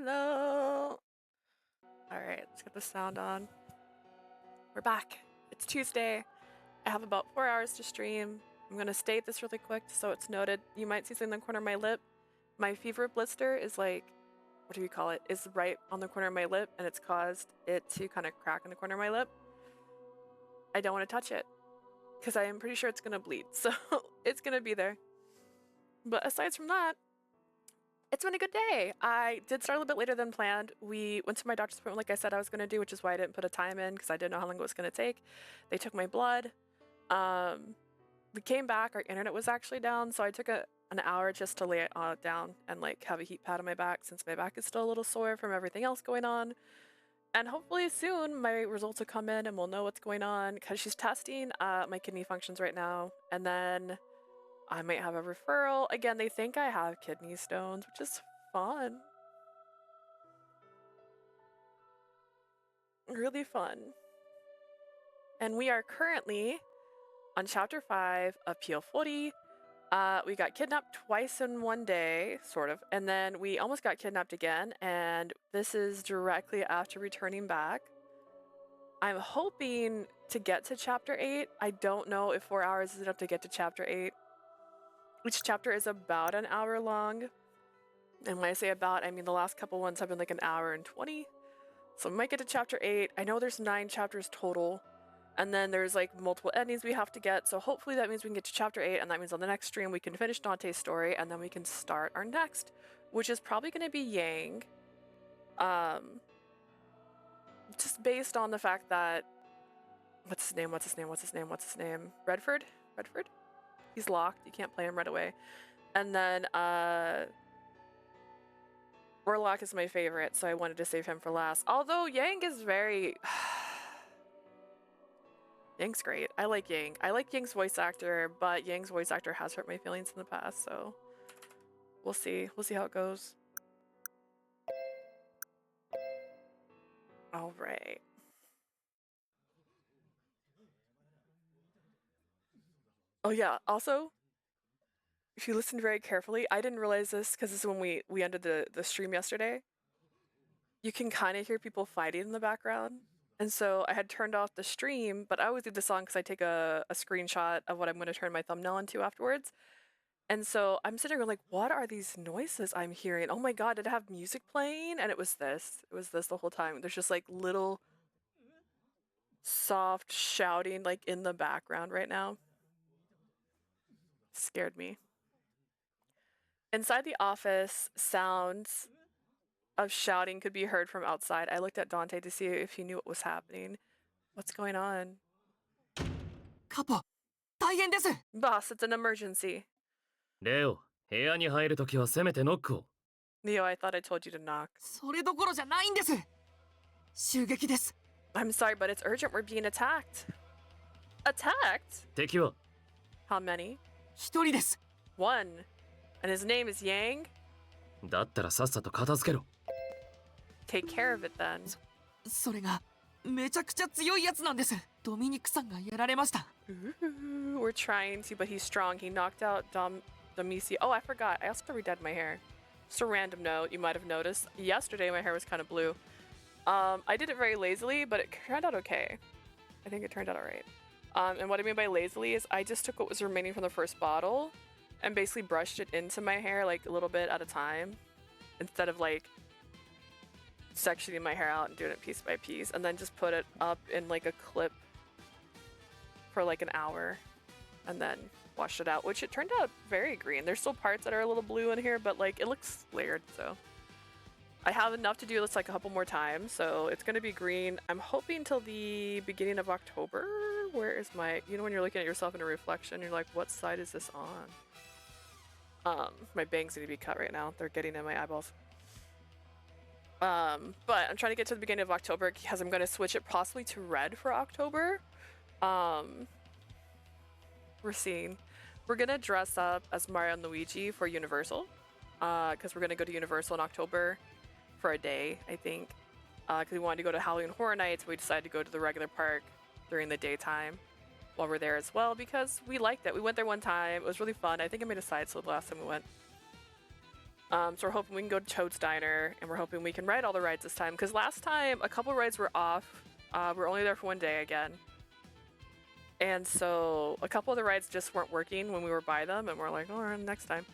Hello. All right, let's get the sound on. We're back. It's Tuesday. I have about 4 hours to stream. I'm going to state this really quick so it's noted. You might see something in the corner of my lip. My fever blister is like, what do you call it? Is right on the corner of my lip, and it's caused it to kind of crack in the corner of my lip. I don't want to touch it because I am pretty sure it's going to bleed. So it's going to be there. But aside from that, it's been a good day. I did start a little bit later than planned. We went to my doctor's appointment like I said I was going to do, which is why I didn't put a time in because I didn't know how long it was going to take. They took my blood. We came back. Our internet was actually down, so I took an hour just to lay it down and like have a heat pad on my back since my back is still a little sore from everything else going on. And hopefully soon my results will come in and we'll know what's going on because she's testing my kidney functions right now. And then I might have a referral. Again, they think I have kidney stones, which is fun. Really fun. And we are currently on chapter 5 of Piofiore. We got kidnapped twice in one day, sort of, and then we almost got kidnapped again, and this is directly after returning back. I'm hoping to get to chapter 8. I don't know if 4 hours is enough to get to chapter 8. Each chapter is about an hour long. And when I say about, I mean the last couple ones have been like an hour and 20. So we might get to chapter 8. I know there's 9 chapters total. And then there's like multiple endings we have to get. So hopefully that means we can get to chapter 8. And that means on the next stream we can finish Dante's story. And then we can start our next, which is probably going to be Yang. Just based on the fact that, what's his name? Redford? He's locked. You can't play him right away. And then Warlock is my favorite, so I wanted to save him for last. Although Yang is very... Yang's great. I like Yang. I like Yang's voice actor, but Yang's voice actor has hurt my feelings in the past, so we'll see. We'll see how it goes. All right. Oh yeah, also, if you listen very carefully, I didn't realize this because this is when we ended the stream yesterday. You can kind of hear people fighting in the background. And so I had turned off the stream, but I always do this on because I take a screenshot of what I'm going to turn my thumbnail into afterwards. And so I'm sitting there like, what are these noises I'm hearing? Oh my god, did it have music playing? And it was this. It was this the whole time. There's just like little soft shouting like in the background right now. Scared me. Inside the office, sounds of shouting could be heard from outside. I looked at Dante to see if he knew what was happening. What's going on? Kappa, 大変です。 Boss, it's an emergency. レオ、部屋に入るときはせめてノックを。 Leo, I thought I told you to knock. それどころじゃないんです。襲撃です。 I'm sorry, but it's urgent. We're being attacked. Attacked? 敵は How many? 一人です。 One. And his name is Yang? だったらさっさと片付けろ。 Take care of it then. それがめちゃくちゃ強いやつなんです。ドミニクさんがやられました。 Ooh, we're trying to, but he's strong. He knocked out Domicio. Oh, I forgot. I also redyed my hair. Just a random note you might have noticed. Yesterday my hair was kind of blue. I did it very lazily, but it turned out okay. I think it turned out alright. And what I mean by lazily is I just took what was remaining from the first bottle and basically brushed it into my hair like a little bit at a time instead of like sectioning my hair out and doing it piece by piece, and then just put it up in like a clip for like an hour and then washed it out, which it turned out very green. There's still parts that are a little blue in here, but like it looks layered, so I have enough to do this like a couple more times, so it's gonna be green. I'm hoping till the beginning of October. Where is my, you know when you're looking at yourself in a reflection, you're like, what side is this on? My bangs need to be cut right now. They're getting in my eyeballs. But I'm trying to get to the beginning of October because I'm going to switch it possibly to red for October. We're seeing. We're going to dress up as Mario and Luigi for Universal. Because we're going to go to Universal in October for a day, I think. Because we wanted to go to Halloween Horror Nights. We decided to go to the regular park during the daytime while we're there as well because we liked it. We went there one time. It was really fun. I think I made a side slope last time we went. So we're hoping we can go to Toad's Diner, and we're hoping we can ride all the rides this time. Because last time, a couple rides were off. We're only there for one day again. And so a couple of the rides just weren't working when we were by them, and we're like, oh, next time.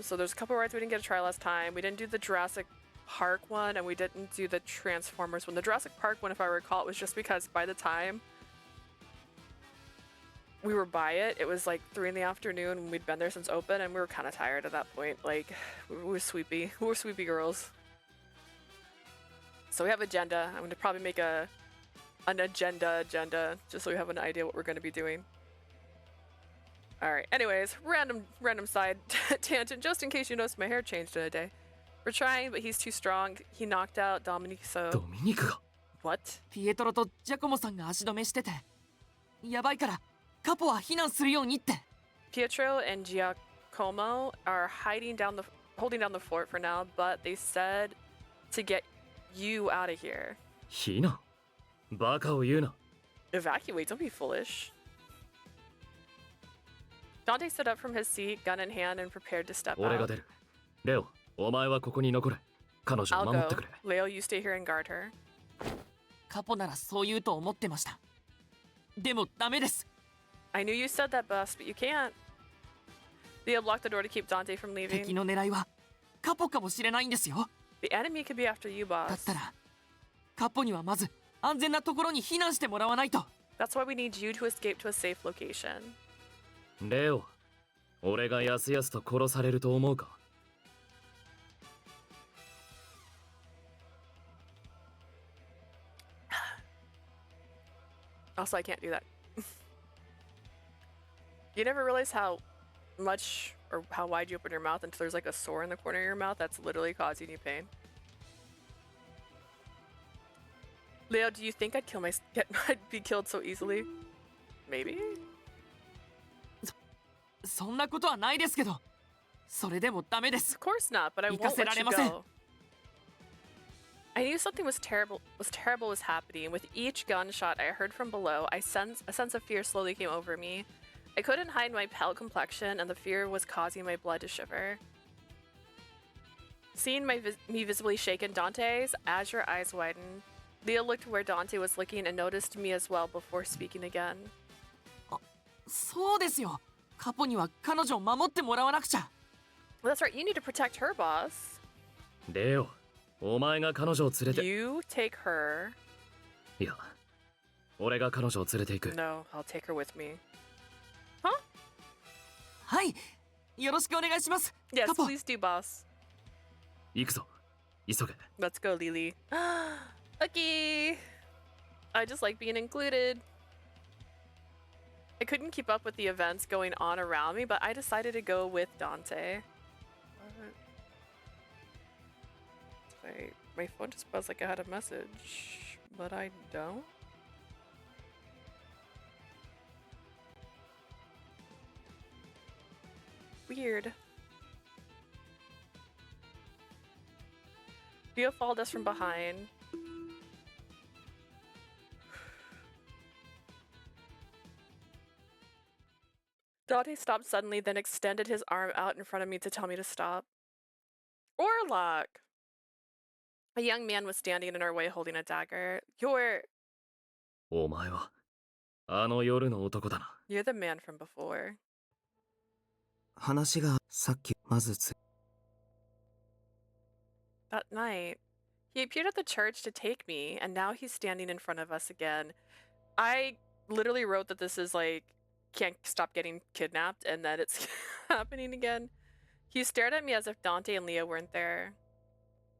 So there's a couple of rides we didn't get to try last time. We didn't do the Jurassic Park one, and we didn't do the Transformers one. The Jurassic Park one, if I recall, it was just because by the time we were by it, it was like 3 in the afternoon, and we'd been there since open, and we were kind of tired at that point. Like, we were sweepy. We were sweepy girls. So we have agenda. I'm going to probably make an agenda, just so we have an idea what we're going to be doing. Alright, anyways, random side tangent, just in case you noticed my hair changed in a day. We're trying, but he's too strong. He knocked out Dominique, so... ドミニクが What? ピエトロとジャコモさんが足止めしてて、やばいからカポは避難するようにって。 Pietro and Giacomo are holding down the fort for now, but they said to get you out of here. 避難バカを言うな Evacuate, don't be foolish. Dante stood up from his seat, gun in hand, and prepared to step 俺が out. 出るレオお前はここに残れ彼女を I'll 守って go. くれ Leo, you stay here and guard her. カポならそう言うと思ってました。でもダメです。 I knew you said that, boss, but you can't. Leo blocked the door to keep Dante from 敵 leaving. の狙いはカポかもしれないんですよ。 The enemy could be after you, だっ boss. たらカポにはまず安全なところに避難してもらわないと。 That's why we need you to escape to a safe location. レオ俺がやすやすと殺されると思うか Also, I can't do that. You never realize how much or how wide you open your mouth until there's like a sore in the corner of your mouth that's literally causing you pain. Leo, do you think I'd be killed so easily? Maybe? そんなことはないですけど、それでもダメです。 Of course not, but I won't let you go. I knew something was terrible was happening. With each gunshot I heard from below, a sense of fear slowly came over me. I couldn't hide my pale complexion, and the fear was causing my blood to shiver. Seeing me visibly shaken, Dante's azure eyes widened. Leo looked where Dante was looking and noticed me as well before speaking again. そうですよ。カポには彼女を守ってもらわなくちゃ。 Well, that's right, you need to protect her, boss. レオお前が彼女を連れて You take her. いや俺が彼女を連れて行く No, I'll take her with me. はい、よろしくお願いします。 Yes, カポ。 please do, boss. 行くぞ急げ Let's go, Lily. Lucky! I just like being included. I couldn't keep up with the events going on around me, but I decided to go with Dante. Wait, my phone just buzzed like I had a message, but I don't. Weird. Leo followed us from behind. Dante stopped suddenly, then extended his arm out in front of me to tell me to stop. Orlok! A young man was standing in our way holding a dagger. You're お前はあの夜の男だな the man from before. 話がさっきまずつ That night, he appeared at the church to take me, and now he's standing in front of us again. I literally wrote that this is like, can't stop getting kidnapped, and that it's happening again. He stared at me as if Dante and Leo weren't there.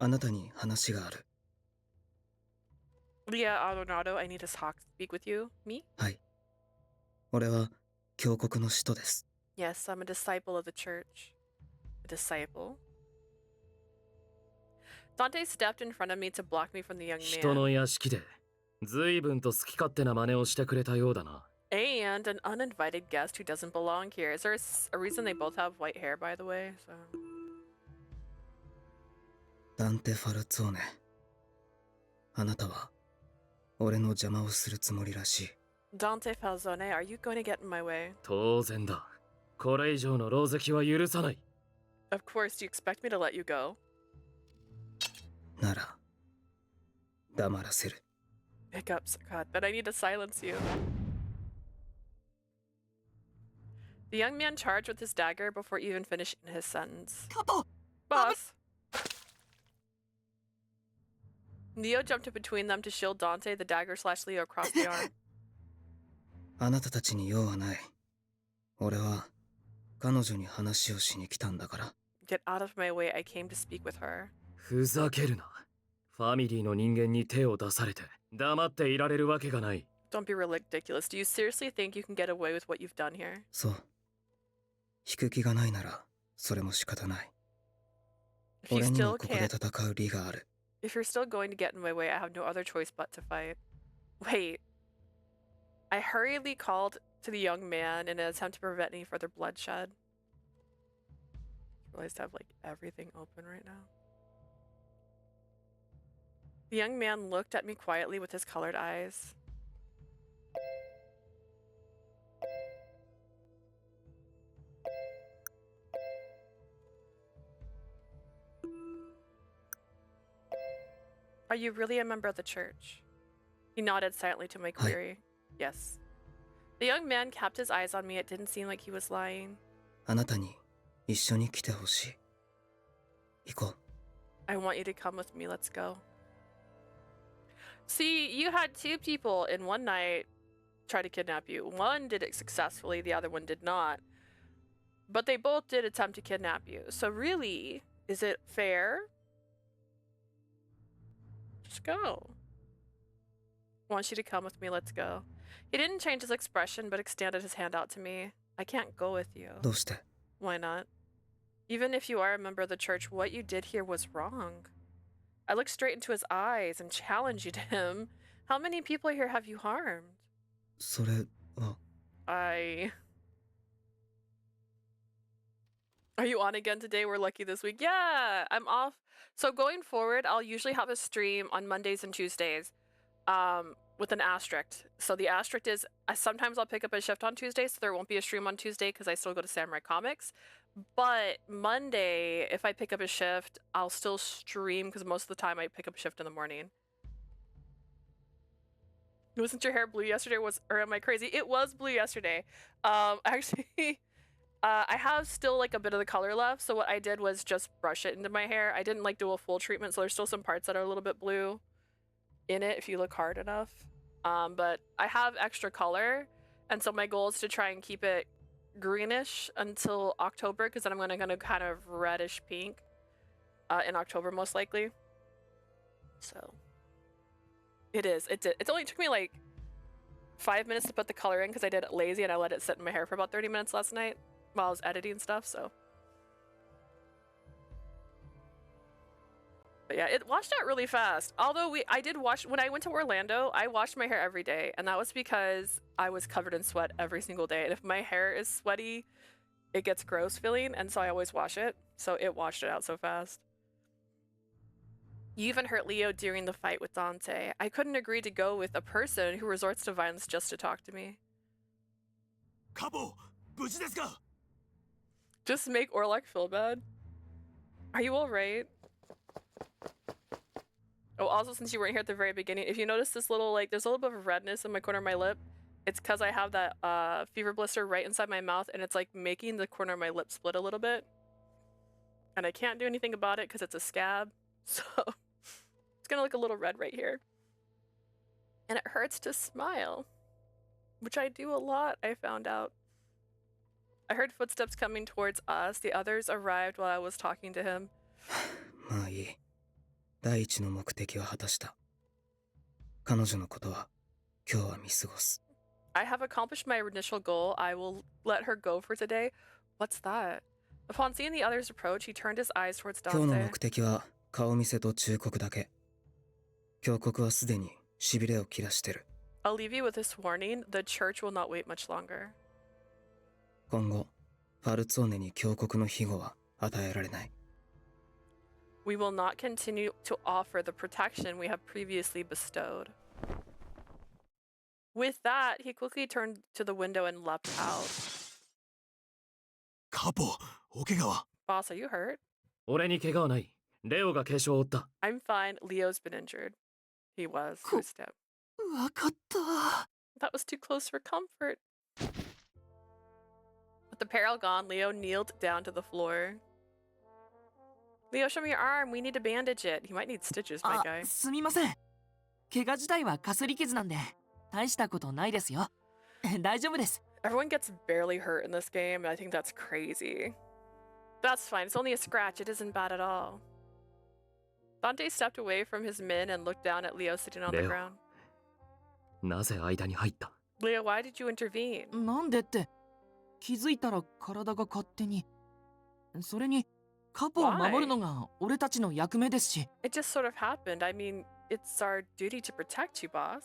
あなたに話がある Leah Adonado, I need to speak with you. Me? はい俺は教国の使徒です Yes, I'm a disciple of the church. A disciple? Dante stepped in front of me to block me from the young 人の man. 屋敷で随分と好き勝手な真似をしてくれたようだな And an uninvited guest who doesn't belong here. Is there a reason they both have white hair, by the way? So. ダンテ・ファルツォーネあなたは俺の邪魔をするつもりらしい Dante Falzone, are you going to get in my way? 当然だこれ以上の狼藉は許さない Of course, do you expect me to let you go? なら黙らせる。 Hiccups. God, then I need to silence you. The young man charged with his dagger before even finishing his sentence. カポ Boss! Neo jumped in between them to shield Dante, the dagger slashed Leo across the arm. あなたたちに用はない。俺は彼女に話をしに来たんだから。 Get out of my way, I came to speak with her. ふざけるな。ファミリーの人間に手を出されて黙っていられるわけがない。 Don't be ridiculous. Do you seriously think you can get away with what you've done here? そう。引く気がないならそれも仕方ない。 If you 俺にも still ここで can't, 戦う利がある。 if you're still going to get in my way, I have no other choice but to fight. Wait. I hurriedly called to the young man in an attempt to prevent any further bloodshed. I realized I have like everything open right now. The young man looked at me quietly with his colored eyes. Are you really a member of the church? He nodded silently to my query. Yes. The young man kept his eyes on me. It didn't seem like he was lying. あなたに一緒に来てほしい。行こう。 I want you to come with me. Let's go. See, you had two people in one night try to kidnap you. One did it successfully, the other one did not. But they both did attempt to kidnap you. So really, is it fair? Just go. I want you to come with me. Let's go. He didn't change his expression, but extended his hand out to me. I can't go with you. どうして？ Why not? Even if you are a member of the church, what you did here was wrong. I looked straight into his eyes and challenged you to him. How many people here have you harmed? それは Are you on again today? We're lucky this week. Yeah, I'm off. So going forward, I'll usually have a stream on Mondays and Tuesdays with an asterisk. So the asterisk is sometimes I'll pick up a shift on Tuesday, so there won't be a stream on Tuesday because I still go to Samurai Comics. But Monday, if I pick up a shift, I'll still stream because most of the time I pick up a shift in the morning. Wasn't your hair blue yesterday? Or am I crazy? It was blue yesterday. Actually, I have still like a bit of the color left. So what I did was just brush it into my hair. I didn't like do a full treatment. So there's still some parts that are a little bit blue in it if you look hard enough. But I have extra color. And so my goal is to try and keep it greenish until October, because then I'm going to kind of reddish pink in October most likely. So it only took me like 5 minutes to put the color in because I did it lazy and I let it sit in my hair for about 30 minutes last night while I was editing stuff. So but yeah, it washed out really fast. Although I did wash when I went to Orlando, I washed my hair every day, and that was because I was covered in sweat every single day. And if my hair is sweaty, it gets gross feeling, and so I always wash it. So it washed it out so fast. You even hurt Leo during the fight with Dante. I couldn't agree to go with a person who resorts to violence just to talk to me. Kapo, 無事ですか? Just to make Orlok feel bad. Are you alright? Oh, also, since you weren't here at the very beginning, if you notice this little, like, there's a little bit of redness in my corner of my lip, it's because I have that fever blister right inside my mouth, and it's, like, making the corner of my lip split a little bit. And I can't do anything about it because it's a scab, so it's gonna look a little red right here. And it hurts to smile, which I do a lot, I found out. I heard footsteps coming towards us. The others arrived while I was talking to him. まあいい。第一の目的は果たした。彼女のことは今日は見過ごす。 I have accomplished my initial goal. I will let her go for today. What's that? Upon seeing the others approach, he turned his eyes towards 今日の Dante. 目的は顔見せと忠告だけ。教告はすでにしびれを切らしてる。 I'll leave you with this warning. The church will not wait much longer. 今後、ファルツォーネに教告の庇護は与えられない。 We will not continue to offer the protection we have previously bestowed. With that, he quickly turned to the window and leapt out. カポ、お怪我は? Boss, are you hurt? 俺に怪我はない。レオが軽傷を負った。 I'm fine. Leo's been injured. He was stabbed. わかった。 That was too close for comfort. With the peril gone, Leo kneeled down to the floor. Leo, show me your arm. We need to bandage it. He might need stitches, my あ、 guy. すみません。怪我自体はかすり傷なんで、大したことないですよ。大丈夫です。 Everyone gets barely hurt in this game, and I think that's crazy. That's fine. It's only a scratch. It isn't bad at all. Dante stepped away from his men and looked down at Leo sitting on the Leo. ground. なぜ間に入った？ Leo, why did you intervene? なんでって、気づいたら体が勝手に。それに、カポを守るのが俺たちの役目ですし。 It just sort of happened. I mean, it's our duty to protect you, boss.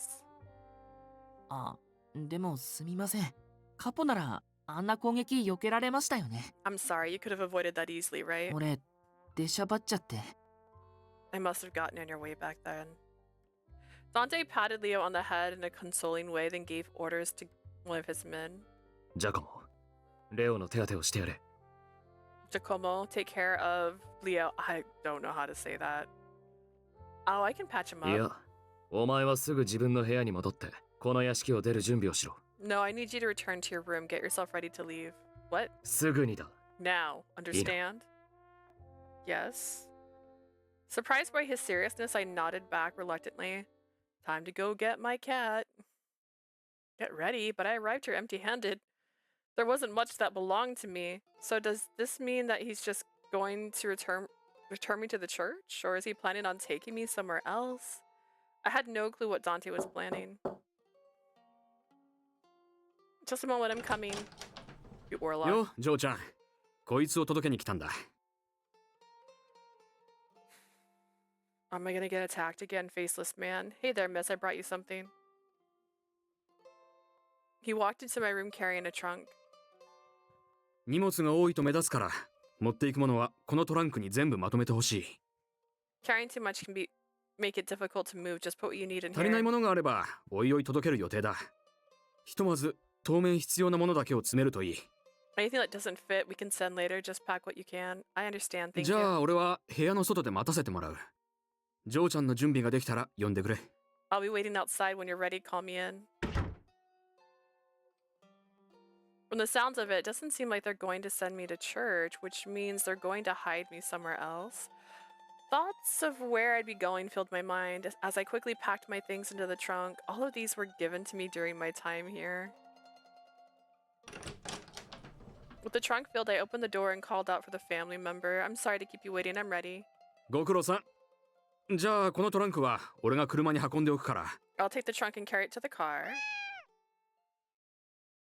あ、でもすみません。カポならあんな攻撃避けられましたよね。 I'm sorry. You could have avoided that easily, right? 俺、出しゃばっちゃって。 I must have gotten in your way back then. Dante patted Leo on the head in a consoling way, then gave orders to one of his men. ジャコモ、レオの手当てをしてやれ。 Giacomo, take care of Leo. I don't know how to say that. Oh, I can patch him い up. や、お前はすぐ自分の部屋に戻って、この屋敷を出る準備をしろ。 No, I need you to return to your room. Get yourself ready to leave. What? すぐにだ。 Now, understand? Yes. Surprised by his seriousness, I nodded back reluctantly. Time to go get my cat. Get ready, but I arrived here empty-handed. There wasn't much that belonged to me. So does this mean that he's just going to return me to the church? Or is he planning on taking me somewhere else? I had no clue what Dante was planning. Just a moment, I'm coming. You warlock. よ、ジョーちゃん。こいつを届けに来たんだ。 Am I gonna get attacked again, faceless man? Hey there, miss, I brought you something. He walked into my room carrying a trunk. 荷物が多いと目立つから、持っていくものはこのトランクに全部まとめてほしい。 Carrying too much can make it difficult to move. Just put what you need in 足りない here. ものがあれば、おいおい届ける予定だ。ひとまず、当面必要なものだけを詰めるといい。 Anything that doesn't fit, we can send later. Just pack what you can. I understand. Thank じゃ you. あ、俺は部屋の外で待たせてもらう。ジョーちゃんの準備ができたら呼んでくれ。 I'll be waiting outside. When you're ready, call me in. From the sounds of it, it doesn't seem like they're going to send me to church, which means they're going to hide me somewhere else. Thoughts of where I'd be going filled my mind as I quickly packed my things into the trunk. All of these were given to me during my time here. With the trunk filled, I opened the door and called out for the family member. I'm sorry to keep you waiting. I'm ready. ご苦労さん。じゃあ、このトランクは俺が車に運んでおくから。 I'll take the trunk and carry it to the car.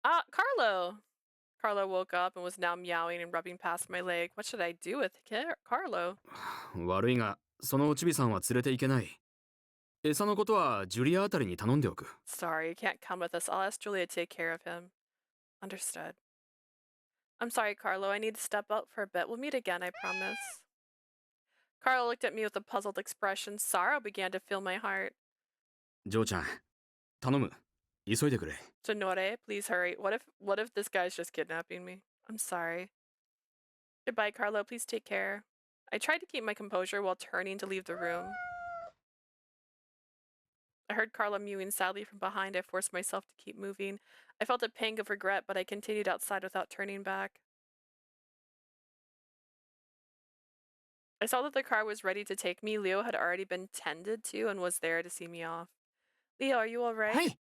Ah, Carlo! Carlo woke up and was now meowing and rubbing past my leg. What should I do with Carlo? 悪いが、そのおちびさんは連れて行けない。餌のことはジュリアあたりに頼んでおく。 Sorry, you can't come with us. I'll ask Julia to take care of him. Understood. I'm sorry, Carlo. I need to step out for a bit. We'll meet again, I promise. Carlo looked at me with a puzzled expression. Sorrow began to fill my heart. ジョーちゃん、頼む。急いでくれ。 Sonore, please hurry. What if this guy's just kidnapping me? I'm sorry. Goodbye, Carlo. Please take care. I tried to keep my composure while turning to leave the room. I heard Carlo mewing sadly from behind. I forced myself to keep moving. I felt a pang of regret, but I continued outside without turning back. I saw that the car was ready to take me. Leo had already been tended to and was there to see me off. Leo, are you alright? はい。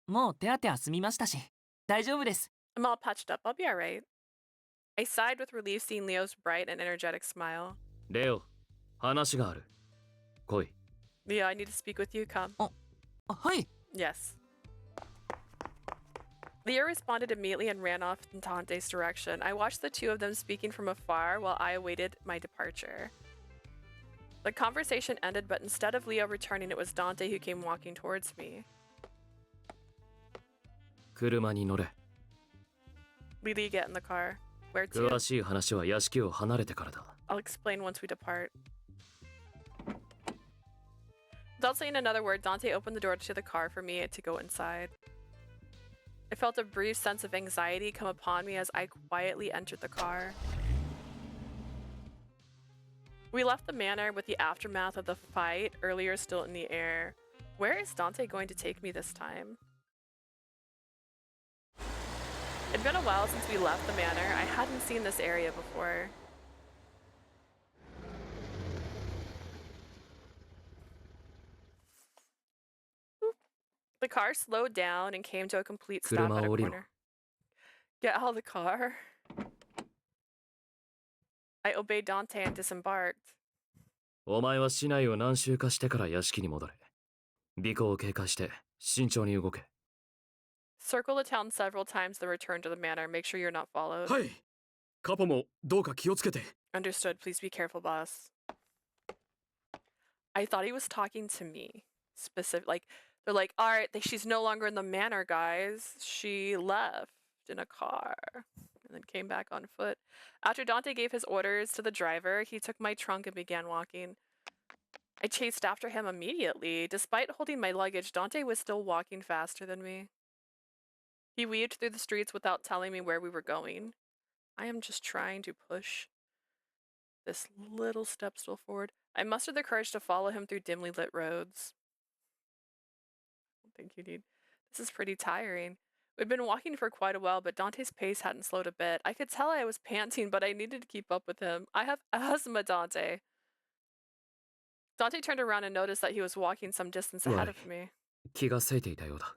もう手当ては済みましたし、大丈夫です。 I'm all patched up. I'll be alright. I sighed with relief seeing Leo's bright and energetic smile. レオ、話がある。来い。 Leo, I need to speak with you. Come. はい。 Yes. Leo responded immediately and ran off in Dante's direction. I watched the two of them speaking from afar while I awaited my departure. The conversation ended, but instead of Leo returning, it was Dante who came walking towards me. 車に乗れ。 Lily, get in the car. Where to? 詳しい話は屋敷を離れてからだ。 I'll explain once we depart. Without saying another word, Dante opened the door to the car for me to go inside. I felt a brief sense of anxiety come upon me as I quietly entered the car. We left the manor with the aftermath of the fight earlier still in the air. Where is Dante going to take me this time? It'd been a while since we left the manor. I hadn't seen this area before. The car slowed down and came to a complete stop at a corner. Get out of the car. I obeyed Dante and disembarked. お前は市内を何周かしてから屋敷に戻れ。尾行を警戒して慎重に動け。Circle the town several times, then return to the manor. Make sure you're not followed. はい。カポもどうか気をつけて。Understood. Please be careful, boss. I thought he was talking to me. They're like, all right, she's no longer in the manor, guys. She left in a car and then came back on foot. After Dante gave his orders to the driver, he took my trunk and began walking. I chased after him immediately. Despite holding my luggage, Dante was still walking faster than me. He weaved through the streets without telling me where we were going. I am just trying to push this little step stool forward. I mustered the courage to follow him through dimly lit roads. I don't think you need. This is pretty tiring. We'd been walking for quite a while, but Dante's pace hadn't slowed a bit. I could tell I was panting, but I needed to keep up with him. I have asthma, Dante. Dante turned around and noticed that he was walking some distance ahead of me. 気がせいていたようだ。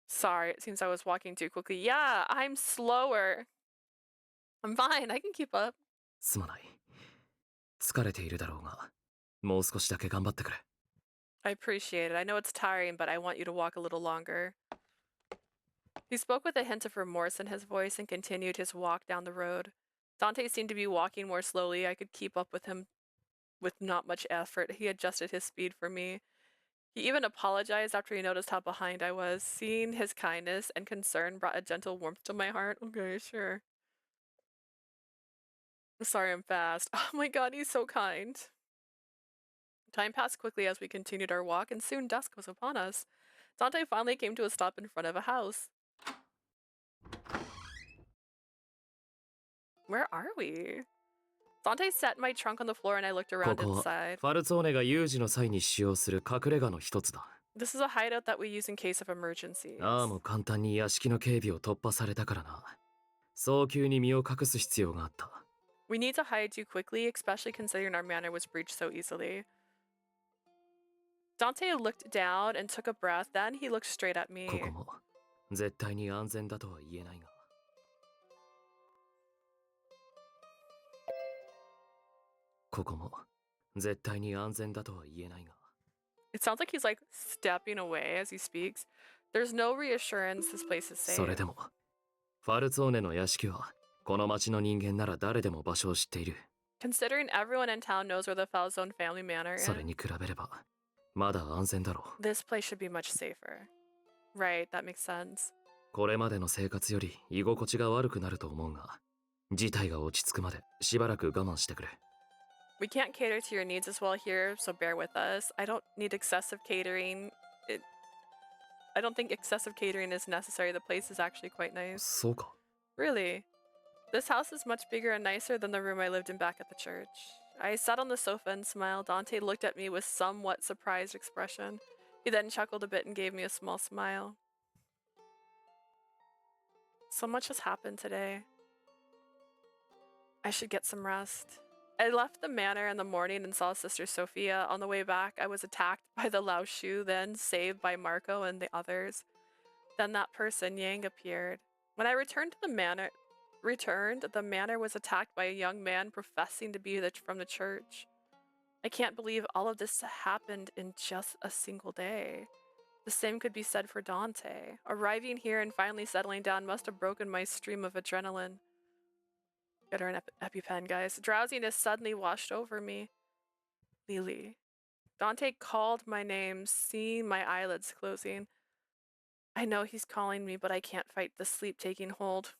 Sorry, it seems I was walking too quickly. Yeah, I'm slower. I'm fine, I can keep up. すまない。疲れているだろうが、もう少しだけ頑張ってくれ。 I appreciate it. I know it's tiring, but I want you to walk a little longer. He spoke with a hint of remorse in his voice and continued his walk down the road. Dante seemed to be walking more slowly. I could keep up with him with not much effort. He adjusted his speed for me. He even apologized after he noticed how behind I was. Seeing his kindness and concern brought a gentle warmth to my heart. Okay, sure. Sorry I'm fast. Oh my god, he's so kind. Time passed quickly as we continued our walk, and soon dusk was upon us. Dante finally came to a stop in front of a house. Where are we? Dante set my trunk on the floor and I looked こ around こは inside. ファルツォーネが有事の際に使用する隠れ家の一つだ。 This is a hideout that we use in case of emergencies. ああもう簡単に屋敷の警備を突破されたからな。早急に身を隠す必要があった。 We need to hide you quickly, especially considering our manor was breached so easily. Dante looked down and took a breath, then he looked straight at me. ここも絶対に安全だとは言えないが。ここも絶対に安全だとは言えないが。 It sounds like he's like stepping away as he speaks. There's no reassurance this place is それ safe. でもファルツォーネの屋敷はこの町の人間なら誰でも場所を知っている。 Considering everyone in town knows where the Falzone family manor それ is, に比べればまだ安全だろう。 this place should be much safer. Right, that makes sense. これまでの生活より居心地が悪くなると思うが、事態が落ち着くまでしばらく我慢してくれ。 We can't cater to your needs as well here, so bear with us. I don't need excessive catering. I don't think excessive catering is necessary. The place is actually quite nice. そうか。 Really? This house is much bigger and nicer than the room I lived in back at the church. I sat on the sofa and smiled. Dante looked at me with somewhat surprised expression. He then chuckled a bit and gave me a small smile. So much has happened today. I should get some rest. I left the manor in the morning and saw Sister Sophia. On the way back, I was attacked by the Lao Shu, then saved by Marco and the others. Then that person, Yang, appeared. When I returned, the manor was attacked by a young man professing to be from the church. I can't believe all of this happened in just a single day. The same could be said for Dante. Arriving here and finally settling down must have broken my stream of adrenaline. Get her an EpiPen, guys. Drowsiness suddenly washed over me. Lily. Dante called my name, seeing my eyelids closing. I know he's calling me, but I can't fight the sleep taking hold.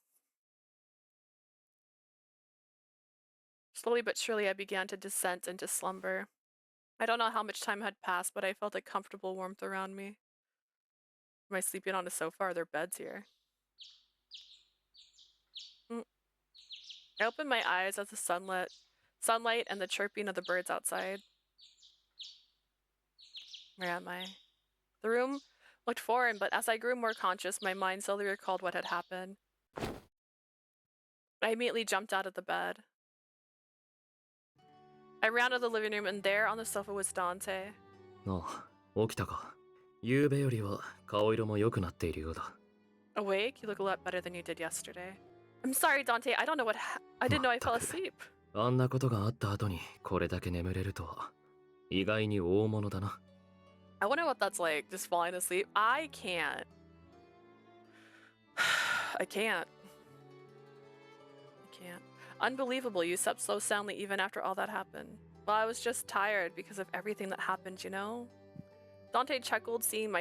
Slowly but surely, I began to descend into slumber. I don't know how much time had passed, but I felt a comfortable warmth around me. Am I sleeping on a sofa? Are there beds here? I opened my eyes as the sunlight, and the chirping of the birds outside. Where am I? The room looked foreign, but as I grew more conscious, my mind slowly recalled what had happened. I immediately jumped out of the bed. I ran to the living room, and there on the sofa was Dante. ああ、起きたか。昨べよりは顔色も良くなっているようだ。 Awake? You look a lot better than you did yesterday. I'm sorry, Dante. I don't know what I didn't know I fell asleep. あんなことがあった後にこれだけ眠れるとは意外に大物だな。 I wonder what that's like, just falling asleep. I can't. I can't. Unbelievable, you slept so soundly even after all that happened. Well, I was just tired because of everything that happened, you know? Dante chuckled, seeing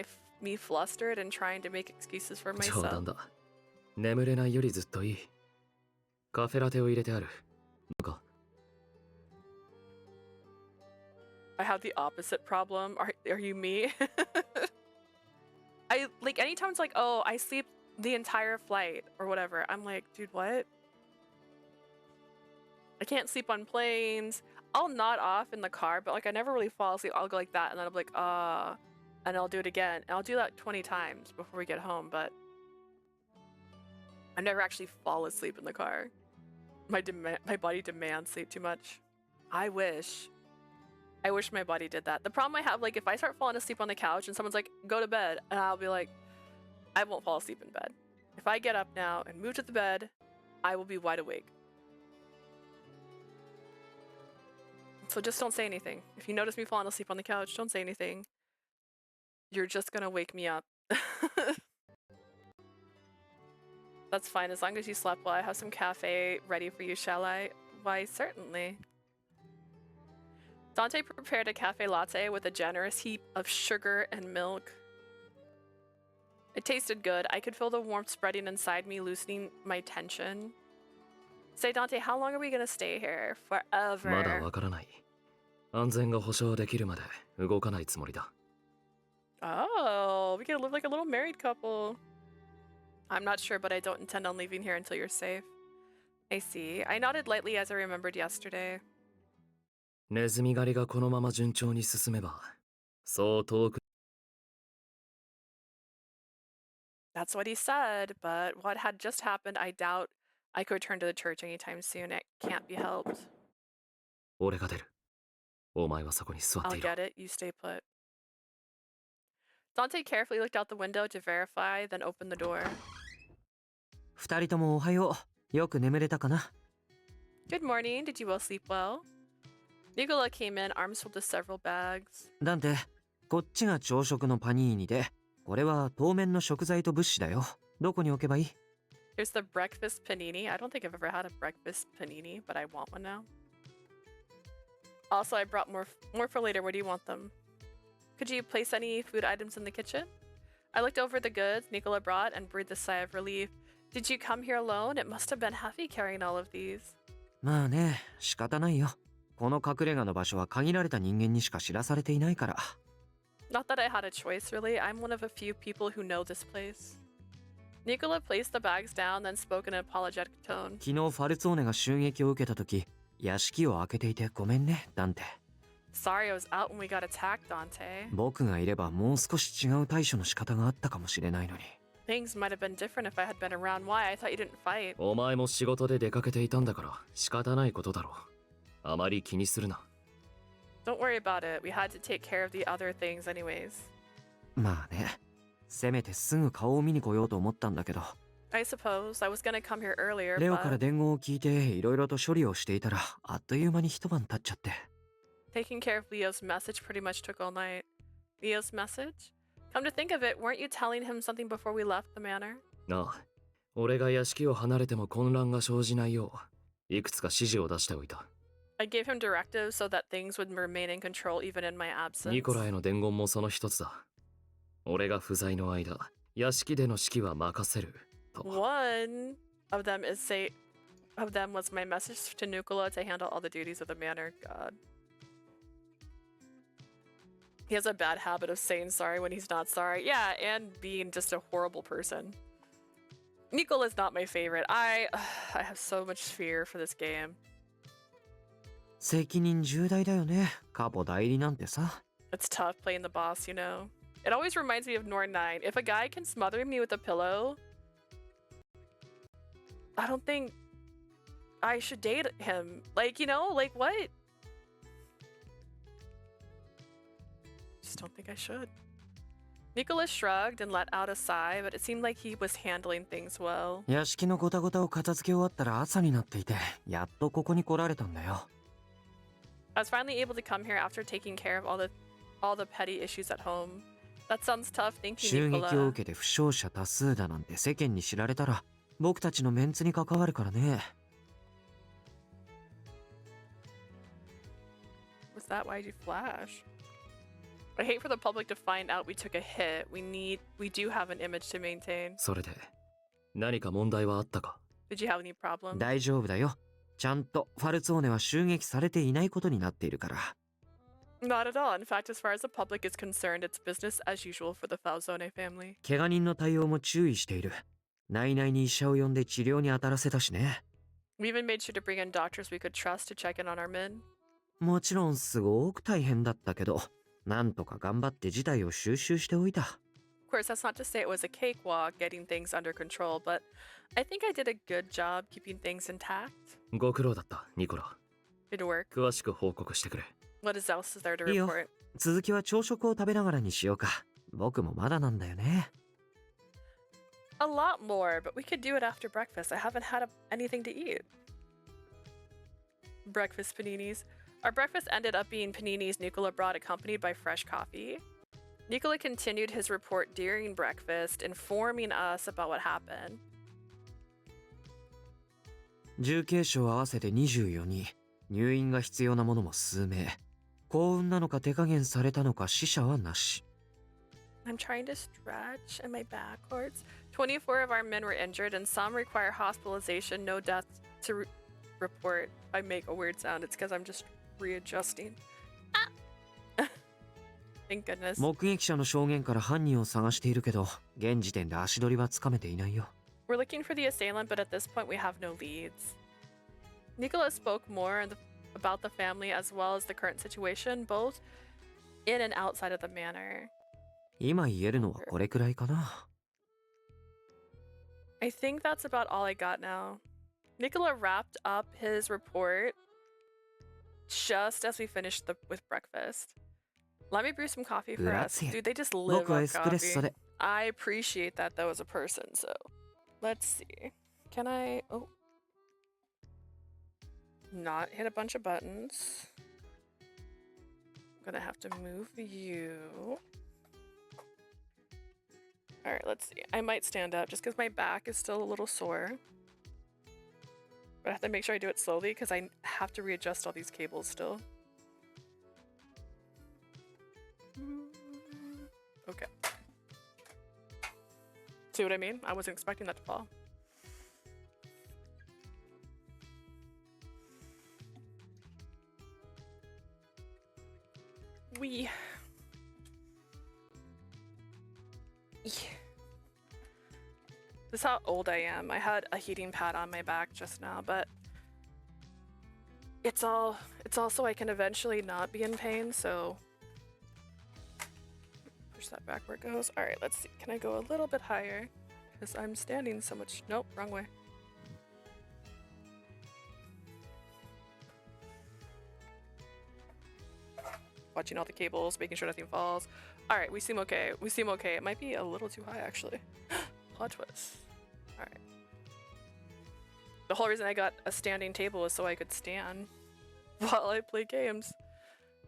me flustered and trying to make excuses for 冗 myself. 談だ。眠れないよりずっといい。カフェラテを入れてある。どうか。 I have the opposite problem. Are you me? I like anytime it's like, oh, I sleep the entire flight or whatever. I'm like, dude, what? I can't sleep on planes. I'll nod off in the car, but like I never really fall asleep. I'll go like that and then I'll be like, and I'll do it again. And I'll do that 20 times before we get home, but I never actually fall asleep in the car. My body demands sleep too much. I wish my body did that. The problem I have, like, if I start falling asleep on the couch and someone's like, go to bed, and I'll be like, I won't fall asleep in bed. If I get up now and move to the bed, I will be wide awake. So just don't say anything. If you notice me falling asleep on the couch, don't say anything. You're just gonna wake me up. That's fine, as long as you slept well. I have some cafe ready for you, shall I? Why, certainly. Dante prepared a cafe latte with a generous heap of sugar and milk. It tasted good. I could feel the warmth spreading inside me, loosening my tension. Say, Dante, how long are we gonna stay here? まだ Forever. わからない。安全が保証できるまで動かないつもりだ。 Oh, we get to live like a little married couple. I'm not sure, but I don't intend on leaving here until you're safe. I see. I nodded lightly as I remembered yesterday. ネズミ狩りがこのまま順調に進めば、そう遠く。 That's what he said, but what had just happened, I doubt I could return to the church anytime soon. It can't be helped. 俺が出る。お前はそこに座っ I'll ていろ。 get it. You stay put. Dante carefully looked out the window to verify, then opened the door. 二人ともおはよう。よく眠れたかな？ Good morning. Did you all sleep well? Nicola came in, arms filled with several bags. ダンテ、こっちが朝食のパニーニで、これは当面の食材と物資だよ。どこに置けばいい？ Here's the breakfast panini. I don't think I've ever had a breakfast panini, but I want one now. Also, I brought more for later. Where do you want them? Could you place any food items in the kitchen? I looked over the goods Nicola brought and breathed a sigh of relief. Did you come here alone? It must have been heavy carrying all of these. まあね、仕方ないよ。この隠れ家の場所は限られた人間にしか知らされていないから。Not that I had a choice, really. I'm one of a few people who know this place. Nicola placed the bags down, then spoke in an apologetic tone. 昨日ファルツォーネが襲撃を受けた時、屋敷を開けていてごめんね、ダンテ。Sorry, I was out when we got attacked, Dante. 僕がいればもう少し違う対処の仕方があったかもしれないのに。Things might have been different if I had been around. Why? I thought you didn't fight. お前も仕事で出かけていたんだから仕方ないことだろう。あまり気にするな。 Don't worry about it. We had to take care of the other things anyways. まあね、せめてすぐ顔を見に来ようと思ったんだけど。I suppose I was gonna come here earlier, レオから but 伝言を聞いていろいろと処理をしていたらあっという間に一晩経っちゃって。 taking care of Leo's message pretty much took all night. Leo's message? Come to think of it, weren't you telling him something before we left the manor? なあ、俺が屋敷を離れても混乱が生じないよういくつか指示を出しておいた。 I gave him directives so that things would remain in control even in my absence. ニコラへの伝言もその一つだ。俺が不在の間、屋敷での指揮は任せると。 One of them was my message to Nicola to handle all the duties of the manor. God. He has a bad habit of saying sorry when he's not sorry. Yeah, and being just a horrible person. Nicola's not my favorite. I have so much fear for this game. 責任重大だよね。カポ代理なんてさ。 It's tough playing the boss, you know. It always reminds me of Nor 9. If a guy can smother me with a pillow, I don't think I should date him. Like, you know, like what? Just don't think I should. Nicholas shrugged and let out a sigh, but it seemed like he was handling things well. 屋敷のゴタゴタを片付け終わったら朝になっていて、やっとここに来られたんだよ。I was finally able to come here after taking care of all the petty issues at home. That sounds tough, thank you, 襲撃を Nicola. 受けて負傷者多数だなんて世間に知られたら、僕たちのメンツに関わるからね。Was that why you flash? I hate for the public to find out we took a hit. We do have an image to maintain. それで何か問題はあったか？ Did you have any problems? 大丈夫だよ。ちゃんとファルツォーネは襲撃されていないことになっているから。 Not at all. In fact, as far as the public is concerned, it's business as usual for the Falzone family. 怪我人の対応も注意している。内々に医者を呼んで治療に当たらせたしね。We even made sure to bring in doctors we could trust to check in on our men. もちろんすごく大変だったけど、なんとか頑張って事態を収拾しておいた。Of course, that's not to say it was a cakewalk getting things under control, but I think I did a good job keeping things intact. ご苦労だった、ニコラ。 Did it work? 詳しく報告してくれ。What else is there to いいよ。 report? 続きは朝食を食べながらにしようか。僕もまだなんだよね。A lot more, but we could do it after breakfast. I haven't had anything to eat. Breakfast paninis. Our breakfast ended up being paninis Nicola brought accompanied by fresh coffee. Nicola continued his report during breakfast, informing us about what happened. 重軽傷合わせて24人。入院が必要なものも数名。幸運なのか手加減されたのか死者はなし。 I'm trying to stretch and my back hurts. 24 of our men were injured and some require hospitalization. No deaths to report. If I make a weird sound, it's because I'm just readjusting. Ah! Thank goodness. 目撃者の証言から犯人を探しているけど、現時点で足取りはつかめていないよ。 We're looking for the assailant, but at this point we have no leads. Nicola spoke more about the family as well as the current situation, both in and outside of the manor. 今言えるのはこれくらいかな。 I think that's about all I got now. Nicola wrapped up his report just as we finished with breakfast. Let me brew some coffee for us. Grazie. Dude, they just live 僕は on エスプレッソ coffee. で。 I appreciate that though as a person, so let's see. Can I not hit a bunch of buttons? I'm gonna have to move you. Alright, let's see. I might stand up just because my back is still a little sore. But I have to make sure I do it slowly because I have to readjust all these cables still. Okay. See what I mean? I wasn't expecting that to fall. Wee. This is how old I am. I had a heating pad on my back just now, but it's all so I can eventually not be in pain, so push that back where it goes. All right, let's see. Can I go a little bit higher? Because I'm standing so much. Nope, wrong way. Watching all the cables, making sure nothing falls. All right, we seem okay. We seem okay. It might be a little too high, actually. Plot twist. All right. The whole reason I got a standing table was so I could stand while I play games.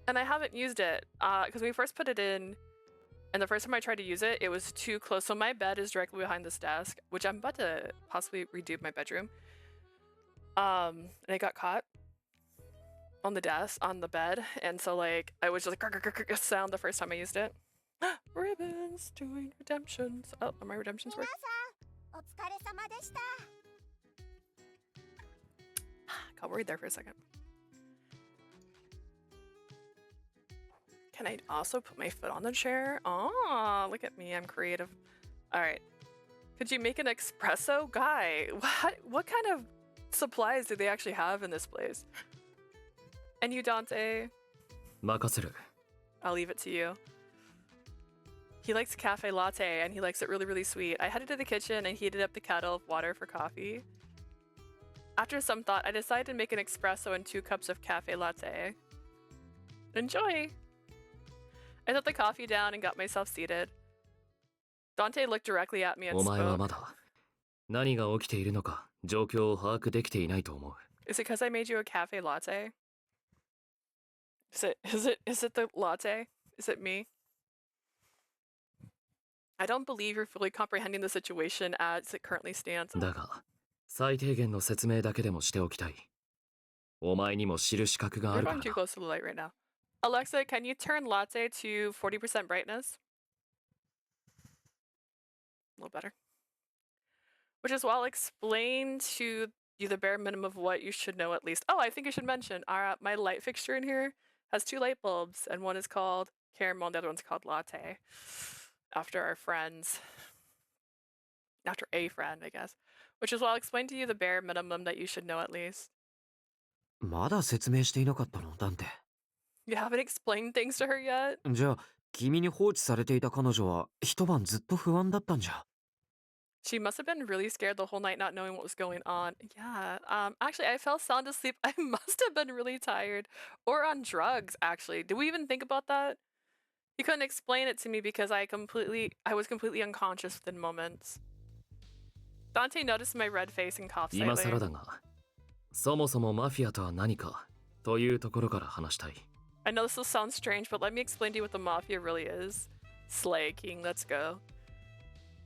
And I haven't used it because when we first put it in, and the first time I tried to use it, it was too close. So my bed is directly behind this desk, which I'm about to possibly redo my bedroom. And I got caught on the desk, on the bed, and so like I was just like sound the first time I used it. Ribbons doing redemptions. Oh, are my redemptions work? Got worried there for a second. Can I also put my foot on the chair? Oh, look at me, I'm creative. All right. Could you make an espresso? Guy, what kind of supplies do they actually have in this place? And you, Dante? 任せる。 I'll leave it to you. He likes cafe latte and he likes it really, really sweet. I headed to the kitchen and heated up the kettle of water for coffee. After some thought, I decided to make an espresso and 2 cups of cafe latte. Enjoy! I set the coffee down and got myself seated. Dante looked directly at me and お前は spoke. まだ何が起きているのか状況を把握できていないと思う。 Is it because I made you a cafe latte? Is it the latte? Is it me? I don't believe you're fully comprehending the situation as it currently stands. だが最低限の説明だけでもしておきたい。お前にも知る資格があ You're るから going too な。 close to the light right now. Alexa, can you turn latte to 40% brightness? A little better. Which is why I'll explain to you the bare minimum of what you should know at least. Oh, I think I should mention my light fixture in here has 2 light bulbs, and one is called caramel and the other one's called latte. After our friends. After a friend, I guess. Which is why I'll explain to you the bare minimum that you should know at least. まだ説明していなかったの、ダンテ。 You haven't explained things to her yet? じゃあ、君に放置されていた彼女は一晩ずっと不安だったんじゃ。 She must have been really scared the whole night not knowing what was going on. Yeah, actually, I fell sound asleep. I must have been really tired. Or on drugs, actually. Did we even think about that? He couldn't explain it to me because I was completely unconscious within moments. Dante noticed my red face and coughed 今更 slightly. だが、そもそもマフィアとは何かというところから話したい。 I know this will sound strange, but let me explain to you what the mafia really is. Slay King, let's go.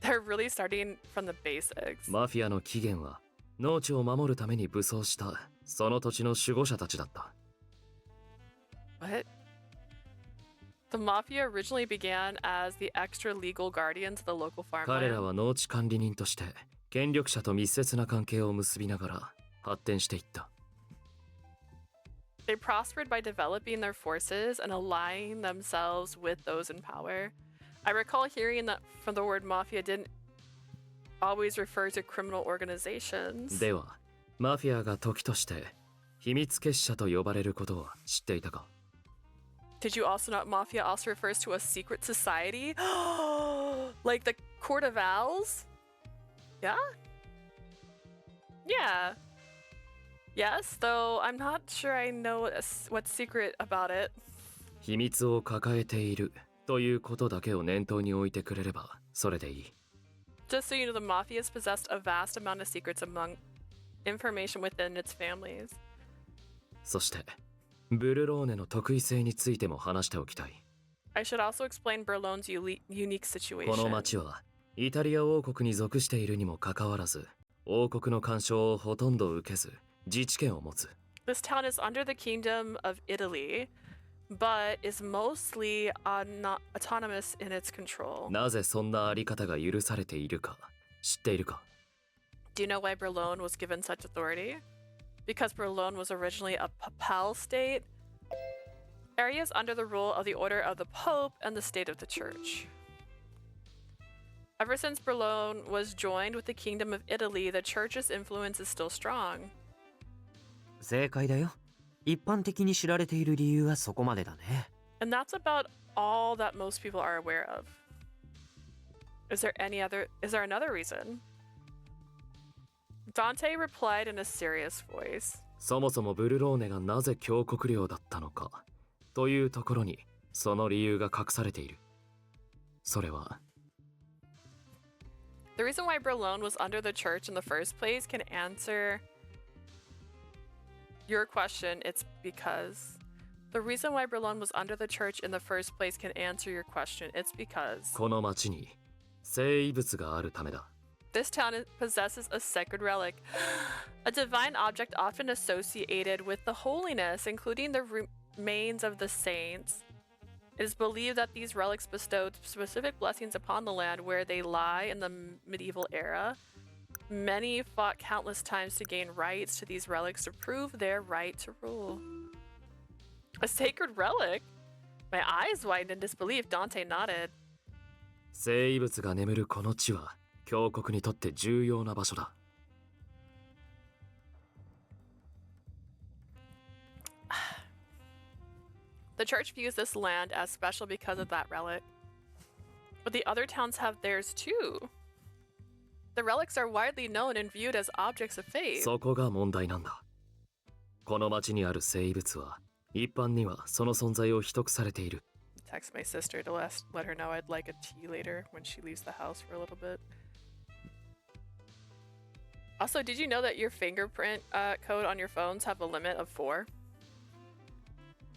They're really starting from the basics. マフィアの起源は農地を守るために武装したその土地の守護者たちだった。 What? The mafia originally began as the extra legal guardians of the local 彼ら farmland. は農地管理人として権力者と密接な関係を結びながら発展していった。 They prospered by developing their forces and aligning themselves with those in power. I recall hearing that from the word mafia didn't always refer to criminal organizations. では、マフィアが時として秘密結社と呼ばれることは知っていたか？ Did you also know mafia also refers to a secret society? Like the Court of Owls? Yeah? Yeah. Yes, though I'm not sure I know what's secret about it. 秘密を抱えているということだけを念頭に置いてくれればそれでいい。 Just so you know, the mafia has possessed a vast amount of secrets among information within its families. そしてブルローネの特異性についても話しておきたい。 I should also explain Berlone's unique この situation. 町はイタリア王国に属しているにもかかわらず王国の干渉をほとんど受けず自治権を持つ。 This town is under the kingdom of Italy, but is mostly autonomous in its control. なぜそんなあり方が許されているか知っているか？ Do you know why Berlone was given such authority? Because Berlone was originally a papal state. Areas under the rule of the order of the Pope and the state of the Church. Ever since Berlone was joined with the Kingdom of Italy, the Church's influence is still strong. 正解だよ。一般的に知られている理由はそこまでだね。 And that's about all that most people are aware of. Is there another reason? Dante replied in a serious voice. そもそもブルローネがなぜ教国領だったのかというところにその理由が隠されている。それは The reason why Berlone was under the church in the first place can answer your question. It's because the reason why Berlone was under the church in the first place can answer your question. It's because この町に聖遺物があるためだ。 this town possesses a sacred relic, a divine object often associated with the holiness, including the remains of the saints. It is believed that these relics bestowed specific blessings upon the land where they lie in the medieval era. Many fought countless times to gain rights to these relics to prove their right to rule. A sacred relic? My eyes widened in disbelief. Dante nodded. 聖遺物が眠るこの地は教国にとって重要な場所だ。The church views this land as special because of that relic. But the other towns have theirs too. The relics are widely known and viewed as objects of faith. そこが問題なんだ。この町にある聖物は一般にはその存在を秘匿されている。Text my sister to let her know I'd like a tea later when she leaves the house for a little bit. Also, did you know that your fingerprint code on your phones have a limit of 4?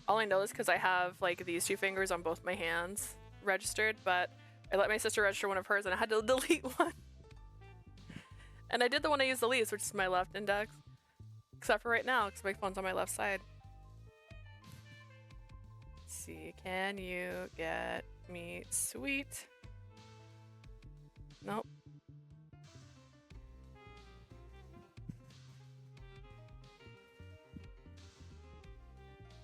All I know is because I have like these 2 fingers on both my hands registered, but I let my sister register one of hers and I had to delete one. And I did the one I use the least, which is my left index. Except for right now, because my phone's on my left side. Let's see, can you get me sweet? Nope.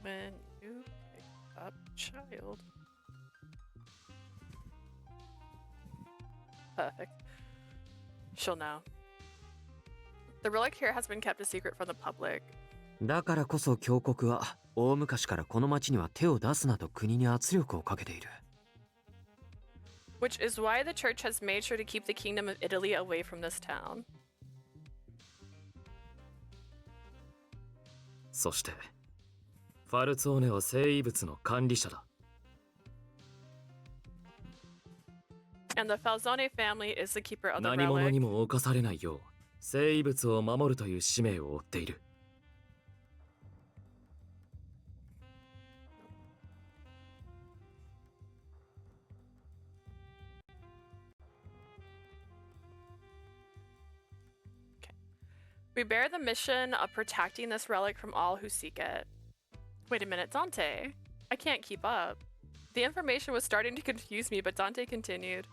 When you pick up child. Perfect. She'll know. The relic here has been kept a secret from the public. だからこそ教国は大昔からこの町には手を出すなと国に圧力をかけている。Which is why the church has made sure to keep the kingdom of Italy away from this town. そしてファルツォーネは聖遺物の管理者だ。And the Falzone family is the keeper of the 何者 relic. にも侵されないよう聖遺物を守るという使命を負っている。We bear the mission of protecting this relic from all who seek it. Wait a minute, Dante. I can't keep up. The information was starting to confuse me, but Dante continued.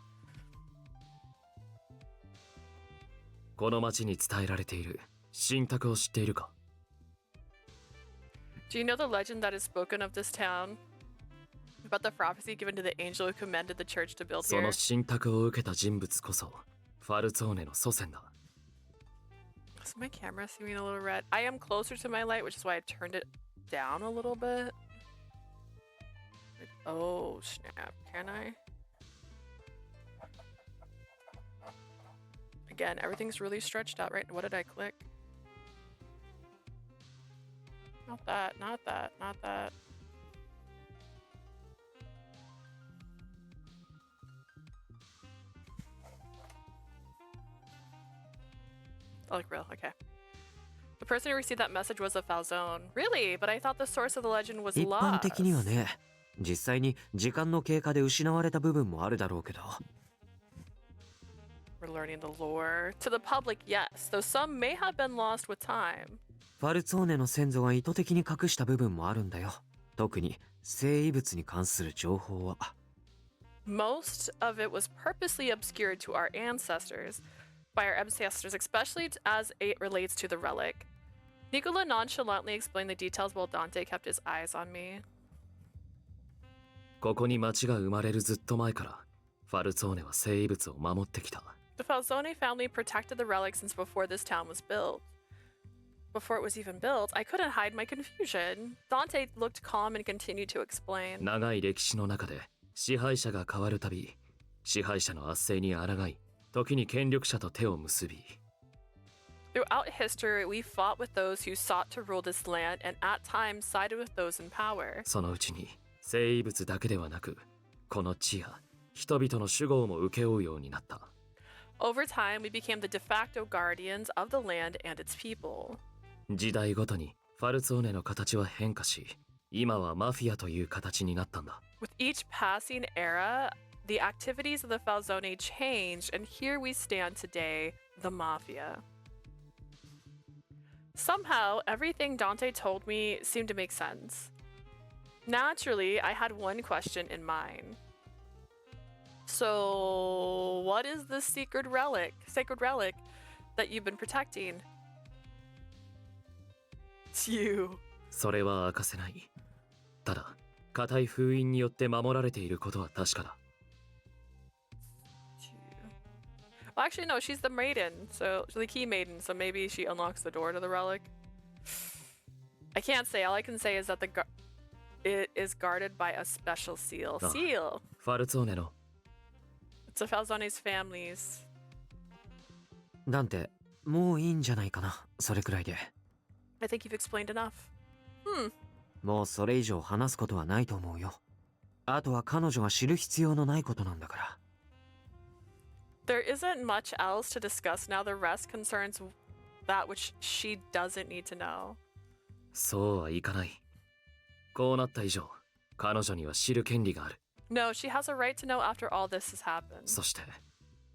この町に伝えられている神託を知っているか？ Do you know the legend that is spoken of this town? About the prophecy given to the angel who commanded the church to build そ here? の神託を受けた人物こそファルツォーネの祖先だ。Is my camera seeming a little red? I am closer to my light, which is why I turned it down a little bit. Oh, snap. Can I? Again, everything's really stretched out, right? What did I click? Not that, not that, not that. Oh, like real, okay. The person who received that message was a Falzone. Really? But I thought the source of the legend was 一般 lost. 的にはね、実際に時間の経過で失われた部分もあるだろうけど。We're learning the lore. To the public, yes, though some may have been lost with time. ファルツォーネの先祖が意図的に隠した部分もあるんだよ。特に聖遺物に関する情報は。Most of it was purposely obscured to our ancestors, by our ancestors, especially as it relates to the relic. Nicola nonchalantly explained the details while Dante kept his eyes on me. ここに町が生まれるずっと前からファルツォーネは聖遺物を守ってきた。The Falzone family protected the relic since before this town was built. Before it was even built, I couldn't hide my confusion. Dante looked calm and continued to explain. 長い歴史の中で支配者が変わるたび支配者の圧政に抗い時に権力者と手を結び Throughout history, we fought with those who sought to rule this land and at times sided with those in power. そのうちに聖遺物だけではなくこの地や人々の守護も請け負うようになった。 Over time, we became the de facto guardians of the land and its people. 時代ごとにファルツォーネの形は変化し今はマフィアという形になったんだ。 With each passing era, the activities of the Falzone changed, and here we stand today, the Mafia. Somehow, everything Dante told me seemed to make sense. Naturally, I had one question in mind. So, what is this sacred relic that you've been protecting? It's you. それは明かせない。ただ固い封印によって守られていることは確かだ。 Well, actually, no, she's the maiden, so the key maiden, so maybe she unlocks the door to the relic. I can't say. All I can say is that it is guarded by a special seal. Ah. Seal. ファルツォーネの It's a Falzone's family's. ダンテ、もういいんじゃないかな、それくらいで。 I think you've explained enough. もうそれ以上話すことはないと思うよ。あとは彼女が知る必要のないことなんだから。There isn't much else to discuss now. The rest concerns that which she doesn't need to know. そうはいかない。こうなった以上、彼女には知る権利がある。 No, she has a right to know after all this has happened. そして、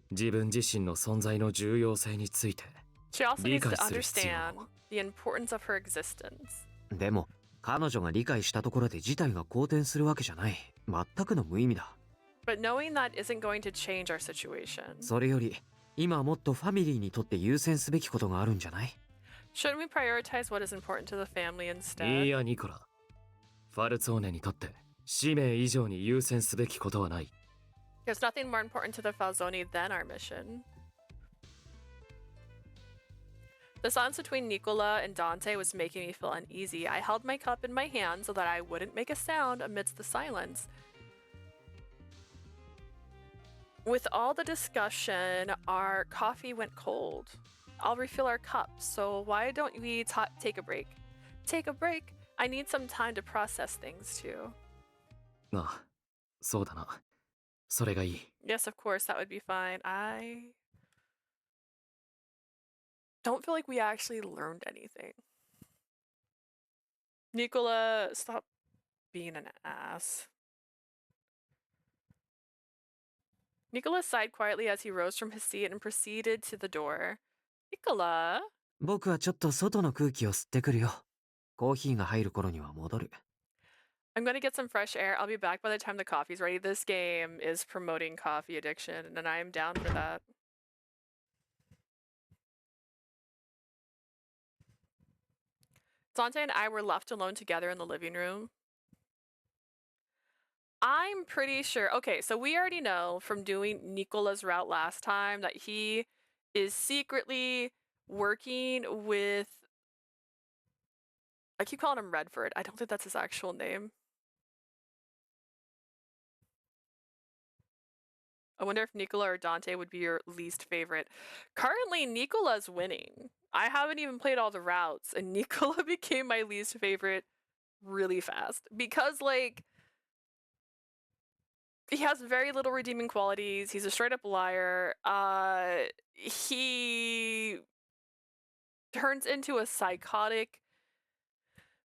自分自身の存在の重要性について。 She also needs to 理解する必要。 understand the importance of her existence. でも、彼女が理解したところで事態が好転するわけじゃない。全くの無意味だ。But knowing that isn't going to change our situation. それより、今はもっとファミリーにとって優先すべきことがあるんじゃない？ Shouldn't we prioritize what is important to the family い instead? や、ニコラ。ファルツォーネにとって使命以上に優先すべきことはない。 There's nothing more important to the Falzoni than our mission. The silence between Nicola and Dante was making me feel uneasy. I held my cup in my hand so that I wouldn't make a sound amidst the silence. With all the discussion, our coffee went cold. I'll refill our cups, so why don't we take a break? Take a break? I need some time to process things too. ああ、そうだな。それがいい。 Yes, of course, that would be fine. I don't feel like we actually learned anything. Nicola, stop being an ass. Nicola sighed quietly as he rose from his seat and proceeded to the door. Nicola? 僕はちょっと外の空気を吸ってくるよ。コーヒーが入る頃には戻る。 I'm gonna get some fresh air. I'll be back by the time the coffee's ready. This game is promoting coffee addiction, and I am down for that. Dante and I were left alone together in the living room. I'm pretty sure. Okay, so we already know from doing Nicola's route last time that he is secretly working with. I keep calling him Redford. I don't think that's his actual name. I wonder if Nicola or Dante would be your least favorite. Currently, Nicola's winning. I haven't even played all the routes, and Nicola became my least favorite really fast. Because, like, he has very little redeeming qualities. He's a straight up liar. He turns into a psychotic,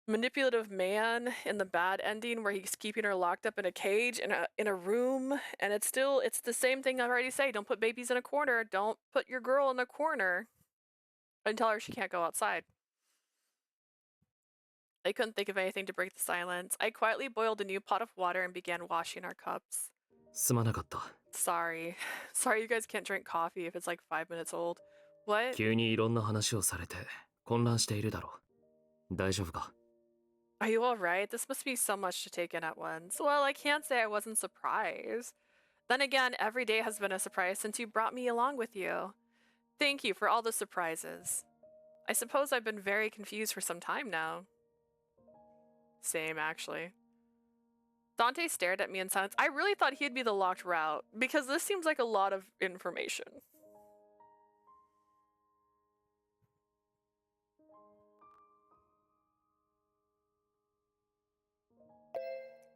manipulative man in the bad ending where he's keeping her locked up in a cage in a room, and it's the same thing I already say. Don't put babies in a corner. Don't put your girl in a corner and tell her she can't go outside. I couldn't think of anything to break the silence. I quietly boiled a new pot of water and began washing our cups. すまなかった。 Sorry you guys can't drink coffee if it's like 5 minutes old. What? 急にいろんな話をされて混乱しているだろう。大丈夫か？ Are you alright? This must be so much to take in at once. Well, I can't say I wasn't surprised. Then again, every day has been a surprise since you brought me along with you. Thank you for all the surprises. I suppose I've been very confused for some time now. Same, actually. Dante stared at me in silence. I really thought he'd be the locked route, because this seems like a lot of information.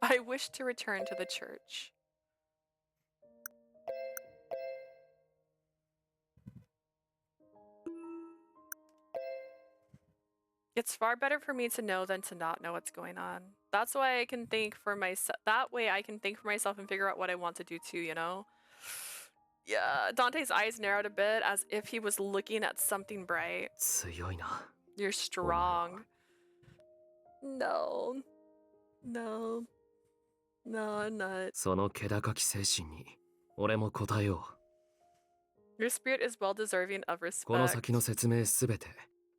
I wish to return to the church. It's far better for me to know than to not know what's going on. That's why I can think for myself. That way I can think for myself and figure out what I want to do too, you know? Yeah, Dante's eyes narrowed a bit as if he was looking at something bright. 強いな。 You're strong. No. No. No, I'm not. その気高き精神に俺も応えよう。 Your spirit is well deserving of この respect. 先の説明すべて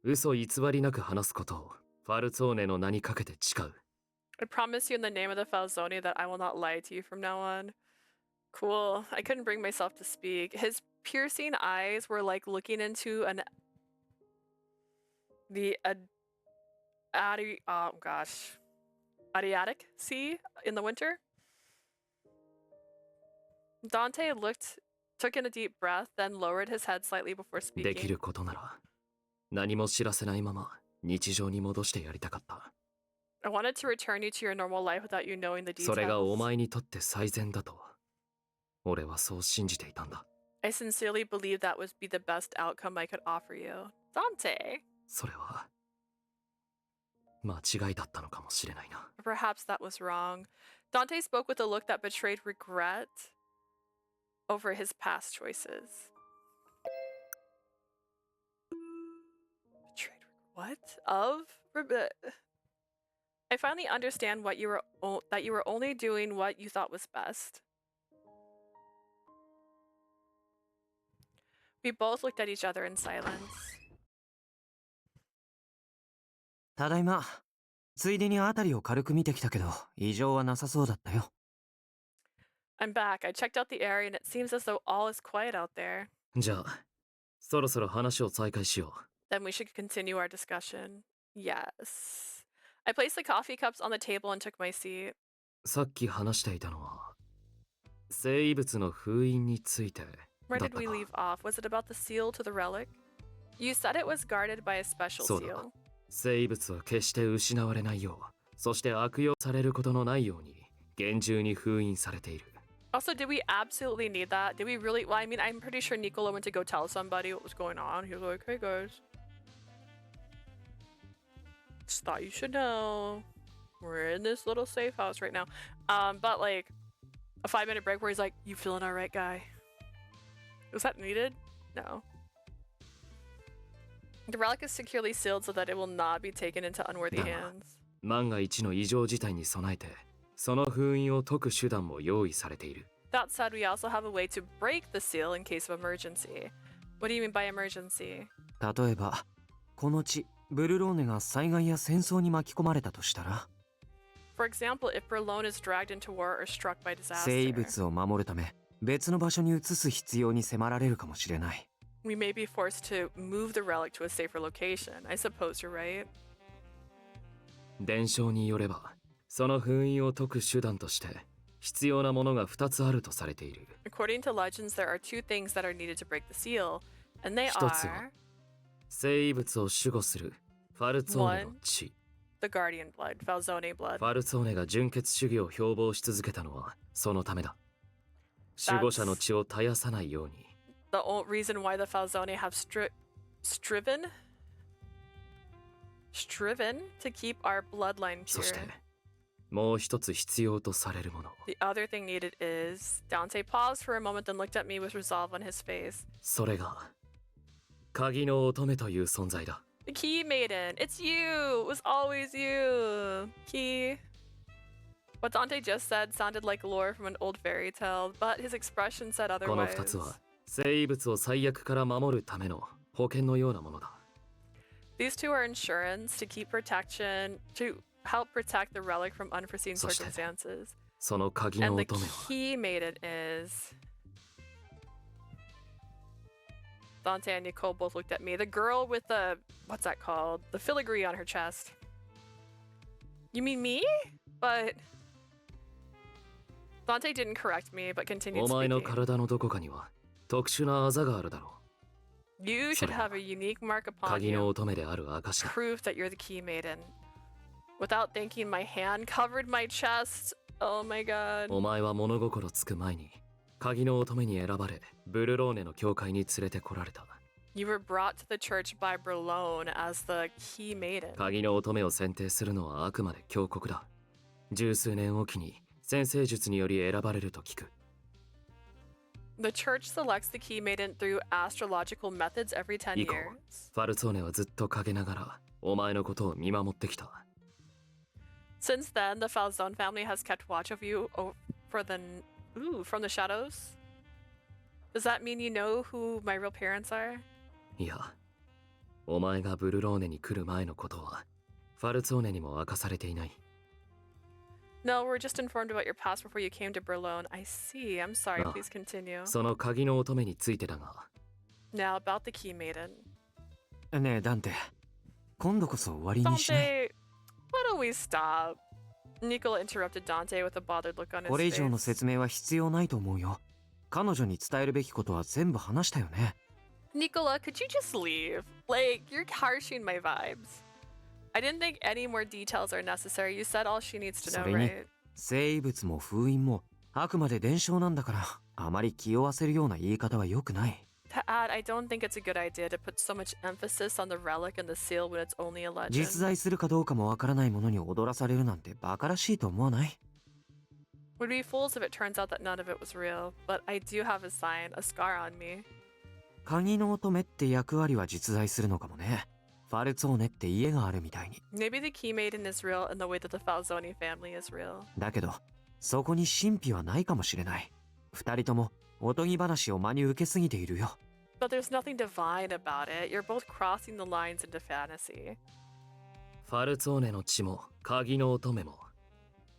嘘偽りなく話すことをファルツォーネの名にかけて誓う。 I promise you in the name of the Falzoni that I will not lie to you from now on. Cool. I couldn't bring myself to speak. His piercing eyes were like looking into oh gosh. Adriatic Sea in the winter? Dante took in a deep breath, then lowered his head slightly before でき speaking. ることなら何も知らせないまま日常に戻してやりたかった。 I wanted to return you to your normal life without you knowing the それがお details. 前にとって最善だと俺はそう信じていたんだ。 I sincerely believed that would be the best outcome I could offer you. Dante! それは間違いだったのかもしれないな。 Perhaps that was wrong. Dante spoke with a look that betrayed regret over his past choices. Betrayed what? I finally understand that you were only doing what you thought was best. We both looked at each other in silence. ただいま。ついでに辺りを軽く見てきたけど、異常はなさそうだったよ。I'm back. I checked out the area and it seems as though all is quiet out there. じゃあそろそろ話を再開しよ Then we should continue our discussion. Yes. I placed the coffee cups on the table and took my seat. う。さっき話していたのは生異物の封印について Where だっ did た we か。 leave off? Was it about the seal to the relic? You said it was guarded by a special そうだ。 seal. 生異物は決して失われないよう、そして悪用されることのないように厳重に封印されている。 Also, did we absolutely need that? Did we really? Well, I mean, I'm pretty sure Nicola went to go tell somebody what was going on. He was like, hey guys. Just thought you should know. We're in this little safe house right now. But like a 5-minute break where he's like, you feeling alright, guy? Was that needed? No. The relic is securely sealed so that it will not be taken into unworthy だが hands. 万が一の異常事態に備えてその封印を解く手段も用意されている。 That said, we also have a way to break the seal in case of emergency. What do you mean by emergency? 例えば、この地、ブルローネが災害や戦争に巻き込まれたとしたら、 For example, if Berlone is dragged into war or struck by 生異 disaster, 物を守るため、別の場所に移す必要に迫られるかもしれない。 we may be forced to move the relic to a safer location. I suppose you're right. 伝承によればその封印を解く手段として必要なものが2つあるとされている。 According to legends, there are two things that are needed to break the seal, and they 一つは are 生異物を守護するファルツォーネの血。 the guardian blood, Falzone blood. ファルツォーネが純血主義を標榜し続けたのはそのためだ。守護者の血を絶やさないように。 The reason why the Falzone have striven to keep our bloodline そして pure. もう一つ必要とされるもの。 The other thing needed is Dante paused for a moment, then looked at me with resolve on his face. それが鍵の乙女という存在だ。 The Key Maiden, it's you. It was always you. Key. What Dante just said sounded like lore from an old fairy tale, but his expression said この otherwise. 2つは生異物を最悪から守るための保険のようなものだ。 These two are insurance to help protect the relic from unforeseen そして circumstances. その鍵の And the 乙女は Key Maiden is. Dante and Nicole both looked at me. The girl with the, what's that called? The filigree on her chest. You mean me? But Dante didn't correct me, but continued お前の speaking. 体のどこかには特殊なあざがあるだろ You should have a unique mark う。 upon 鍵の you. 乙女である証だ。 Proof that you're the Key Maiden. Without thinking, my hand covered my chest. Oh my god. お前は物心つく前に鍵の乙女に選ばれブルローネの教会に連れてこられた。 You were brought to the church by Berlone as the Key Maiden. 鍵の乙女を選定するのはあくまで教国だ。十数年おきに先生術により選ばれると聞く。 The church selects the Key Maiden through astrological methods every 10以降 years. ファルツォーネはずっと陰ながらお前のことを見守ってきた。 Since then, the Falzone family has kept watch of you from the shadows. Does that mean you know who my real parents are? いや、お前がブルローネに来る前のことはファルツォーネにも明かされていない。 No, we're just informed about your past before you came to Berlone. I see. I'm sorry. Ah. Please continue. その鍵の乙女についてだが、 Now about the Key Maiden. ねえ、ダンテ。今度こそ終わりにしない。 Dante, why don't we stop? Nicola interrupted Dante with a bothered look on his これ以上の face. 説明は必要ないと思うよ。彼女に伝えるべきことは全部話したよね。Nicola, could you just leave? Like, you're harshing my vibes. I didn't think any more details are necessary. You said all she needs to そ know, れに right? 生物も封印もあくまで伝承なんだから、あまり気負わせるような言い方は良くない。To add, I don't think it's a good idea to put so much emphasis on the relic and the seal when it's only a legend. 実在するかどうかもわからないものに踊らされるなんてバカらしいと思わない？ We'd be fools if it turns out that none of it was real, but I do have a sign, a scar on me. 鍵の乙女って役割は実在するのかもね。ファルツォーネって家があるみたいに。 Maybe the Key Maiden is real in the way that the Falzoni family is real. だけど、そこに神秘はないかもしれない。二人ともおとぎ話を真に受けすぎているよ。But there's nothing divine about it. You're both crossing the lines into fantasy. ファルツォーネの血も鍵の乙女も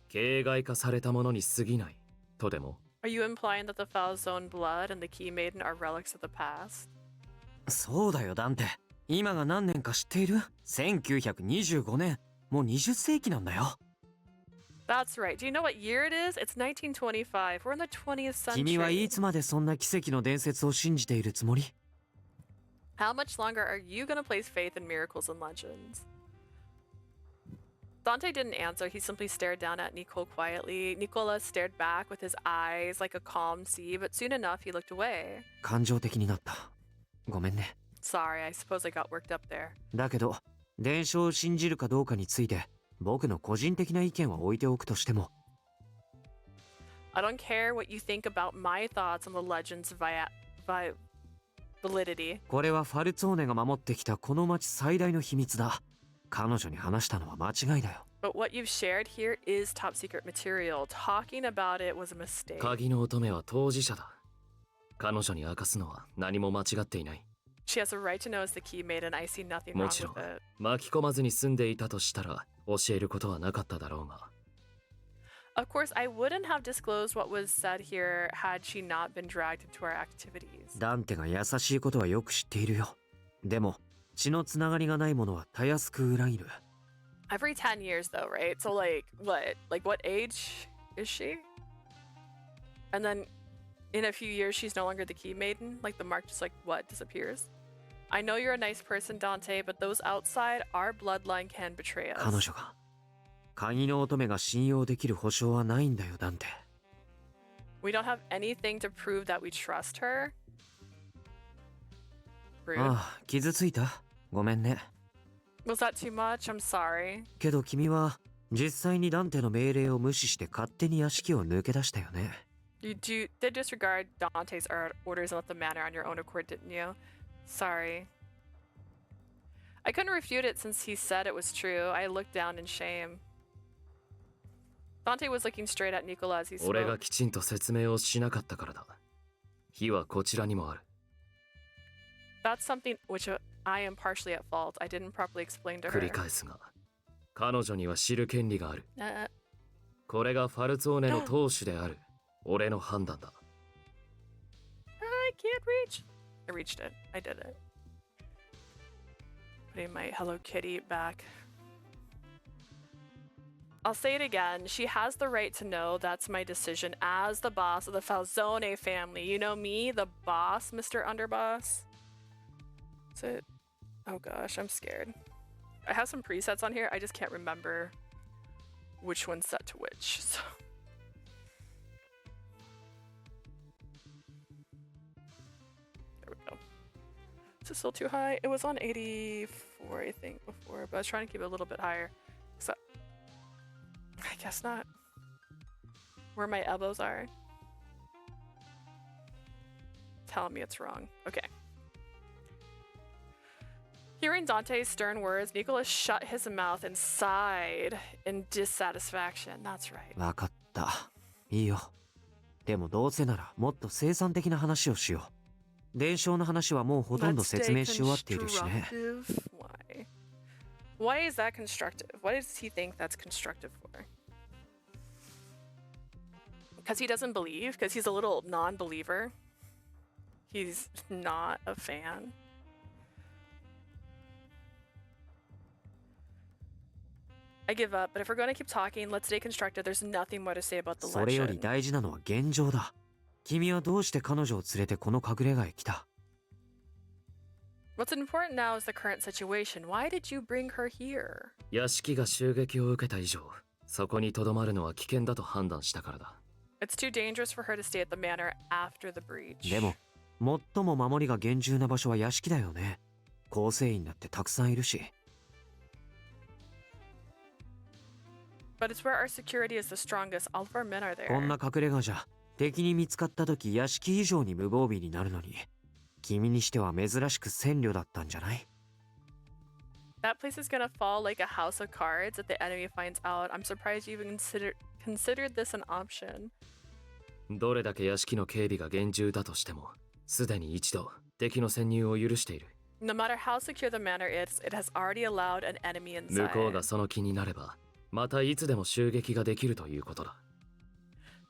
形骸化されたものに過ぎないとでも？ Are you implying that the Falzone blood and the Key Maiden are relics of the past? そうだよ、ダンテ。今が何年か知っている？ 1925年。もう20世紀なんだよ。That's right. Do you know what year it is? It's 1925. We're in the 20th 君はい century. つまでそんな奇跡の伝説を信じているつもり？ How much longer are you going to place faith in miracles and legends? Dante didn't answer. He simply stared down at Nicole quietly. Nicola stared back with his eyes like a calm sea, but soon enough he looked away. 感情的になった。ごめんね。 Sorry, I suppose I got worked up there. だけど、伝承を信じるかどうかについて、僕の個人的な意見は置いておくとしても。I don't care what you think about my thoughts on the legends validity. これはファルツォーネが守ってきたこの町最大の秘密だ。彼女に話したのは間違いだよ。But what you've shared here is top secret material. Talking about it was a mistake. 鍵の乙女は当事者だ。彼女に明かすのは何も間違っていない。 She has a right to know as the Key Maiden. I see nothing も wrong ちろん with it. 巻き込まずに済んでいたとしたら教えることはなかっただろうが。 Of course, I wouldn't have disclosed what was said here had she not been dragged into our activities. ダンテが優しいことはよく知っているよ。でも、血のつながりがないものはたやすく裏切る。Every 10 years, though, right? So, like, what? Like, what age is she? And then in a few years, she's no longer the Key Maiden? Like, the mark just, like, what? Disappears? I know you're a nice person, Dante, but those outside, our bloodline can betray us. 彼女が。鍵の乙女が信用できる保証はないんだよ、ダンテ。We don't have anything to prove that we trust her. Rude. ああ、傷ついた。ごめんね。 Was that too much? I'm sorry. けど君は実際にダンテの命令を無視して勝手に屋敷を抜け出したよね。You did disregard Dante's orders and left the manor on your own accord, didn't you? Sorry. I couldn't refute it since he said it was true. I looked down in shame. Dante was looking straight at Nicola as he 俺が spoke. きちんと説明をしなかったからだ。火はこちらにもある。 That's something which I am partially at fault. I didn't properly explain to 繰 her. り返すが、彼女には知る権利がある。 I これがファルツォーネの当主である。俺の判断だ。 can't reach. I reached it. I did it. Putting my Hello Kitty back. I'll say it again. She has the right to know that's my decision as the boss of the Falzone family. You know me, the boss, Mr. Underboss. Is it? Oh gosh, I'm scared. I have some presets on here. I just can't remember which one's set to which. So. There we go. Is it still too high? It was on 84, I think, before, but I was trying to keep it a little bit higher. So, I guess not. Where my elbows are. Tell me it's wrong. Okay. Hearing Dante's stern words, Nicholas shut his mouth and sighed in dissatisfaction. That's right. わかった。いいよ。でもどうせならもっと生産的な話をしよう。伝承の話はもうほとんど Let's 説 stay 明し終わっているしね。 constructive. Why? Why is that constructive? What does he think that's constructive for? Because he doesn't believe? Because he's a little non-believer? He's not a fan? I give up, but if we're going to keep talking, let's stay constructive. There's nothing more to say about the それより legend. 大事なのは現状だ。君はどうして彼女を連れてこの隠れ家へ来た？ What's important now is the current situation. Why did you bring her here? 屋敷が襲撃を受けた以上、そこに留まるのは危険だと判断したからだ。It's too dangerous for her to stay at the manor after the breach. でも、最も守りが厳重な場所は屋敷だよね。構成員だってたくさんいるし。But it's where our security is the strongest. All of our men are こん there. な隠れ家じゃ、敵に見つかった時屋敷以上に無防備になるのに、君にしては珍しく戦慮だったんじゃない？ That place is gonna fall like a house of cards if the enemy finds out. I'm surprised you even considered this an option. どれだけ屋敷の警備が厳重だとしても、すでに一度敵の潜入を許している。No matter how secure the manor is, it has already allowed an enemy 向こう inside. がその気になれば、またいつでも襲撃ができるということだ。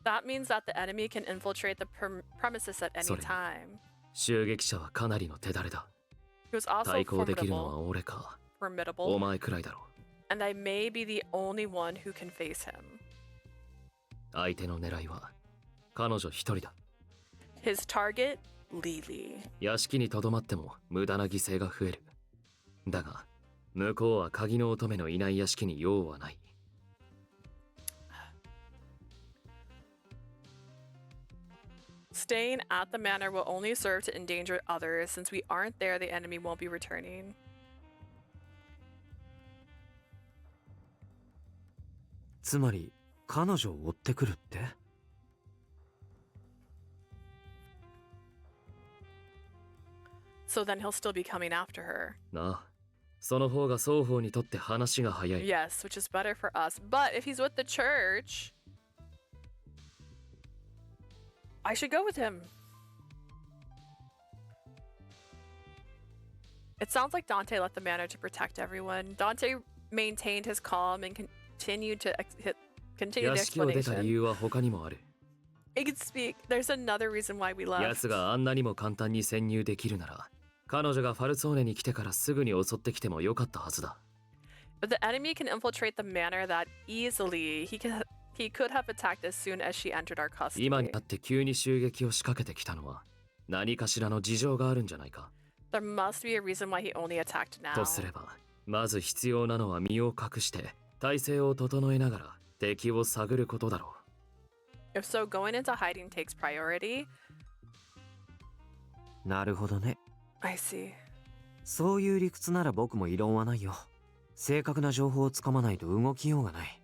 That means that the enemy can infiltrate the premises at any それに、 time. 襲撃者はかなりの手だれだ。 He was also 対抗できるのは formidable, 俺か、お formidable, 前くらいだろう。 and I may be the only one who can face him. 相手の狙いは彼女一人だ。 His target, Lily. 屋敷にとどまっても無駄な犠牲が増える。だが、向こうは鍵の乙女のいない屋敷に用はない。Staying at the manor will only serve to endanger others. Since we aren't there, the enemy won't be returning. つまり、彼女を追ってくるって？ So then he'll still be coming after her. なあ、その方が双方にとって話が早い。 Yes, which is better for us. But if he's with the church, I should go with him. It sounds like Dante left the manor to protect everyone. Dante maintained his calm and continued to continue 屋 the 敷を出た理 explanation. 由は他にもある。 I can speak. There's another reason why we 奴 left. があんなにも簡単に潜入できるなら、彼女がファルツォーネに来てからすぐに襲ってきてもよかったはずだ。 If the enemy can infiltrate the manor that easily, he could have attacked as soon as she entered our 今 custody. になって急に襲撃を仕掛けてきたのは何かしらの事情があるんじゃないか。 There must be a reason why he only attacked now. とすれば、まず必要なのは身を隠して体勢を整えながら敵を探ることだろう。 If so, going into hiding takes priority. なるほどね。 I see. そういう理屈なら僕も異論はないよ。正確な情報をつかまないと動きようがない。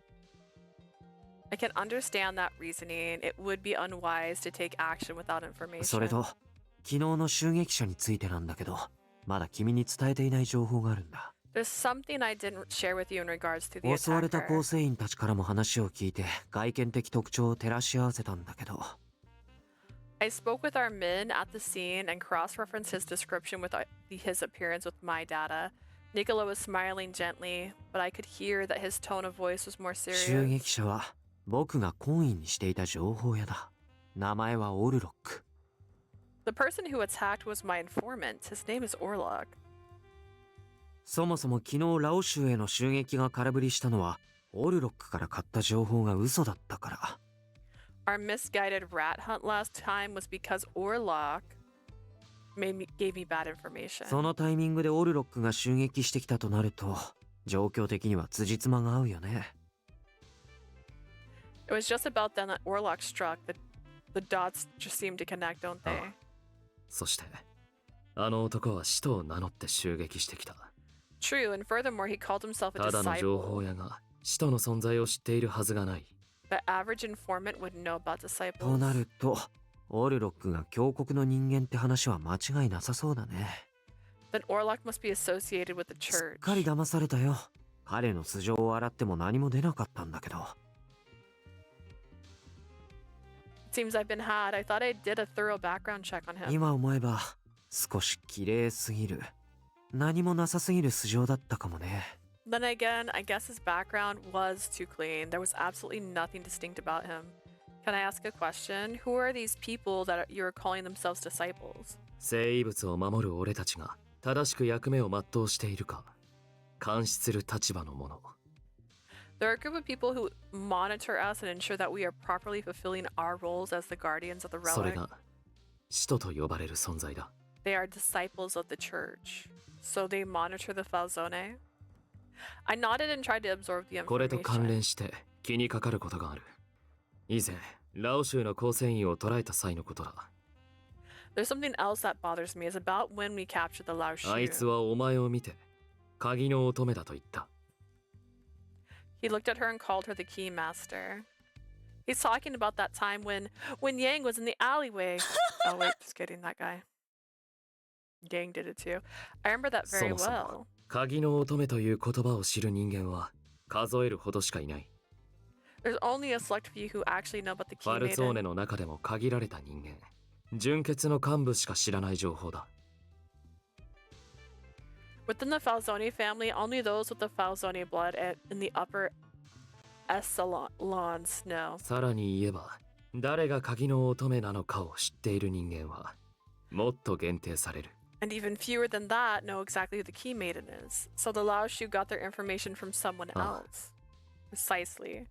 I can understand that reasoning. It would be unwise to take action without information. それと、昨日の襲撃者についてなんだけど、まだ君に伝えていない情報があるんだ。 There's something I didn't share with you in regards to the 襲われた attacker. 構成員たちからも話を聞いて、外見的特徴を照らし合わせたんだけど。 I spoke with our men at the scene and cross-referenced his description with his appearance with my data. Nicola was smiling gently, but I could hear that his tone of voice was more 襲 serious. 撃者は僕が懇意にしていた情報屋だ。名前はオルロック。 The person who attacked was my informant. His name is Orlok. そもそも昨日ラオ州への襲撃が空振りしたのはオルロックから買った情報が嘘だったから。 Our misguided rat hunt last time was because Orlok gave me bad information. そのタイミングでオルロックが襲撃してきたとなると、状況的には辻褄が合うよね。 It was just about then that Orlok struck. The dots just seem to connect, don't they? そして、あの男は使徒を名乗って襲撃してきた。 True, and furthermore, he called himself a ただの情報 disciple. 屋が使徒の存在を知っているはずがない。 The average informant would know about と disciples. なると、オルロックが峡谷の人間って話は間違いなさそうだね。 Then Orlok must be associated with the す church. っかり騙されたよ。彼の素性を洗っても何も出なかったんだけど。 Seems I've been had. I thought I did a thorough background check on him. 今思えば少し綺麗すぎる。何もなさすぎる素性だったかもね。 Then again, I guess his background was too clean. There was absolutely nothing distinct about him. Can I ask a question? Who are these people that you're calling themselves disciples? 聖遺物を守る俺たちが正しく役目を全うしているか監視する立場の者。They're a group of people who monitor us and ensure that we are properly fulfilling our roles as the guardians of the それ relic. が使徒と呼ばれる存在だ。 They are disciples of the church, so they monitor the Falzone. I nodded and tried to absorb the これと関 information. 連して気にかかることがある。以前ラオ州の構成員を捕らえた際のことだ。 There's something else that bothers me is about when we captured the Lao あいつ Shu. はお前を見て鍵の乙女だと言った。 He looked at her and called her the key master. He's talking about that time when Yang was in the alleyway. Oh wait, just kidding, that guy. Yang did it too. I remember that そ very もそ well. も鍵の乙女という言葉を知る人間は数えるほどしかいない。 There's only a select few who actually know about the フ key ァルツォーネ maiden. の中でも限られた人間、純血の幹部しか知らない情報だ。 Within the Falzone family, only those with the Falzone blood in the upper echelons know. さらに言えば、誰が鍵の乙女なのかを知っている人間はもっと限定される。 And even fewer than that know exactly who the key maiden is. So the Lao Shu got their information from someone Ah. else. Precisely.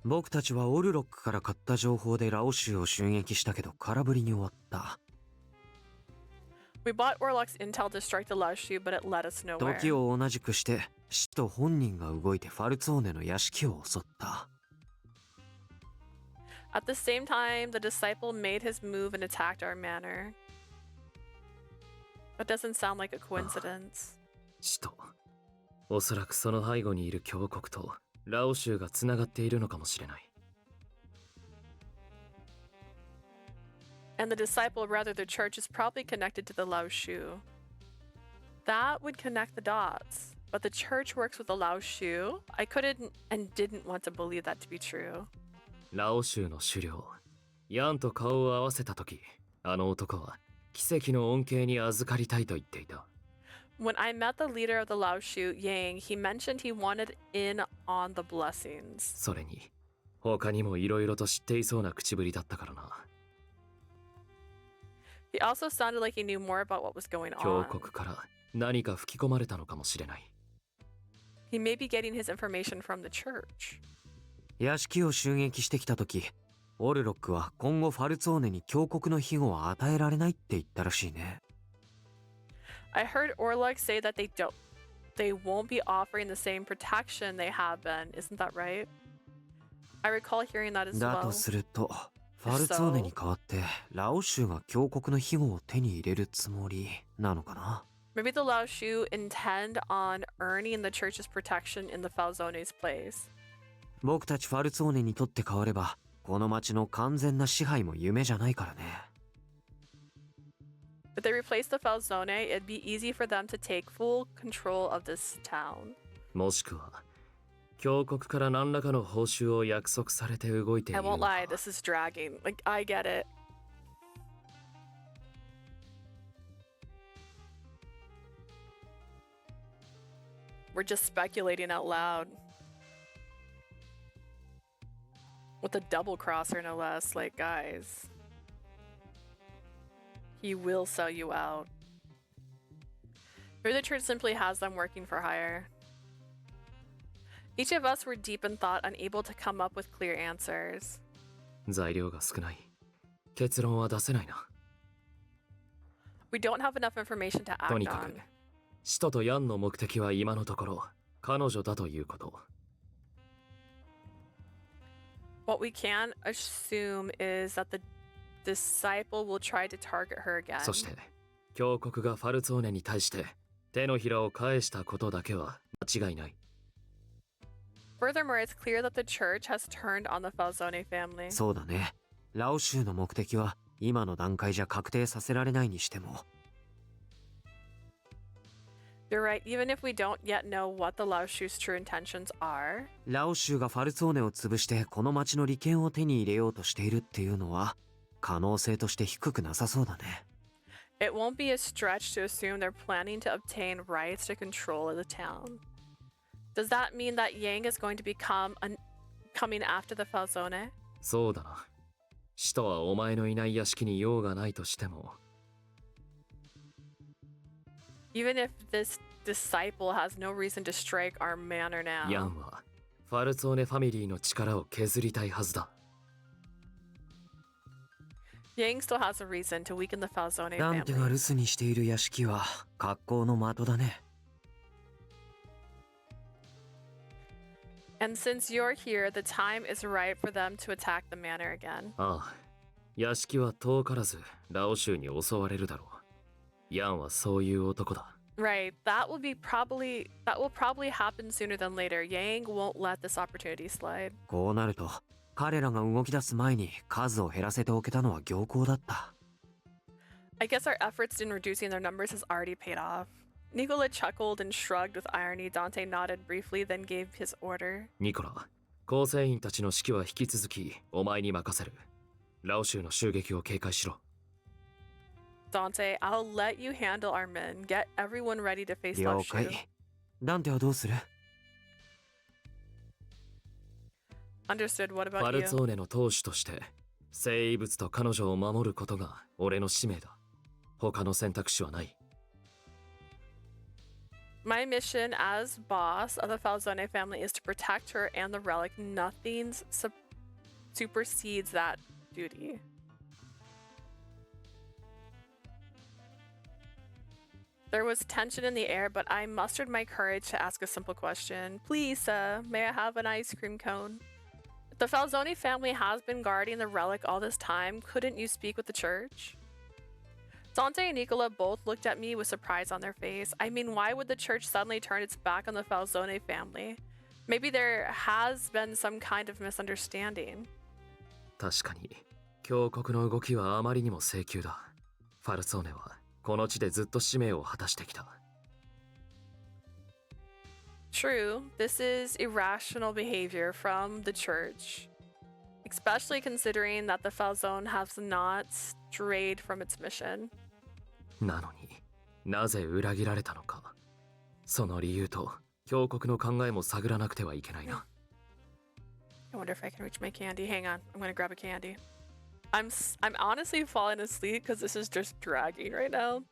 僕たちはオルロックから買った情報でラオ州を襲撃したけど空振りに終わった。 We bought Orlok's intel to strike the Lao Shu, but it led us nowhere. 時を同じくして使徒本人が動いてファルツォーネの屋敷を襲った。 At the same time, the disciple made his move and attacked our manor. That doesn't sound like a coincidence. 使徒、おそらくその背後にいる教国とラオ州がつながっているのかもしれない。 And the disciple, rather the church, is probably connected to the Lao Shu. That would connect the dots. But the church works with the Lao Shu? I couldn't and didn't want to believe that to be true. ラオ州の首領、ヤンと顔を合わせた時、あの男は奇跡の恩恵に預かりたいと言っていた。 When I met the leader of the Lao Shu, Yang, he mentioned he wanted in on the blessings. それに、他にも色々と知っていそうな口ぶりだったからな。 He also sounded like he knew more about what was going 教 on. 国から何か吹き込まれたのかもしれない。 He may be getting his information from the church. 屋敷を襲撃してきた時、オルロックは今後ファルツォーネに教国の庇護は与えられないって言ったらしいね。 I heard Orlok say that they won't be offering the same protection they have been. Isn't that right? I recall hearing that as だ well. とすると、ファルツォーネに代わってラオ州が教国の庇護を手に入れるつもりなのかな。 Maybe the Lao Shu intend on earning the church's protection in the Falzone's place. 僕たちファルツォーネにとって変われば、この町の完全な支配も夢じゃないからね。 If they replace the Falzone, it'd be easy for them to take full control of this town. もしくは、教国から何らかの報酬を約束されて動いてい I るの won't か。 lie, this is dragging. Like, I get it. We're just speculating out loud. With a double crosser, no less. Like, guys. He will sell you out. Maybe the church simply has them working for hire. Each of us were deep in thought, unable to come up with clear answers. 材料が少ない。結論は出せないな。 We don't have enough information to と act にかく on.、使徒とヤンの目的は今のところ、彼女だということ。 What we can assume is that the disciple will try to target her again. そして、教国がファルツォーネに対して手のひらを返したことだけは間違いない。 Furthermore, it's clear that the church has turned on the Falzone family. そうだね。ラオ州の目的は今の段階じゃ確定させられないにしても。 You're right, even if we don't yet know what the Lao Shu's true intentions are. ラオ州がファルツォーネを潰してこの町の利権を手に入れようとしているっていうのは可能性として低くなさそうだね。 It won't be a stretch to assume they're planning to obtain rights to control the town. Does that mean that Yang is going to become coming after the Falzone? そうだな。使徒はお前のいない屋敷に用がないとしても。 Even if this disciple has no reason to strike our manor now. ヤンはファルツォーネファミリーの力を削りたいはずだ。Yang still has a reason to weaken the Falzone ダンテが family. 留守にしている屋敷は格好の的だね。 And since you're here, the time is right for them to attack the manor again. ああ、屋敷は遠からずラオ州に襲われるだろう。ヤンはそういう男だ。Right, that will probably happen sooner than later. Yang won't let this opportunity slide. こうなると彼らが動き出す前に数を減らせておけたのは良好だった。 I guess our efforts in reducing their numbers has already paid off. Nicola chuckled and shrugged with irony. Dante nodded briefly, then gave his order. ニコラ、構成員たちの指揮は引き続きお前に任せる。ラオ州の襲撃を警戒しろ。 Dante, I'll let you handle our men. Get everyone ready to face 了 Lao Shu. 解。ダンテはどうする？ Understood. What ファ about ル you? ツォーネの当主として生物と彼女を守ることが俺の使命だ。他の選択肢はない。 My mission as boss of the Falzone family is to protect her and the relic. Nothing supersedes that duty. There was tension in the air, but I mustered my courage to ask a simple question. Please, may I have an ice cream cone? The Falzone family has been guarding the relic all this time. Couldn't you speak with the church? Dante and Nicola both looked at me with surprise on their face. I mean, why would the church suddenly turn its back on the Falzone family? Maybe there has been some kind of misunderstanding. 確かに強国の動きはあまりにも性急だ。ファルツォーネはこの地でずっと使命を果たしてきた。 True, this is irrational behavior from the church, especially considering that the Falzone has not strayed from its mission. なのになぜ裏切られたのか。その理由と強国の考えも探らなくてはいけないな。 I wonder if I can reach my candy. Hang on, I'm gonna grab a candy. I'm honestly falling asleep because this is just dragging right now.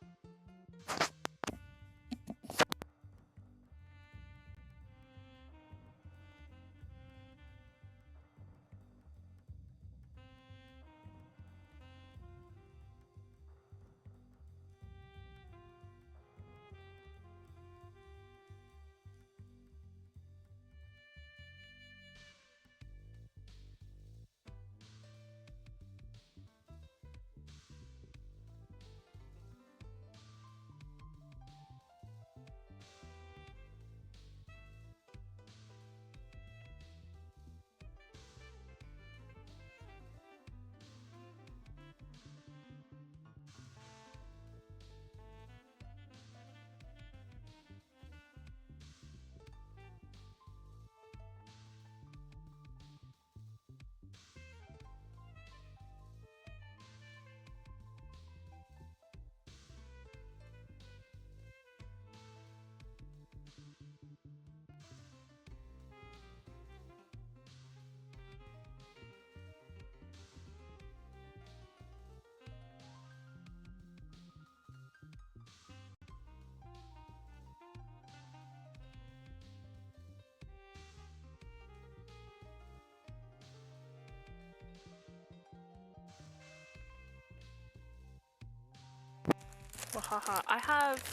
Wahaha. I have.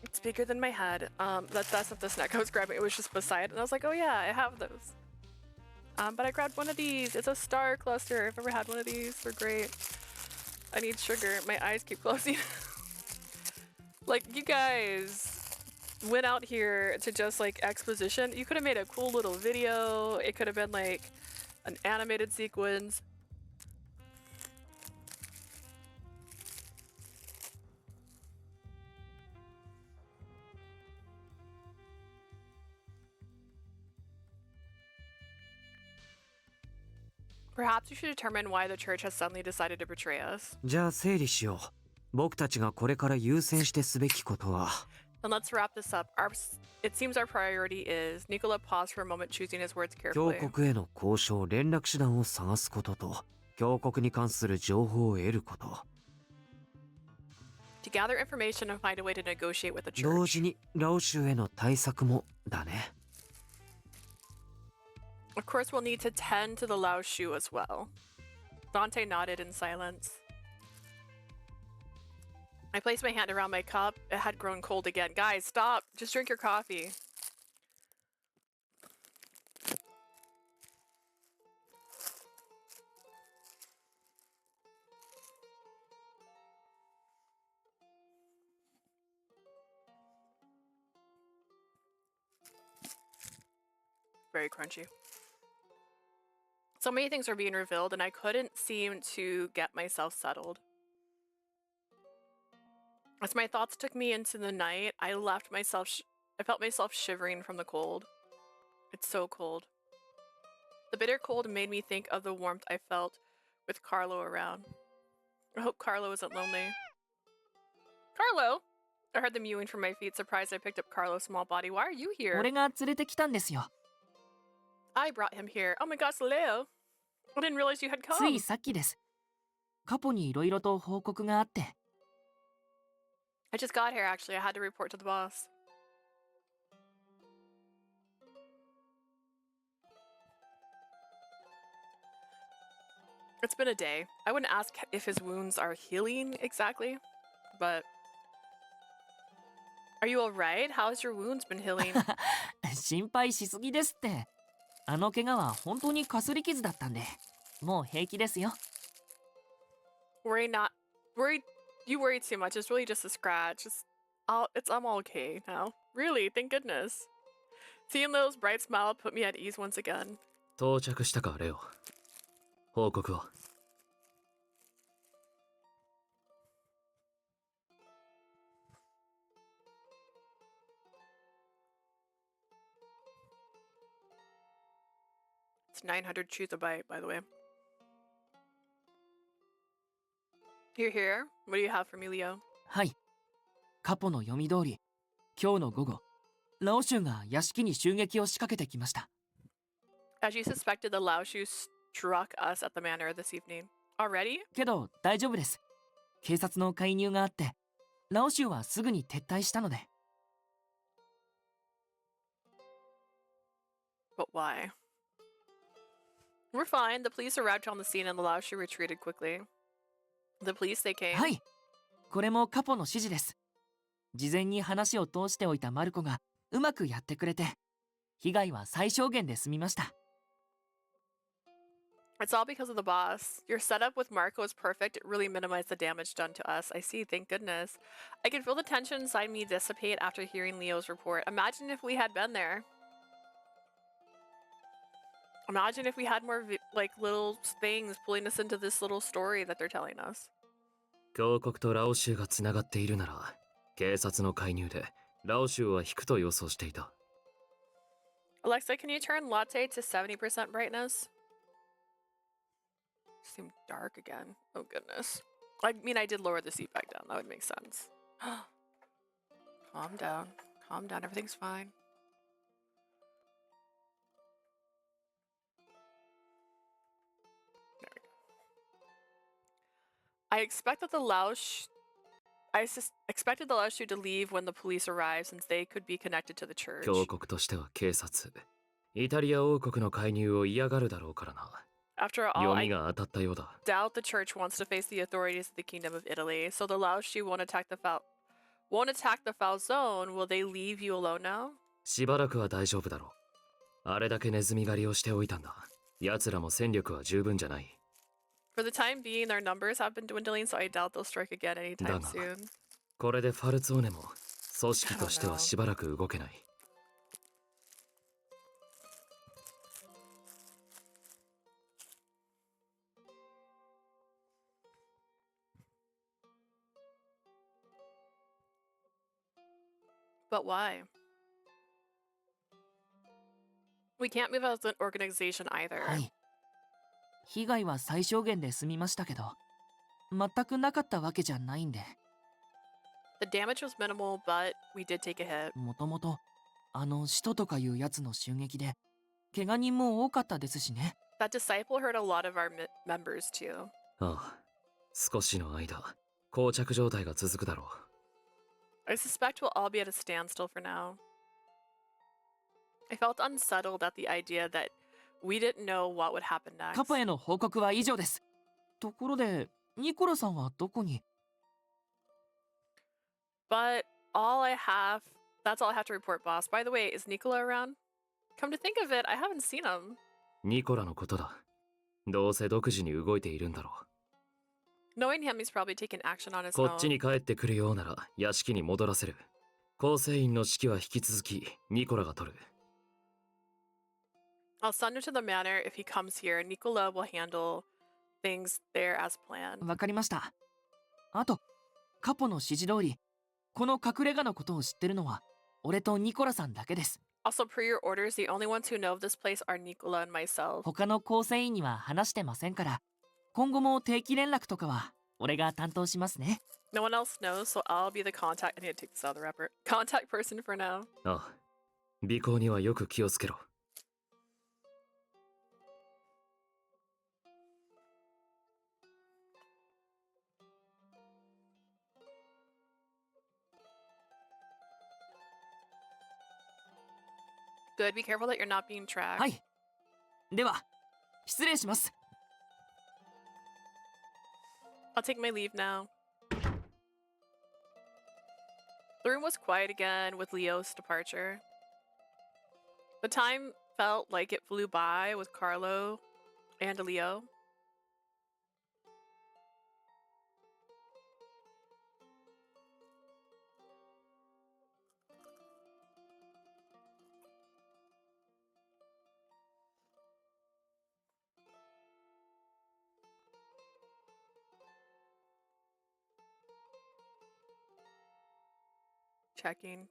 It's bigger than my head. That's not the snack I was grabbing. It was just beside it, and I was like, oh yeah, I have those. But I grabbed one of these. It's a star cluster. I've never had one of these. They're great. I need sugar. My eyes keep closing. Like, you guys went out here to just like exposition. You could have made a cool little video. It could have been like an animated sequence. Perhaps you should determine why the church has suddenly decided to betray us. じゃあ整理しよう。僕たちがこれから優先してすべきことは。 And let's wrap this up. It seems our priority is. Nicola paused for a moment, choosing his words 強 carefully. 国への交渉連絡手段を探すことと強国に関する情報を得ること。 To gather information and find a way to negotiate with the 同 church. 時にラオ州への対策もだね。Of course, we'll need to tend to the Lao Shu as well. Dante nodded in silence. I placed my hand around my cup. It had grown cold again. Guys, stop. Just drink your coffee. Very crunchy. So many things are being revealed, and I couldn't seem to get myself settled. As my thoughts took me into the night, I felt myself shivering from the cold. It's so cold. The bitter cold made me think of the warmth I felt with Carlo around. I hope Carlo isn't lonely. Carlo! I heard the mewing from my feet, surprised I picked up Carlo's small body. Why are you here? 俺が連れてきたんですよ。 I brought him here. Oh my gosh, Leo. I didn't realize you had つ come. いさっきです。カポにいろいろと報告があって。 I just got here, actually. I had to report to the boss. It's been a day. I wouldn't ask if his wounds are healing exactly, but... Are you alright? How's your wounds been healing? 心配しすぎですって。あの怪我は本当にかすり傷だったんで、もう平気ですよ。Worry not... You worry too much. It's really just a scratch. I'm all okay now. Really, thank goodness. Seeing Leo's bright smile put me at ease once again. 到着したか、レオ。報告は。It's 900 chews a bite, by the way. You're here? What do you have for me, Leo? はい。カポの読み通り、今日の午後、ラオシュが屋敷に襲撃を仕掛けてきました。As you suspected, the Lao Shu struck us at the manor this evening. Already? けど大丈夫です。警察の介入があって、ラオシュはすぐに撤退したので。But why? We're fine. The police arrived on the scene and the Lao Shu retreated quickly. The police, they came. はい。これもカポの指示です。事前に話を通しておいたマルコがうまくやってくれて、被害は最小限で済みました。It's all because of the boss. Your setup with Marco is perfect. It really minimized the damage done to us. I see, thank goodness. I can feel the tension inside me dissipate after hearing Leo's report. Imagine if we had been there. Imagine if we had more little things pulling us into this little story that they're telling us. 峡谷とラオ州がつながっているなら、警察の介入でラオ州は引くと予想していた。Alexa, can you turn latte to 70% brightness? Seemed dark again. Oh goodness. I mean, I did lower the seat back down. That would make sense. Calm down. Calm down. Everything's fine. There we go. I expected the Lao Shu to leave when the police arrived since they could be connected to the church. 峡谷としては警察。イタリア王国の介入を嫌がるだろうからな。 After all, 読みが当たったようだ。 doubt the church wants to face the authorities of the Kingdom of Italy, so the Lao Shu won't attack the foul zone. Will they leave you alone now? しばらくは大丈夫だろう。あれだけネズミ狩りをしておいたんだ。奴らも戦力は十分じゃない。 For the time being, their numbers have been dwindling, so I doubt they'll strike again anytime soon. これでファルツォーネも組織としてはしばらく動けない。But why? We can't move as an organization either. はい。被害は最小限で済みましたけど、全くなかったわけじゃないんで。The damage was minimal, but we did take a hit. もともと、使徒とかいうやつの襲撃で、怪我人も多かったですしね。That disciple hurt a lot of our members too. ああ、少しの間、膠着状態が続くだろう。I suspect we'll all be at a standstill for now. I felt unsettled at the idea that we didn't know what would happen next. カポへの報告は以上です。ところで、ニコラさんはどこに？ But that's all I have to report, boss. By the way, is Nicola around? Come to think of it, I haven't seen him. ニコラのことだ。どうせ独自に動いているんだろ Knowing him, he's probably taken action on う。 his こっち own. に帰ってくるようなら屋敷に戻らせる。構成員の指揮は引き続きニコラが取る。 I'll send him to the manor if he comes here. Nicola will handle things there as planned. わかりました。あと、カポの指示通り、この隠れ家のことを知ってるのは、俺とニコラさんだけです。 Also, per your orders, the only ones who know of this place are Nicola and myself. 他の構成員には話してませんから、今後も定期連絡とかは俺が担当しますね。 No one else knows, so I'll be the contact. I need to take this out of the wrapper. Contact person for now. ああ、尾行にはよく気をつけろ。 Good, be careful that you're not being tracked. はい。では、失礼します。 I'll take my leave now. The room was quiet again with Leo's departure. The time felt like it flew by with Carlo and Leo.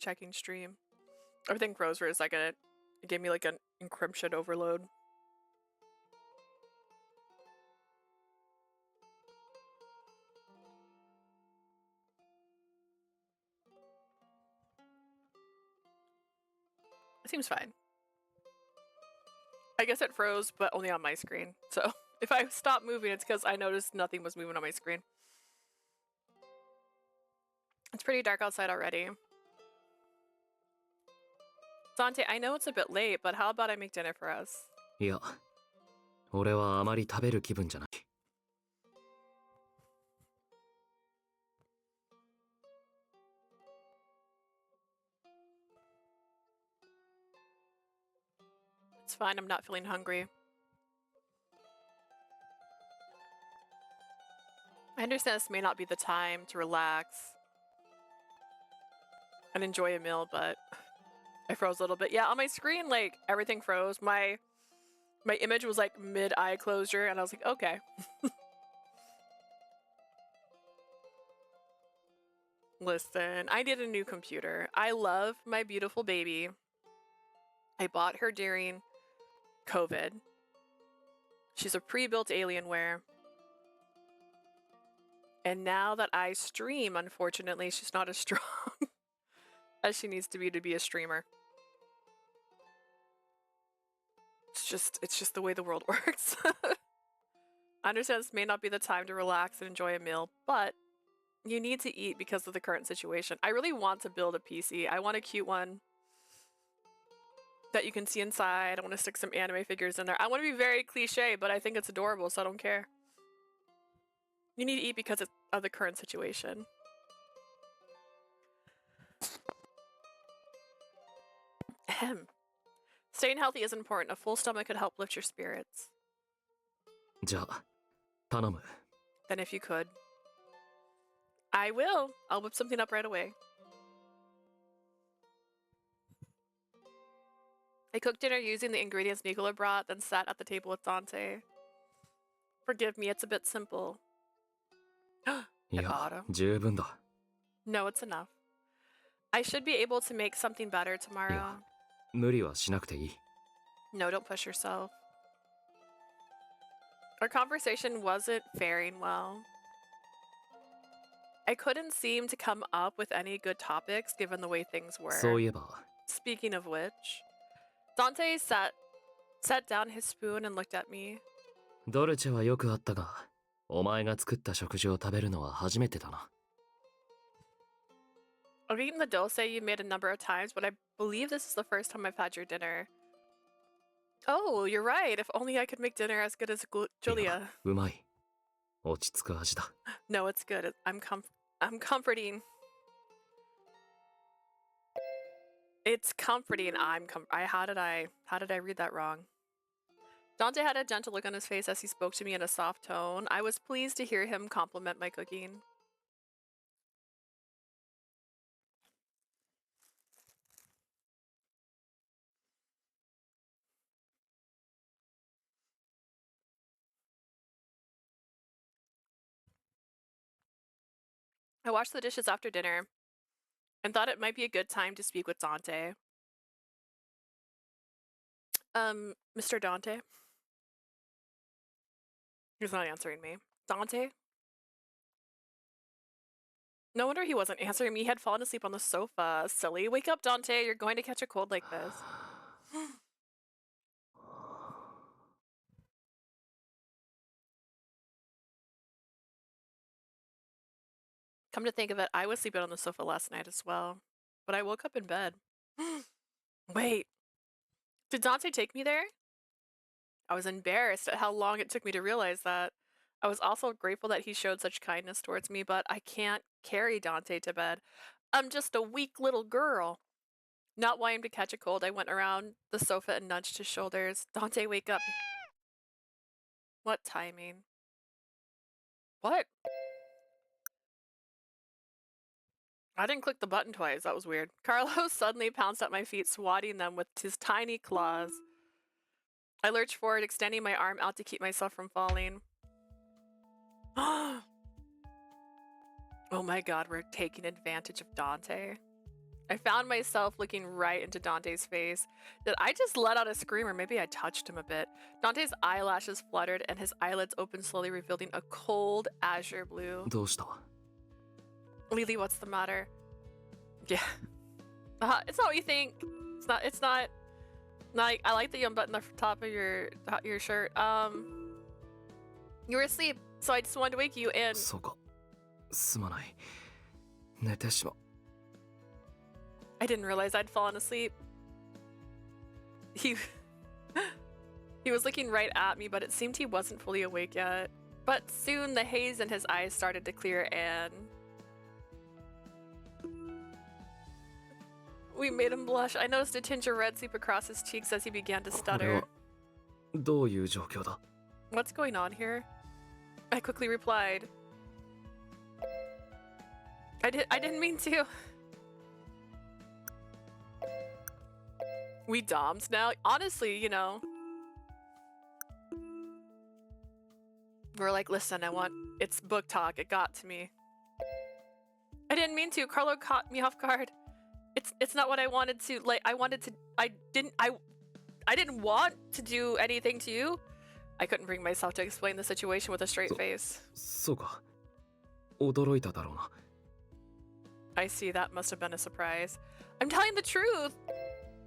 Checking stream. Everything froze for a second. It gave me like an encryption overload. It seems fine. I guess it froze, but only on my screen. So if I stop moving, it's because I noticed nothing was moving on my screen. It's pretty dark outside already. Dante, I know it's a bit late, but how about I make dinner for us? いや、俺はあまり食べる気分じゃない。 It's fine, I'm not feeling hungry. I understand this may not be the time to relax and enjoy a meal, but I froze a little bit. Yeah, on my screen, like, everything froze. My image was like mid-eye closure, and I was like, okay. Listen, I need a new computer. I love my beautiful baby. I bought her during COVID. She's a pre-built Alienware. And now that I stream, unfortunately, she's not as strong as she needs to be a streamer. It's just the way the world works. I understand this may not be the time to relax and enjoy a meal, but you need to eat because of the current situation. I really want to build a PC. I want a cute one that you can see inside. I want to stick some anime figures in there. I want to be very cliche, but I think it's adorable, so I don't care. You need to eat because of the current situation. Ahem. Staying healthy is important. A full stomach could help lift your spirits. じゃあ、頼む。 Then if you could. I will. I'll whip something up right away. I cooked dinner using the ingredients Nicola brought, then sat at the table with Dante. Forgive me, it's a bit simple. い I や bought him. 十分だ。 No, it's enough. I should be able to make something better tomorrow. いや、無理はしなくていい。 No, don't push yourself. Our conversation wasn't faring well. I couldn't seem to come up with any good topics given the way things were. そういえば、 Speaking of which, Dante set down his spoon and looked at me. ドルチェはよくあったが、お前が作った食事を食べるのは初めてだな。 I've eaten the dulce you made a number of times, but I believe this is the first time I've had your dinner. Oh, you're right. If only I could make dinner as good as いや Julia. うまい。落ち着く味だ。 No, it's good. I'm comforting. It's comforting. How did I read that wrong? Dante had a gentle look on his face as he spoke to me in a soft tone. I was pleased to hear him compliment my cooking. I washed the dishes after dinner and thought it might be a good time to speak with Dante. Mr. Dante? He's not answering me. Dante? No wonder he wasn't answering me. He had fallen asleep on the sofa. Silly. Wake up, Dante. You're going to catch a cold like this. Come to think of it, I was sleeping on the sofa last night as well. But I woke up in bed. Wait. Did Dante take me there? I was embarrassed at how long it took me to realize that. I was also grateful that he showed such kindness towards me, but I can't carry Dante to bed. I'm just a weak little girl. Not wanting to catch a cold, I went around the sofa and nudged his shoulders. Dante, wake up. What timing? What? I didn't click the button twice. That was weird. Carlos suddenly pounced at my feet, swatting them with his tiny claws. I lurched forward, extending my arm out to keep myself from falling. Oh my god, we're taking advantage of Dante. I found myself looking right into Dante's face. Did I just let out a scream, or maybe I touched him a bit? Dante's eyelashes fluttered and his eyelids opened slowly, revealing a cold azure blue. どうした？ Lily, what's the matter? Yeah. It's not what you think. It's not. Like, I like that you unbuttoned the top of your shirt. You were asleep, so I just wanted to wake you in. そうか。すまない。寝てしま。 I didn't realize I'd fallen asleep. He was looking right at me, but it seemed he wasn't fully awake yet. But soon the haze in his eyes started to clear and we made him blush. I noticed a tinge of red sweep across his cheeks as he began to これ stutter. はどういう状況だ？ What's going on here? I quickly replied. I didn't mean to. We doms now? Honestly, you know. We're like, listen, it's book talk. It got to me. I didn't mean to. Carlo caught me off guard. It's not what I wanted to. Like, I didn't want to do anything to you. I couldn't bring myself to explain the situation with a straight face. そうか。驚いただろうな。 I see, that must have been a surprise. I'm telling the truth.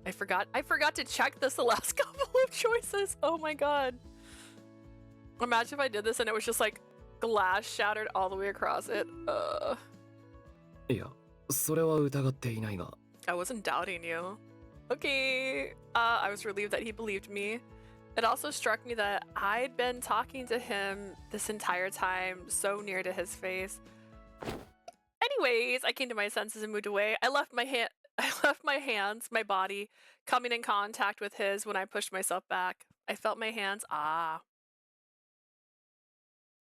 I forgot to check this the last couple of choices. Oh my god. Imagine if I did this and it was just like glass shattered all the way across it. いや、それは疑っていないが。 I wasn't doubting you. Okay. I was relieved that he believed me. It also struck me that I'd been talking to him this entire time, so near to his face. Anyways, I came to my senses and moved away. I left my hands, my body, coming in contact with his when I pushed myself back. I felt my hands. I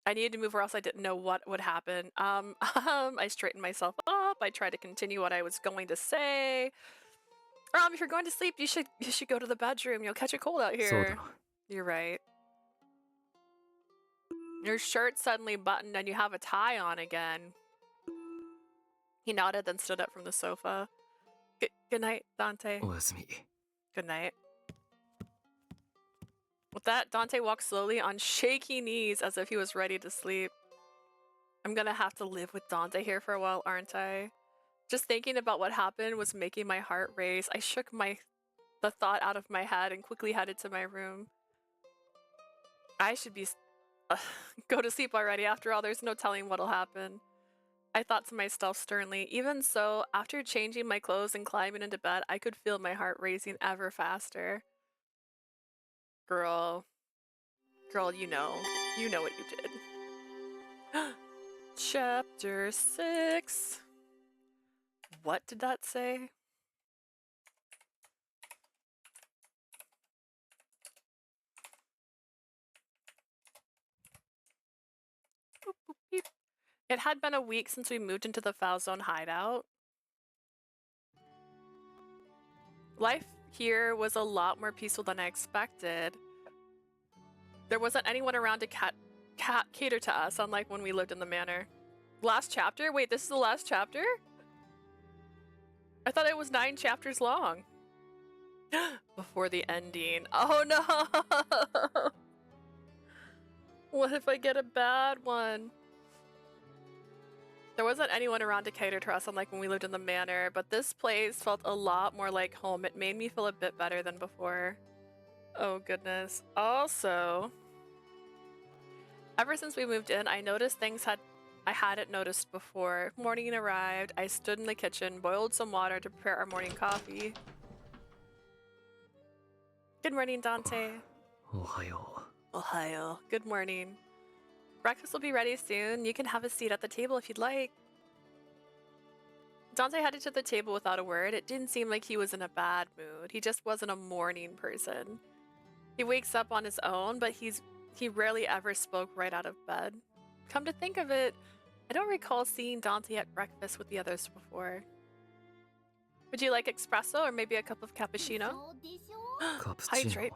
needed to move or else I didn't know what would happen. I straightened myself up. I tried to continue what I was going to say. If you're going to sleep, you should go to the bedroom. You'll catch a cold out そうだ here. な。 You're right. Your shirt suddenly buttoned and you have a tie on again. He nodded, then stood up from the sofa. Good night, Dante. おやすみ。 Good night. With that, Dante walked slowly on shaky knees as if he was ready to sleep. I'm gonna have to live with Dante here for a while, aren't I? Just thinking about what happened was making my heart race. I shook the thought out of my head and quickly headed to my room. I should go to sleep already. After all, there's no telling what'll happen. I thought to myself sternly. Even so, after changing my clothes and climbing into bed, I could feel my heart racing ever faster. Girl. Girl, you know what you did. Chapter 6. What did that say? Boop, boop, beep. It had been a week since we moved into the Foul Zone hideout. Life here was a lot more peaceful than I expected. There wasn't anyone around to cater to us, unlike when we lived in the manor. Last chapter? Wait, this is the last chapter? I thought it was 9 chapters long. Before the ending. Oh no! What if I get a bad one? There wasn't anyone around to cater to us, unlike when we lived in the manor, but this place felt a lot more like home. It made me feel a bit better than before. Oh goodness. Also, ever since we moved in, I noticed things I hadn't noticed before. Morning arrived, I stood in the kitchen, boiled some water to prepare our morning coffee. Good morning, Dante. Ohayo. Ohio. Good morning. Breakfast will be ready soon. You can have a seat at the table if you'd like. Dante headed to the table without a word. It didn't seem like he was in a bad mood. He just wasn't a morning person. He wakes up on his own, but he rarely ever spoke right out of bed. Come to think of it, I don't recall seeing Dante at breakfast with the others before. Would you like espresso or maybe a cup of cappuccino? Hydrate.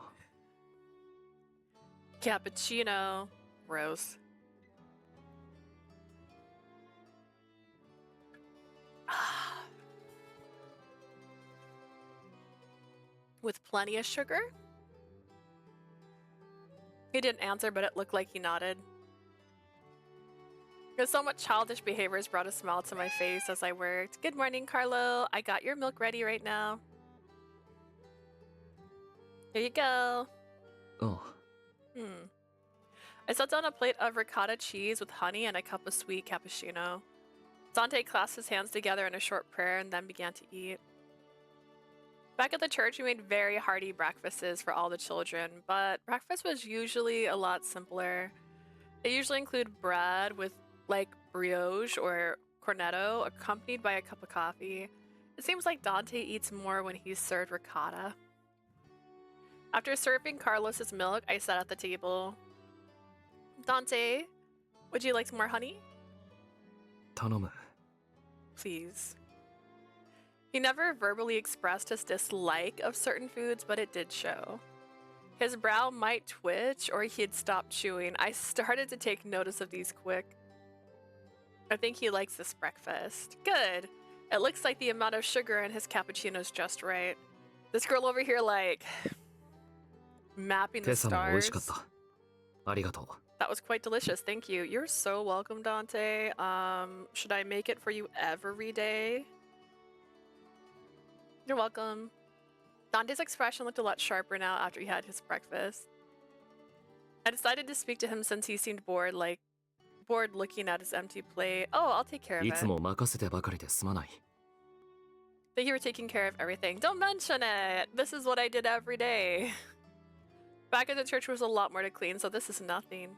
Cappuccino. Gross. With plenty of sugar? He didn't answer, but it looked like he nodded. His somewhat childish behaviors brought a smile to my face as I worked. Good morning, Carlo. I got your milk ready right now. Here you go. Oh. I set down a plate of ricotta cheese with honey and a cup of sweet cappuccino. Dante clasped his hands together in a short prayer and then began to eat. Back at the church, we made very hearty breakfasts for all the children, but breakfast was usually a lot simpler. It usually included bread with like brioche or cornetto, accompanied by a cup of coffee. It seems like Dante eats more when he's served ricotta. After serving Carlos's milk, I sat at the table. Dante, would you like some more honey? Tanomu. Please. He never verbally expressed his dislike of certain foods, but it did show. His brow might twitch or he'd stop chewing. I started to take notice of these quick. I think he likes this breakfast. Good. It looks like the amount of sugar in his cappuccino's just right. This girl over here like mapping the stars. That was quite delicious. Thank you. You're so welcome, Dante. Should I make it for you every day? You're welcome. Dante's expression looked a lot sharper now after he had his breakfast. I decided to speak to him since he seemed bored looking at his empty plate. Oh, I'll take care of it. Thank you for taking care of everything. Don't mention it! This is what I did every day. Back at the church was a lot more to clean, so this is nothing.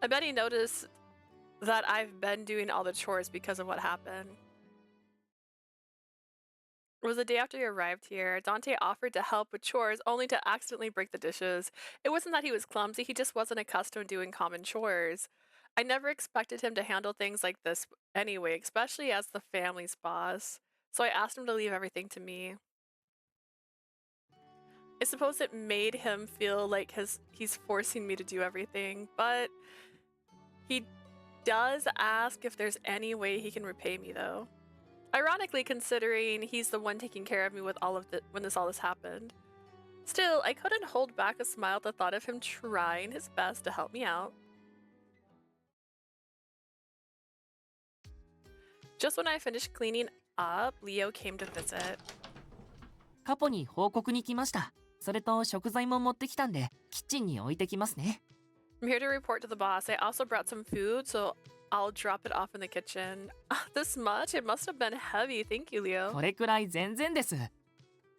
I bet he noticed that I've been doing all the chores because of what happened. It was the day after he arrived here. Dante offered to help with chores only to accidentally break the dishes. It wasn't that he was clumsy, he just wasn't accustomed to doing common chores. I never expected him to handle things like this anyway, especially as the family's boss. So I asked him to leave everything to me. I suppose it made him feel like he's forcing me to do everything, but he does ask if there's any way he can repay me though. Ironically, considering he's the one taking care of me with when all this happened. Still, I couldn't hold back a smile at the thought of him trying his best to help me out. Just when I finished cleaning up, Leo came to visit. カポに報告に来ました。それと食材も持ってきたんで、キッチンに置いてきますね。I'm here to report to the boss. I also brought some food, so I'll drop it off in the kitchen. This much? It must have been heavy. Thank you, Leo. これくらい全然です。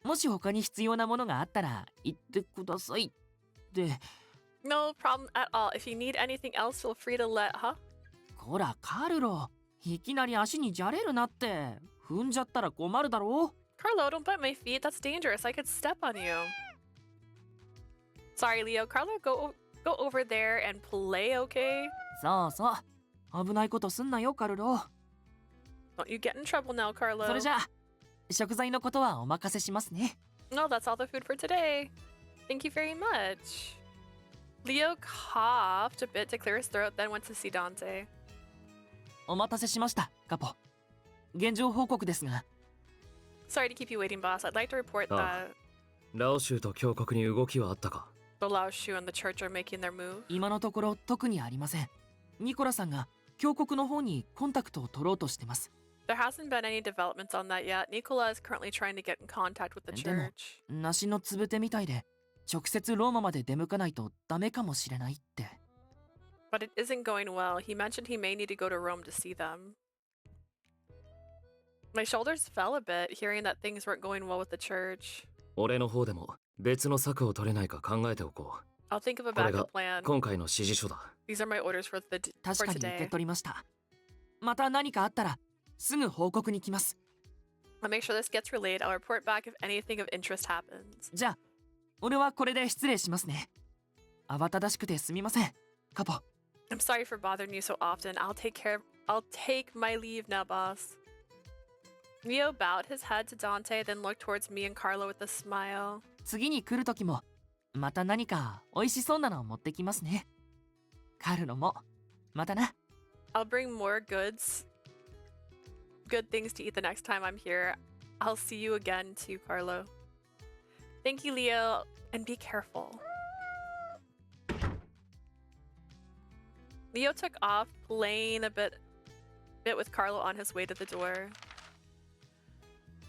もし他に必要なものがあったら言ってくださいって。 No problem at all. If you need anything else, feel free to huh? こらカルロ、いきなり足にじゃれるなって。踏んじゃったら困るだろう。 Carlo, don't bite my feet. That's dangerous. I could step on you. Sorry, Leo. Carlo, go over there and play, okay? そうそう、危ないことすんなよカルロ。 Don't you get in trouble now, Carlo. それじゃあ食材のことはお任せしますね。 No, that's all the food for today. Thank you very much. Leo coughed a bit to clear his throat, then went to see Dante. お待たせしましたカポ。現状報告ですが。 Sorry to keep you waiting, boss. I'd like to report that ラオ州と峡谷に動きはあったか？ the Lao Shu and the church are making their move. 今のところ特にありません。ニコラさんが峡谷の方にコンタクトを取ろうとしてます。 There hasn't been any developments on that yet. Nicola is currently trying to get in contact with the でも church. 梨のつぶてみたいで直接ローマまで出向かないとダメかもしれないって。 But it isn't going well. He mentioned he may need to go to Rome to see them. My shoulders fell a bit, hearing that things weren't going well with the church. 俺の方でも別の策を取れないか考えておこう。 I'll think of a これ backup が plan. 今回の指示書だ。 These are my orders for 確かに受け today. 取りました。また何かあったらすぐ報告に来ます。 I'll make sure this gets relayed. I'll report back if anything of interest happens. じゃあ俺はこれで失礼しますね。慌ただしくてすみませんカポ。 I'm sorry for bothering you so often. I'll take my leave now, boss. Leo bowed his head to Dante, then looked towards me and Carlo with a smile. 次に来る時もまた何か美味しそうなのを持ってきますね。カルロもまたな。 I'll bring more good things to eat the next time I'm here. I'll see you again too, Carlo. Thank you, Leo, and be careful. Leo took off, playing a bit with Carlo on his way to the door.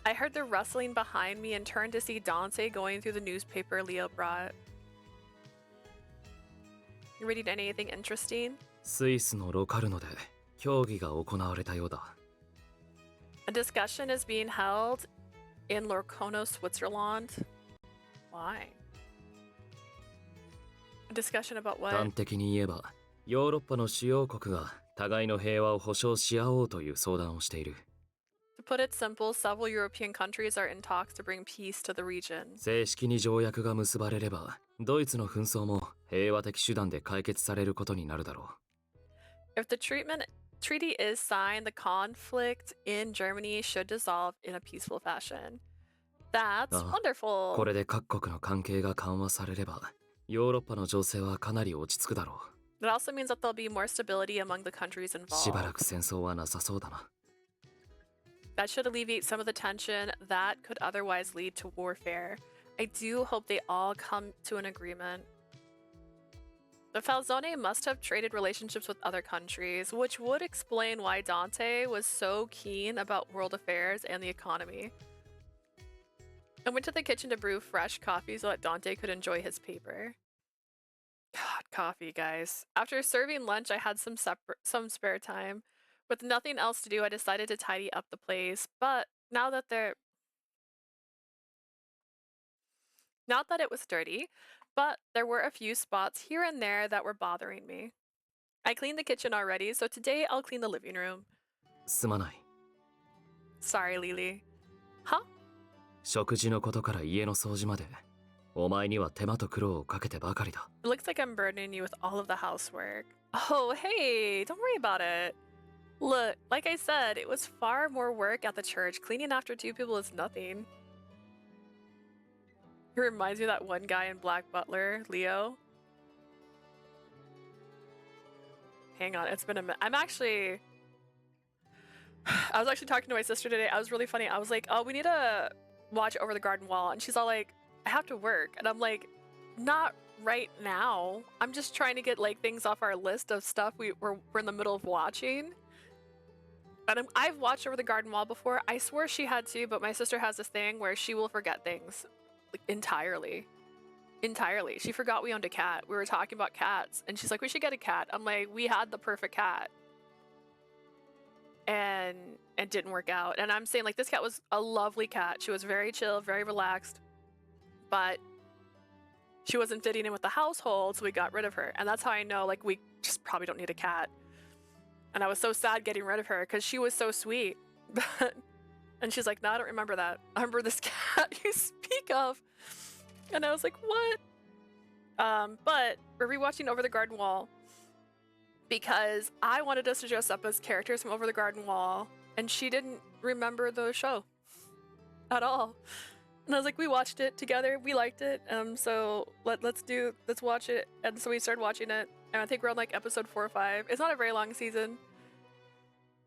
I heard the rustling behind me and turned to see Dante going through the newspaper Leo brought. You reading anything interesting? スイスのロカルノで競技が行われたようだ。 A discussion is being held in Locarno, Switzerland. Why? A discussion about 端 what? 的に言えばヨーロッパの主要国が互いの平和を保障し合おうという相談をしている。 To put it simple, several European countries are in talks to bring peace to the region. 正式に条約が結ばれればドイツの紛争も平和的手段で解決されることになるだろう。 If the treaty is signed, the conflict in Germany should dissolve in a peaceful fashion. That's ああ、 wonderful. これで各国の関係が緩和されればヨーロッパの情勢はかなり落ち着くだろ It also means that there'll be more stability among the countries う。しばら involved. く戦争はなさそうだな。 That should alleviate some of the tension that could otherwise lead to warfare. I do hope they all come to an agreement. The Falzone must have traded relationships with other countries, which would explain why Dante was so keen about world affairs and the economy. I went to the kitchen to brew fresh coffee so that Dante could enjoy his paper. God, coffee, guys. After serving lunch, I had some spare time. With nothing else to do, I decided to tidy up the place, but not that it was dirty, but there were a few spots here and there that were bothering me. I cleaned the kitchen already, so today I'll clean the living room. すまない。 Sorry, Lily. Huh? 食事のことから家の掃除までお前には手間と苦労をかけてばかりだ。 It looks like I'm burdening you with all of the housework. Oh, hey, don't worry about it. Look, like I said, it was far more work at the church. Cleaning after two people is nothing. It reminds me of that one guy in Black Butler, Leo. Hang on, it's been a minute. I was actually talking to my sister today. I was really funny. I was like, oh, we need to watch Over the Garden Wall. And she's all like, I have to work. And I'm like, not right now. I'm just trying to get like things off our list of stuff we're in the middle of watching. And I've watched Over the Garden Wall before. I swore she had too, but my sister has this thing where she will forget things like, entirely. Entirely. She forgot we owned a cat. We were talking about cats, and she's like, we should get a cat. I'm like, we had the perfect cat. and it didn't work out. And I'm saying, like, this cat was a lovely cat. She was very chill, very relaxed, but she wasn't fitting in with the household, so we got rid of her. And that's how I know, like, we just probably don't need a cat. And I was so sad getting rid of her because she was so sweet. And she's like, no, I don't remember that. I remember this cat you speak of. And I was like, what? But we're rewatching Over the Garden Wall because I wanted us to dress up as characters from Over the Garden Wall, and she didn't remember the show at all. And I was like, we watched it together, we liked it, so let's watch it. And so we started watching it, and I think we're on like episode 4 or 5. It's not a very long season,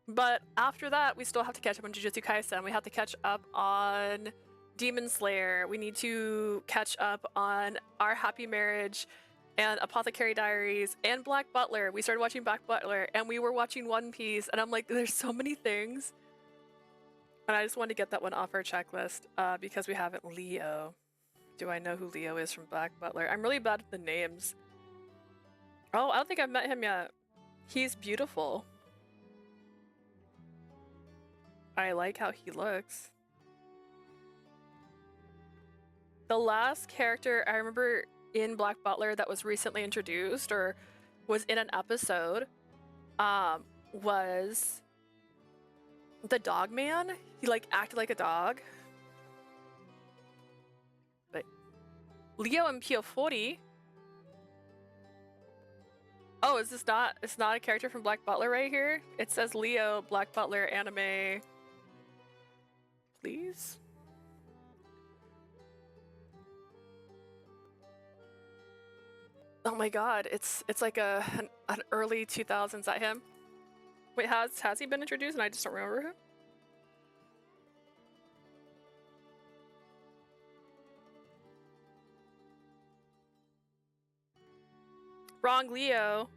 but after that, we still have to catch up on Jujutsu Kaisen. We have to catch up on Demon Slayer. We need to catch up on Our Happy Marriage and Apothecary Diaries and Black Butler. We started watching Black Butler, and we were watching One Piece, and I'm like, there's so many things. And I just wanted to get that one off our checklist because we haven't. Leo. Do I know who Leo is from Black Butler? I'm really bad at the names. Oh, I don't think I've met him yet. He's beautiful. I like how he looks. The last character I remember in Black Butler that was recently introduced or was in an episode was the dog man. He like acted like a dog. But Leo and Piofiore. Oh, is this not? It's not a character from Black Butler right here. It says Leo, Black Butler anime. Please. Oh my god, it's like an early 2000s. Is that him? Wait, has he been introduced and I just don't remember him? Wrong Leo.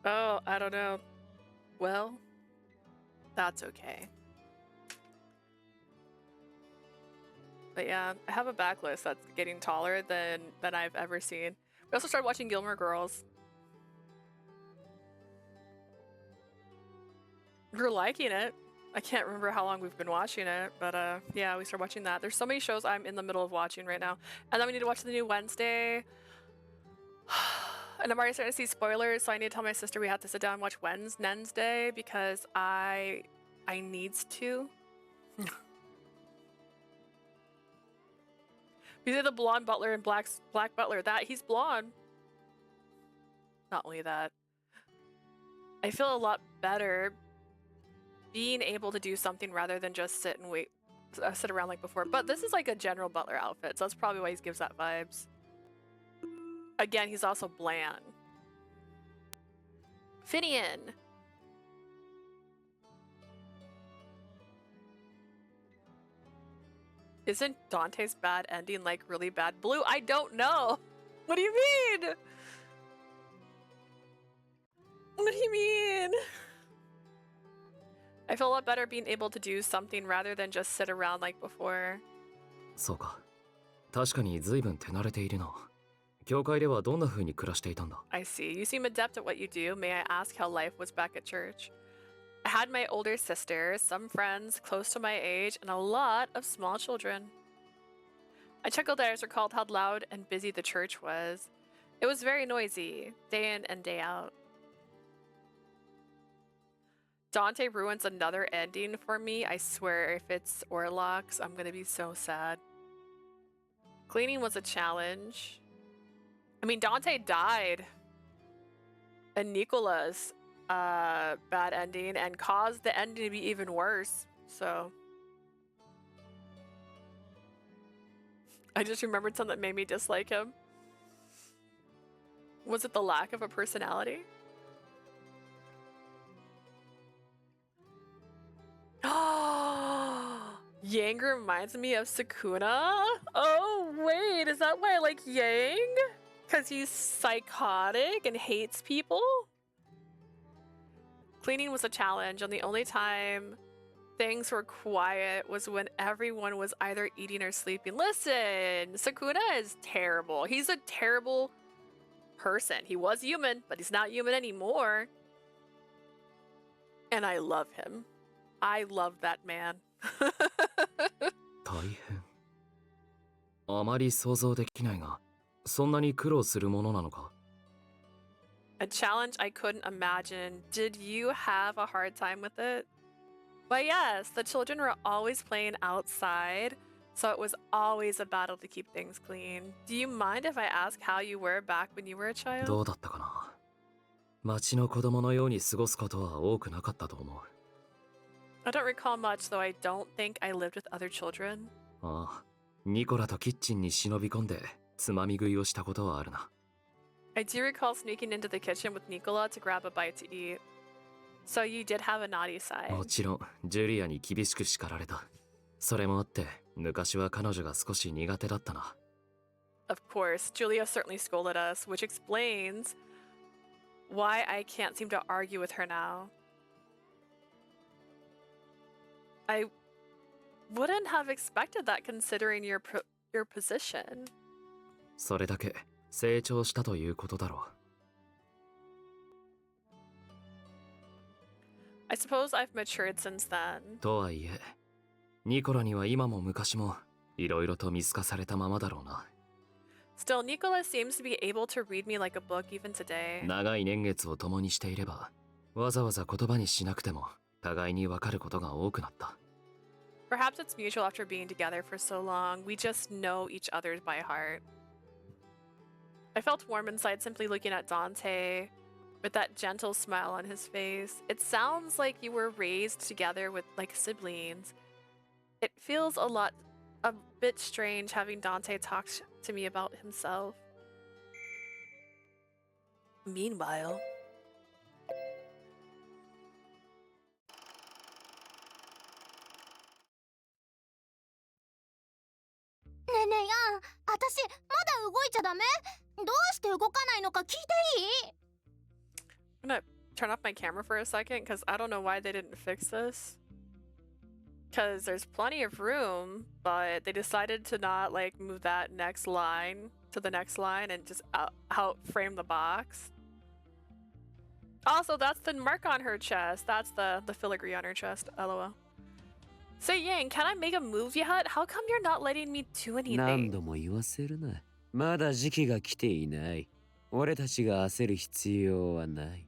Oh, I don't know. Well, that's okay. But yeah, I have a backlist that's getting taller than I've ever seen. We also started watching Gilmore Girls. We're liking it. I can't remember how long we've been watching it, but yeah, we started watching that. There's so many shows I'm in the middle of watching right now. And then we need to watch the new Wednesday. And I'm already starting to see spoilers, so I need to tell my sister we have to sit down and watch Wednesday because I needs to. We did the blonde butler and black butler. That he's blonde. Not only that, I feel a lot better being able to do something rather than just sit and wait, sit around like before. But this is like a general butler outfit, so that's probably why he gives that vibes. Again, he's also bland. Finian. Isn't Dante's bad ending like really bad? Blue, I don't know. What do you mean? What do you mean? I feel a lot better being able to do something rather than just sit around like before. そうか。確かに随分手慣れているな。教会ではどんな風に暮らしていたんだ? I see. You seem adept at what you do. May I ask how life was back at church? I had my older sister, some friends close to my age, and a lot of small children. I chuckled as I recalled how loud and busy the church was. It was very noisy, day in and day out. Dante ruins another ending for me. I swear, if it's Orlocks, I'm gonna be so sad. Cleaning was a challenge. I mean, Dante died. And Nicola's bad ending and caused the ending to be even worse. So I just remembered something that made me dislike him. Was it the lack of a personality? Yang reminds me of Sukuna? Oh, wait, is that why I like Yang? Because he's psychotic and hates people? Cleaning was a challenge, and the only time things were quiet was when everyone was either eating or sleeping. Listen, Sakuna is terrible. He's a terrible person. He was human, but he's not human anymore. And I love him. I love that man. 大変。あまり想像できないが、そんなに苦労するものなのか？ A challenge I couldn't imagine. Did you have a hard time with it? But yes, the children were always playing outside, so it was always a battle to keep things clean. Do you mind if I ask how you were back when you were a ど child? うだったかな。町の子供のように過ごすことは多くなかったと思う。 I don't recall much, though I don't think I lived with other children. ああ、ニコラとキッチンに忍び込んでつまみ食いをしたことはあるな。 I do recall sneaking into the kitchen with Nicola to grab a bite to eat. So you did have a naughty side. もちろんジュリアに厳しく叱られた。それもあって昔は彼女が少し苦手だったな。 Of course, Julia certainly scolded us, which explains why I can't seem to argue with her now. I wouldn't have expected that considering your position. それだけ成長したということだろ I suppose I've matured since then. う。とはいえ、ニコラには今も昔もいろいろと見透かされたままだろうな。 Still, Nicola seems to be able to read me like a book even today. 長い年月を共にしていれば、わざわざ言葉にしなくても互いに分かることが多くなった。 Perhaps it's mutual after being together for so long. We just know each other by heart. I felt warm inside simply looking at Dante with that gentle smile on his face. It sounds like you were raised together with like siblings. It feels a bit strange having Dante talk to me about himself. Meanwhile, ねえねえやん、私まだ動いちゃダメ？どうして動かないのか聞いていい？ I'm gonna turn off my camera for a second because I don't know why they didn't fix this. Because there's plenty of room, but they decided to not like move that next line to the next line and just out frame the box. Also, that's the mark on her chest. That's the filigree on her chest. LOL. Say Yang, can I make a move yet? How come you're not letting me do 何 anything? 度も言わせるな。まだ時期が来ていない。俺たちが焦る必要はない。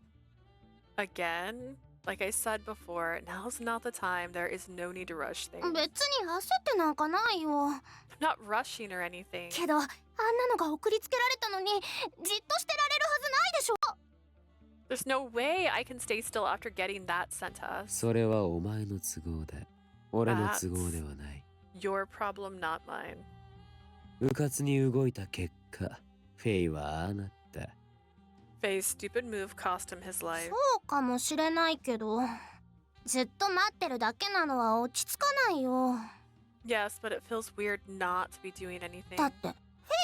Again? Like I said before, now's not the time. There is no need to rush things. 別に焦ってなんかないよ。 I'm not rushing or anything. けどあんなのが送りつけられたのにじっとしてられるはずないでしょ。 There's no way I can stay still after getting that sent to us. それはお前の都合だ。俺の都合ではない。 Your problem, not mine. うかつに動いた結果、フェイはああなった。 Faye's stupid move cost him his life. そうかもしれないけど、ずっと待ってるだけなのは落ち着かないよ。 Yes, but it feels weird not to be doing anything. だってフェイ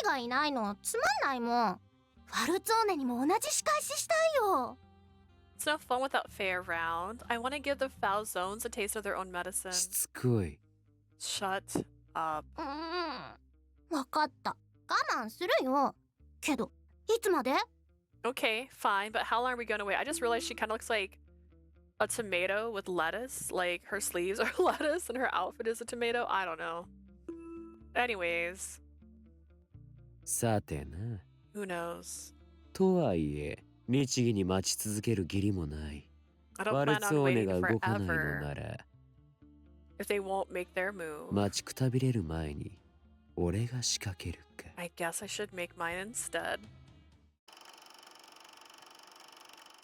がいないのつまんないもん。ファルツォーネにも同じ仕返ししたいよ。 It's no fun without Faye around. I want to give the foul zones a taste of their own medicine. しつこい。 Shut up. わかった。我慢するよ。けど、いつまで？ Okay, fine, but how long are we gonna wait? I just realized she kind of looks like a tomato with lettuce. Like her sleeves are lettuce and her outfit is a tomato. I don't know. Anyways, さてな。 who knows? とはいえ、律儀に待ち続ける義理もない。 I フ don't ァル plan ツ on ォーネ waiting が動かないの forever なら、 if they won't make their move. 待ちくたびれる前に、俺が仕掛けるか。 I guess I should make mine instead.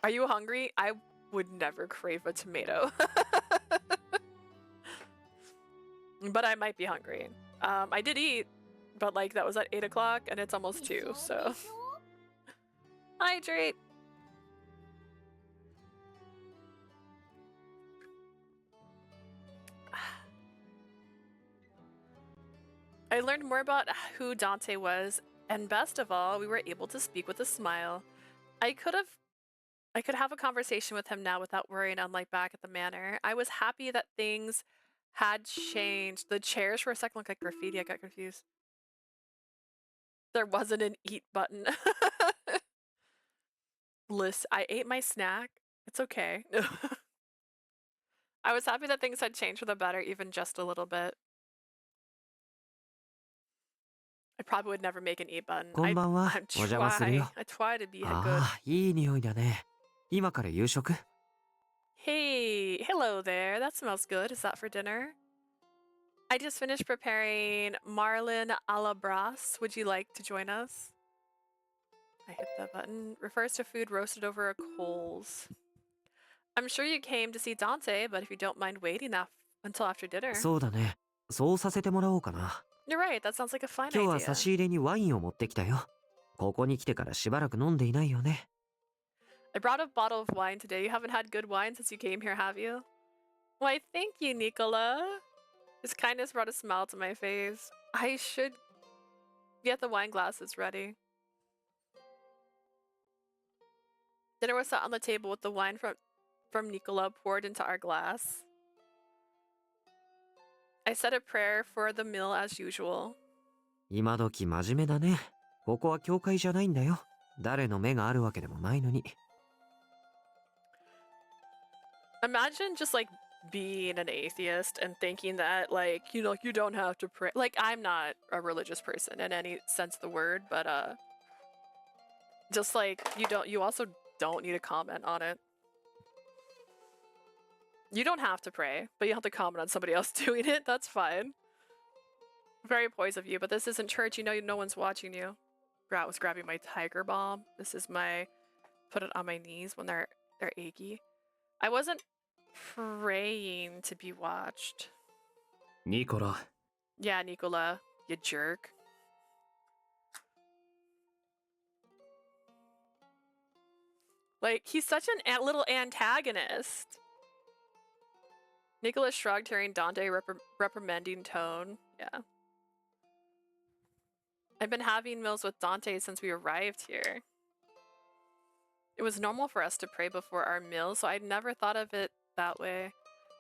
Are you hungry? I would never crave a tomato. But I might be hungry. I did eat, but like that was at 8 o'clock and it's almost 2, so. Hydrate! I learned more about who Dante was, and best of all, we were able to speak with a smile. I could have I could have a conversation with him now without worrying, unlike back at the manor. I was happy that things had changed. The chairs for a second looked like graffiti. I got confused. There wasn't an eat button. Listen, I ate my snack. It's okay. I was happy that things had changed for the better, even just a little bit. I probably would never make an eat button. こんばんは。I'm お邪魔する trying. よ。 I try to be good. ああ、いい匂いだね。今から夕食 Hey, hello there. That smells good. Is that for dinner? I just finished preparing marlin a la brasse. Would you like to join us? I hit that button. Refers to food roasted over a coals. I'm sure you came to see Dante, but if you don't mind waiting until after dinner. そうだね。そうさせてもらおうかな。 You're right. That sounds like a fine 今日は idea. 差し入れにワインを持ってきたよ。ここに来てからしばらく飲んでいないよね。I brought a bottle of wine today. You haven't had good wine since you came here, have you? Why, thank you, Nicola. His kindness brought a smile to my face. I should get the wine glasses ready. Dinner was set on the table with the wine from Nicola poured into our glass. I said a prayer for the meal as usual. 今時真面目だね。ここは教会じゃないんだよ。誰の目があるわけでもないのに。Imagine just like being an atheist and thinking that like, you know, you don't have to pray. Like, I'm not a religious person in any sense of the word, but just like you also don't need to comment on it. You don't have to pray, but you have to comment on somebody else doing it. That's fine. Very poised of you, but this isn't church. You know, no one's watching you. Brat was grabbing my tiger balm. This is my put it on my knees when they're achy. I wasn't praying to be watched. ニコラ、 Yeah, Nicola, you jerk. Like, he's such an little antagonist. Nicola shrugged, hearing Dante reprimanding tone. Yeah. I've been having meals with Dante since we arrived here. It was normal for us to pray before our meals, so I'd never thought of it that way.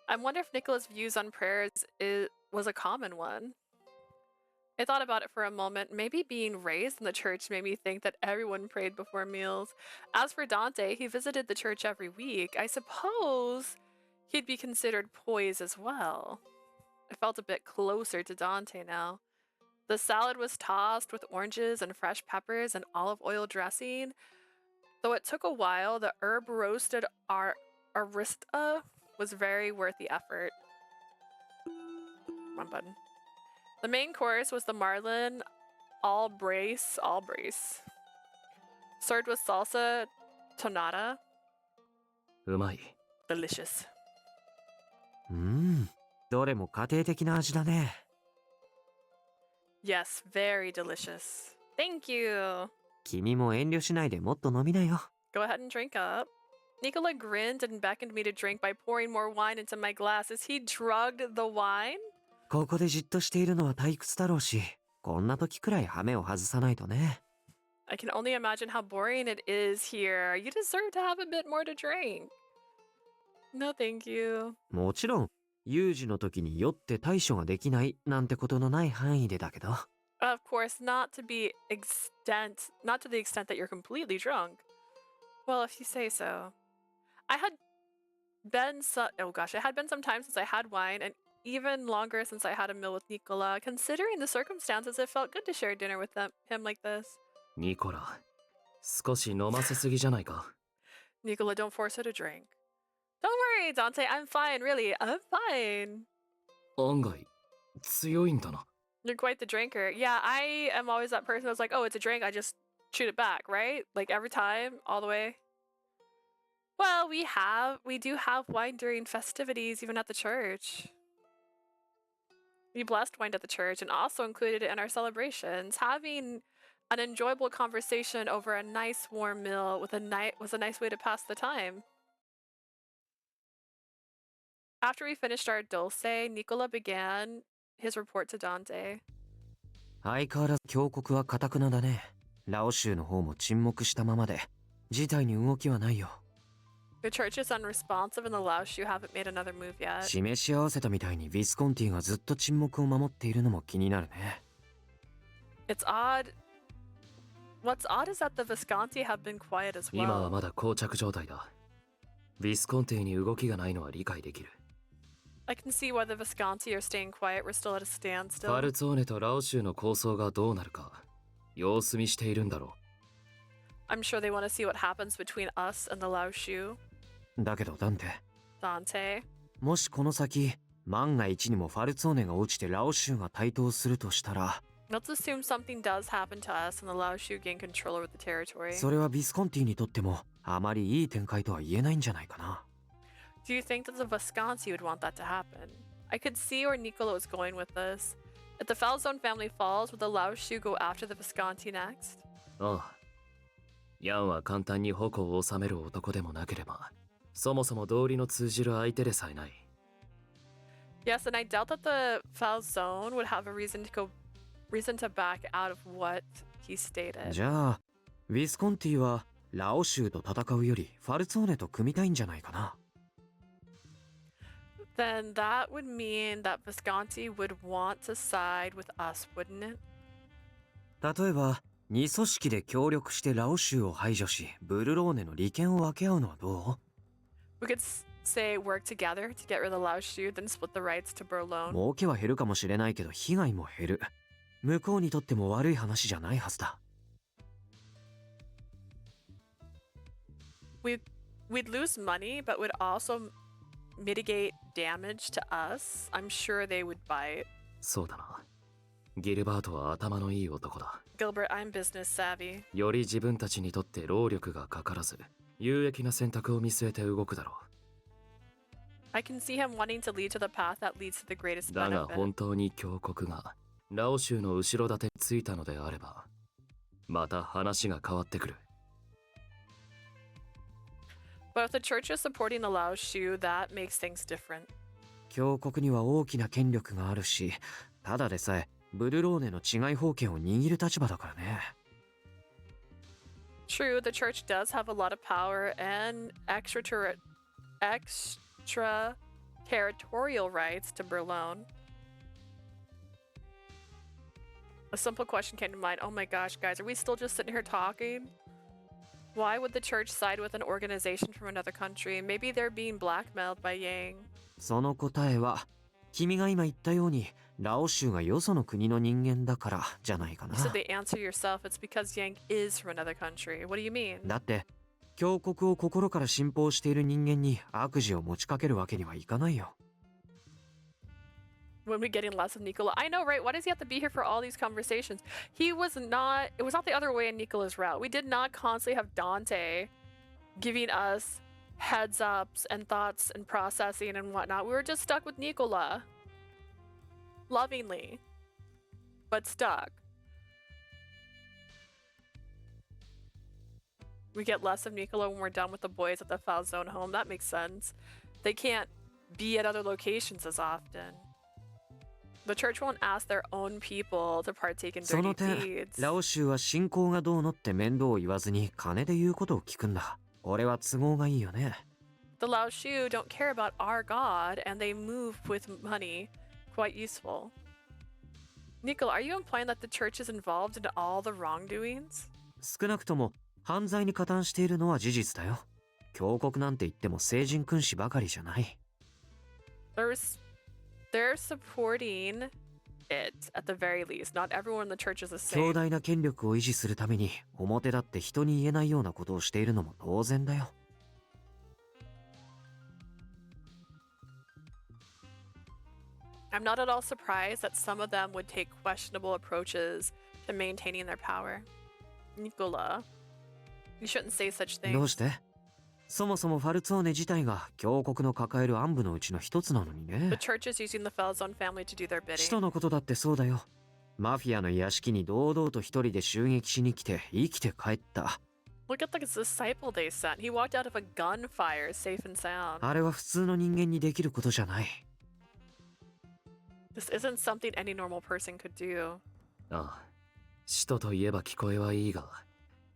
I wonder if Nicola's views on prayers was a common one. I thought about it for a moment. Maybe being raised in the church made me think that everyone prayed before meals. As for Dante, he visited the church every week. I suppose he'd be considered poised as well. I felt a bit closer to Dante now. The salad was tossed with oranges and fresh peppers and olive oil dressing. Though it took a while, the herb roasted arista was very worth the effort. Wrong button. The main course was the marlin all brace. Served with salsa tonada. うまい。 Delicious. どれも家庭的な味だね。 Yes, very delicious. Thank you. 君も遠慮しないでもっと飲みなよ。 Go ahead and drink up. Nicola grinned and beckoned me to drink by pouring more wine into my glass. Is he drugged the wine? ここでじっとしているのは退屈だろうし、こんな時くらいハメを外さないとね。 I can only imagine how boring it is here. You deserve to have a bit more to drink. No, thank you. もちろん、有事の時に酔って対処ができないなんてことのない範囲でだけど。 Of course, not to the extent that you're completely drunk. Well, if you say so. I had been some time since I had wine, and even longer since I had a meal with Nicola. Considering the circumstances, it felt good to share dinner with him like this. ニコラ、少し飲ませすぎじゃないか。 Nicola, don't force her to drink. Don't worry, Dante. I'm fine, really. I'm fine. 案外、強いんだな。 You're quite the drinker. Yeah, I am always that person that's like, oh, it's a drink. I just shoot it back, right? Like every time, all the way. Well, we do have wine during festivities, even at the church. We blessed wine at the church and also included it in our celebrations. Having an enjoyable conversation over a nice warm meal was a nice way to pass the time. After we finished our dulce, Nicola began his report to Dante. 相変わらず峡谷は堅くなだね。ラオ州の方も沈黙したままで、事態に動きはないよ。The church is unresponsive and the Lao Shu haven't made another move yet. 示し合わせたみたいにビスコンティがずっと沈黙を守っているのも気になるね。It's odd. What's odd is that the Visconti have been quiet as 今は well. まだ膠着状態だ。ビスコンティに動きがないのは理解できる。I can see why the Visconti are staying quiet. We're still at a ファ standstill. ルツォーネとラオ州の構想がどうなるか様子見しているんだろ I'm sure they want to see what happens between us and the Lao Shu. だけどダンテ、 Dante. もしこの先万が一にもファルツォーネが落ちてラオ州が台頭するとしたら、 Let's assume something does happen to us and the Lao Shu gain control over the territory. それはビスコンティにとってもあまりいい展開とは言えないんじゃないかな。Do you think that the Visconti would want that to happen? I could see where Niccolo is going with this. If the Falzone family falls, would the Lao Shu go after the Visconti next? う。ああ。ヤンは簡単に矛を収める男でもなければ、そもそも道理の通じる相手でさえない。Yes, and I doubt that the Falzone would have a reason to back out of what he stated. じゃあビスコンティはラオ州と戦うよりファルツォーネと組みたいんじゃないかな。Then that would mean that Visconti would want to side with us, wouldn't it? 例えば2組織で協力してラオ州を排除しブルローネの利権を分け合うのはど We could say work together to get rid of the Lao Shu, then split the rights to う？ Berlone. 儲けは減るかもしれないけど被害も減る。向こうにとっても悪い話じゃないはずだ。We'd lose money, but would also mitigate damage to us. I'm sure they would buy it. そうだな。ギルバートは頭のいい男だ。 Gilbert, I'm business savvy. より自分たちにとって労力がかからず、有益な選択を見据えて動くだろ I can see him wanting to lead to the path that leads to the greatest う。だが benefit. 本当に強国がラオ州の後ろ盾についたのであれば、また話が変わってくる。But if the church is supporting the Lao Shu, that makes things different. 強国には大きな権力があるし、ただでさえブルローネの治外法権を握る立場だからね。True, the church does have a lot of power and extraterritorial rights to Berlone. A simple question came to mind. Oh my gosh, guys, are we still just sitting here talking? Why would the church side with an organization from another country? Maybe they're being blackmailed by Yang. その答えは君が今言ったようにラオ州がよその国の人間だからじゃないか You な。 said the answer yourself. It's because Yang is from another country. What do you mean? だって強国を心から信奉している人間に悪事を持ちかけるわけにはいかないよ。 When we getting less of Nicola? I know, right? Why does he have to be here for all these conversations? It was not the other way in Nicola's route. We did not constantly have Dante giving us heads ups and thoughts and processing and whatnot. We were just stuck with Nicola. Lovingly. But stuck. We get less of Nicola when we're done with the boys at the Falzone home. That makes sense. They can't be at other locations as often. The church won't ask their own people to partake in その dirty 点 deeds. ラオ州は信仰がどうのって面倒を言わずに金で言うことを聞くんだ。俺は都合がいいよね。 The Lao Shu don't care about our god and they move with money. Quite useful. Nicola, are you implying that the church is involved in all the wrongdoings? 少なくとも犯罪に加担しているのは事実だよ。強国なんて言っても聖人君子ばかりじゃない。They're supporting it at the very least. Not everyone in the church is the 強 same. 大な権力を維持するために表立って人に言えないようなことをしているのも当然だよ。I'm not at all surprised that some of them would take questionable approaches to maintaining their power. Nicola, you shouldn't say such どう things. してそもそもファルツォーネ自体が強国の抱える暗部のうちの一つなのに The ね。 church is using the Falzone family to do their 使 bidding. 徒のことだってそうだよ。マフィアの屋敷に堂々と一人で襲撃しに来て生きて帰った。 Look at the disciple they sent. He walked out of a gunfire safe and sound. あれは普通の人間にできることじゃない。 This isn't something any normal person could do. ああ。使徒といえば聞こえはいいが、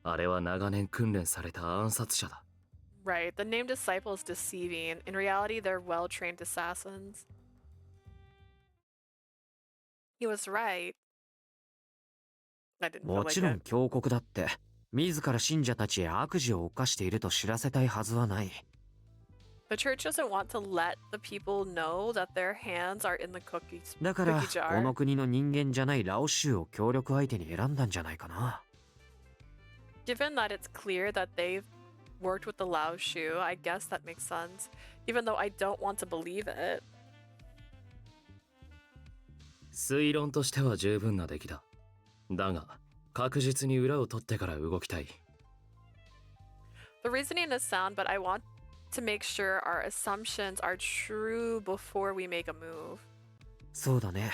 あれは長年訓練された暗殺者だ。Right, the name disciple is deceiving. In reality, they're well-trained assassins. He was right. I didn't feel も like ちろん it. 教国だって自ら信者たちへ悪事を犯していると知らせたいはずはない。 The church doesn't want to let the people know that their hands are in the だから cookie こ jar. の国の人間じゃないラオ州を協力相手に選んだんじゃないかな。 Given that it's clear that they've worked with the Lao Shu, I guess that makes sense. Even though I don't want to believe it. 推論としては十分な出来だ。だが確実に裏を取ってから動きたい。 The reasoning is sound, but I want to make sure our assumptions are true before we make a move. そうだね。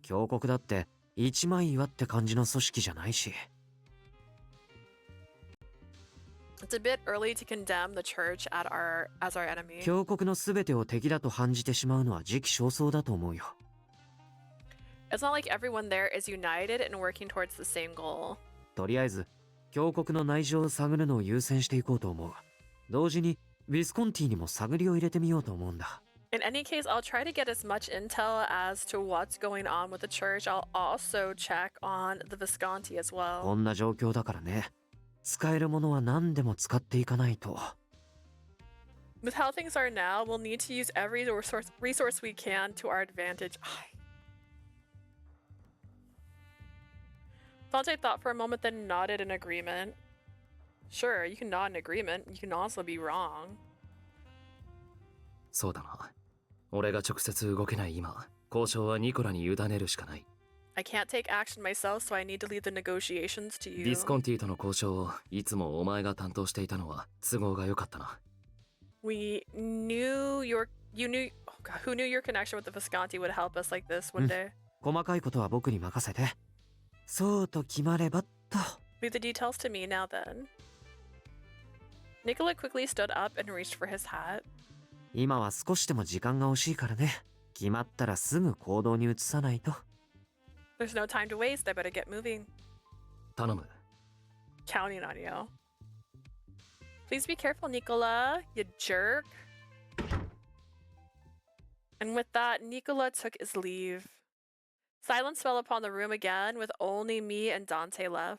教国だって一枚岩って感じの組織じゃないし。 It's a bit early to condemn the church as our enemy. 教国の全てを敵だと判じてしまうのは時期尚早だと思うよ。 It's not like everyone there is united and working towards the same goal. とりあえず教国の内情を探るのを優先していこうと思う。同時にウィスコンティにも探りを入れてみようと思うんだ。 In any case, I'll try to get as much intel as to what's going on with the church. I'll also check on the Visconti as こ well. んな状況だからね。使えるものは何でも使っていかないと。 With how things are now, we'll need to use every resource we can to our advantage. Dante thought for a moment, then nodded in agreement. Sure, you can nod in agreement. You can also be wrong. そうだな。俺が直接動けない今、交渉はニコラに委ねるしかない。 I can't take action myself, so I need to leave the negotiations to ディ you. スコンティとの交渉をいつもお前が担当していたのは都合が良かったな。We knew you knew, oh God, who knew your connection with the Visconti would help us like this one day. 細かいことは僕に任せて。そうと決まればっと。 Leave the details to me now then. Nicola quickly stood up and reached for his hat. 今は少しでも時間が惜しいからね。決まったらすぐ行動に移さないと。 There's no time to waste. I better get moving. 頼む。 Counting on you. Please be careful, Nicola, you jerk. And with that, Nicola took his leave. Silence fell upon the room again, with only me and Dante left.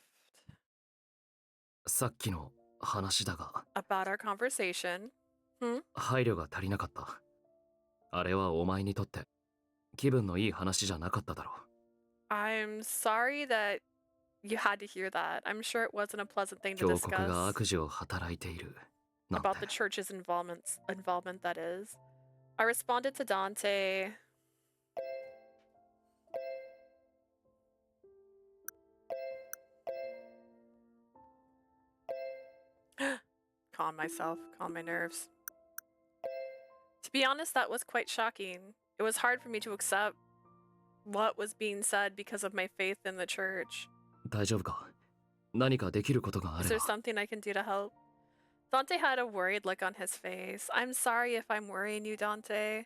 さっきの話だが、 About our conversation. 配慮が足りなかった。あれはお前にとって気分のいい話じゃなかっただろう。 I'm sorry that you had to hear that. I'm sure it wasn't a pleasant thing to 教国が discuss. 悪事を働いている。なん About the て。 church's involvement, that is. I responded to Dante. Calm myself, calm my nerves. To be honest, that was quite shocking. It was hard for me to accept what was being said because of my faith in the church. 大丈夫か？何かできることがあ Is れ there ば。 something I can do to help? Dante had a worried look on his face. I'm sorry if I'm worrying you, Dante.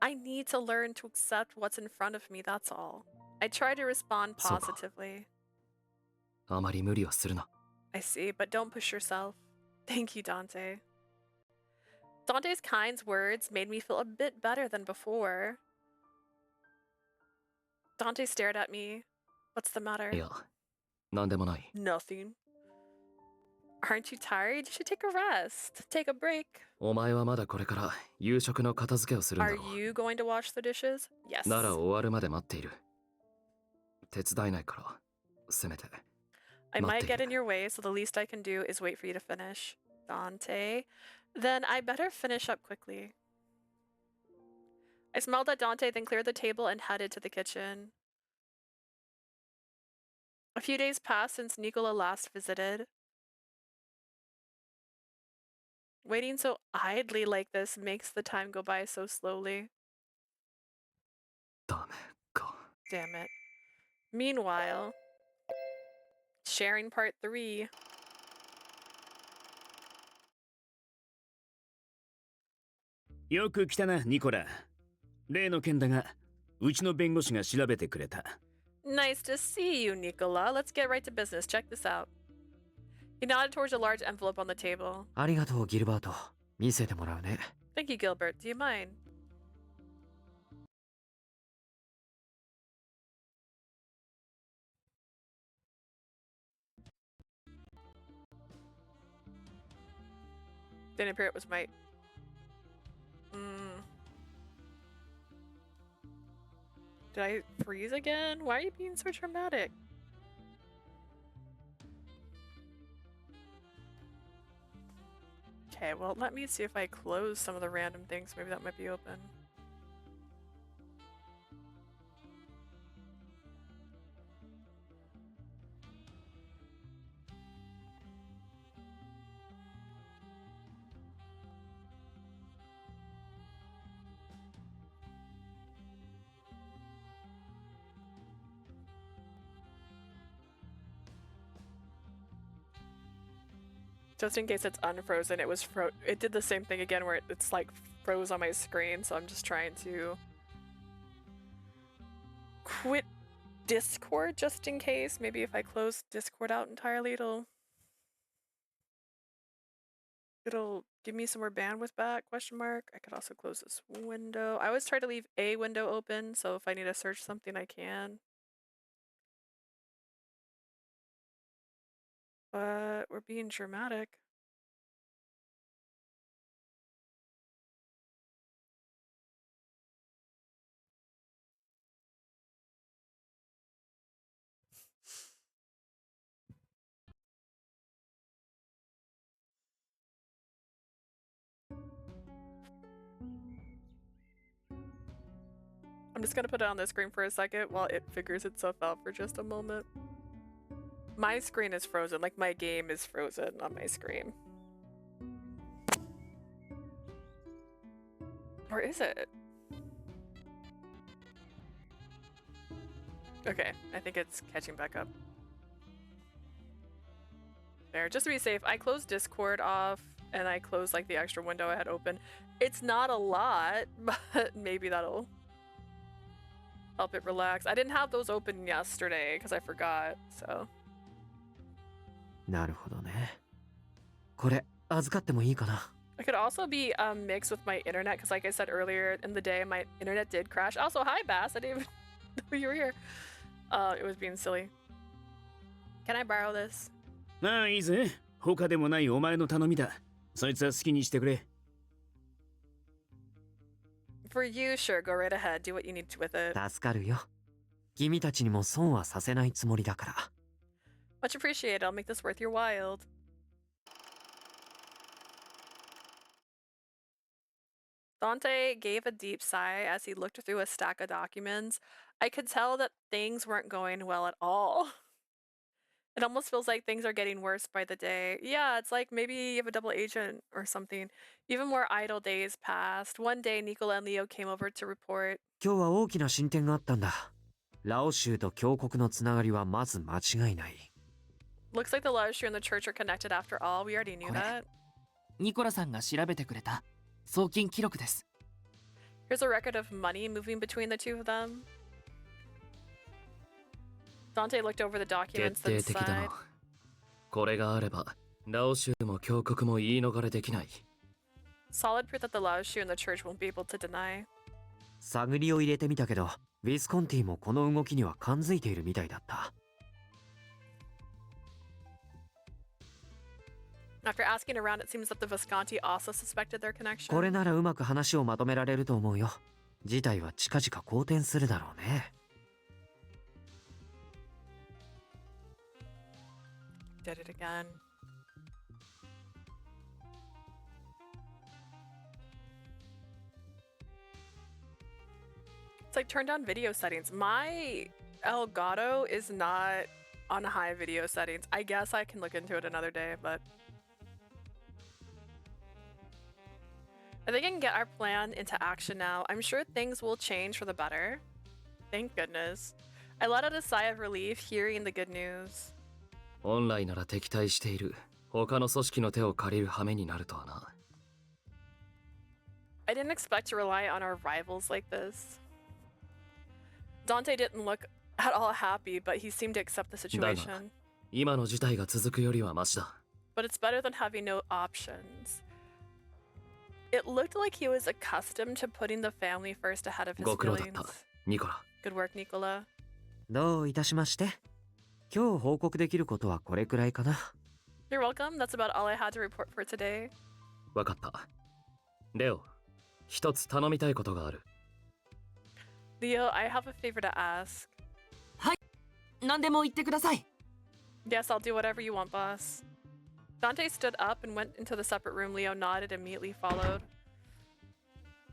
I need to learn to accept what's in front of me, that's all. I try to respond そうか。 positively. あまり無理はするな。 I see, but don't push yourself. Thank you, Dante. Dante's kind words made me feel a bit better than before. Dante stared at me. What's the matter? いや、なんでもない。 Nothing. Aren't you tired? You should take a rest. Take a break. お前はまだこれから夕食の片付けをするんだ Are ろう。 you going to wash the dishes? Yes. なら終わるまで待っている。手伝えないから、せめて。 I might get in Nothing. your way, so the least I can do is wait for you to finish. Dante. Then I better finish up quickly. I smiled at Dante, then cleared the table and headed to the kitchen. A few days passed since Nicola last visited. Waiting so idly like this makes the time go by so slowly. ダメか。 Damn it. Meanwhile, sharing part 3. よく来たな、ニコラ。例の件だが、うちの弁護士が調べてくれた。 Nice to see you, Nicola. Let's get right to business. Check this out. He nodded towards a large envelope on the table. ありがとうギルバート。見せてもらうね。 Thank you, Gilbert. Do you mind? Didn't appear it was my... Did I freeze again? Why are you being so dramatic? Okay, well, let me see if I close some of the random things. Maybe that might be open. Just in case it's unfrozen, it did the same thing again where it's like froze on my screen, so I'm just trying to quit Discord just in case. Maybe if I close Discord out entirely, it'll give me some more bandwidth back, question mark. I could also close this window. I always try to leave a window open, so if I need to search something, I can. But we're being dramatic. I'm just gonna put it on the screen for a second while it figures itself out for just a moment. My screen is frozen, like my game is frozen on my screen. Or is it? Okay, I think it's catching back up. There, just to be safe, I closed Discord off and I closed like the extra window I had open. It's not a lot, but maybe that'll help it relax. I didn't have those open yesterday because I forgot, so. なるほどね。これ預かってもいいかな。 It could also be mixed with my internet because like I said earlier in the day, my internet did crash. Also, hi Bass, I didn't even know you were here. It was being silly. Can I borrow this? ああ、いいぜ。他でもないお前の頼みだ。そいつは好きにしてくれ。For you, sure, go right ahead. Do what you need to with it. 助かるよ。君たちにも損はさせないつもりだから。 Much appreciated. I'll make this worth your while. Dante gave a deep sigh as he looked through a stack of documents. I could tell that things weren't going well at all. It almost feels like things are getting worse by the day. Yeah, it's like maybe you have a double agent or something. Even more idle days passed. One day, Nicola and Leo came over to report. 今日は大きな進展があったんだ。ラオ州と教国のつながりはまず間違いない。 Looks like the Laoshi and the church are connected after all. We already knew that. ニコラさんが調べてくれた送金記録です。 Here's a record of money moving between the two of them. Dante looked over the documents 決 then 定的だ sighed. な。これがあれば、ラオ州も教国も言い逃れできない。Solid proof that the Laoshi and the church won't be able to deny. 探りを入れてみたけど、ウィスコンティもこの動きには感づいているみたいだった。 After asking around, it seems that the Visconti also suspected their connection. これならうまく話をまとめられると思うよ。事態は近々好転するだろうね。 Did it again. It's like turn down video settings. My Elgato is not on high video settings. I guess I can look into it another day, but I think I can get our plan into action now. I'm sure things will change for the better. Thank goodness. I let out a sigh of relief hearing the good news. 本来なら敵対している他の組織の手を借りる羽目になるとはな。 I didn't expect to rely on our rivals like this. Dante didn't look at all happy, but he seemed to accept the だが situation. 今の事態が続くよりはマシだ。but it's better than having no options. It looked like he was accustomed to putting the family first ahead of his ご苦労だった feelings. ニコラ。 Good work, Nicola. どういたしまして。今日報告できることはこれくらいかな。You're welcome. That's about all I had to report for today. わかった。レオ、一つ頼みたいことがある。 Leo, I have a favor to ask. 何でも言ってください。 Yes, I'll do whatever you want, boss. Dante stood up and went into the separate room. Leo nodded and immediately followed.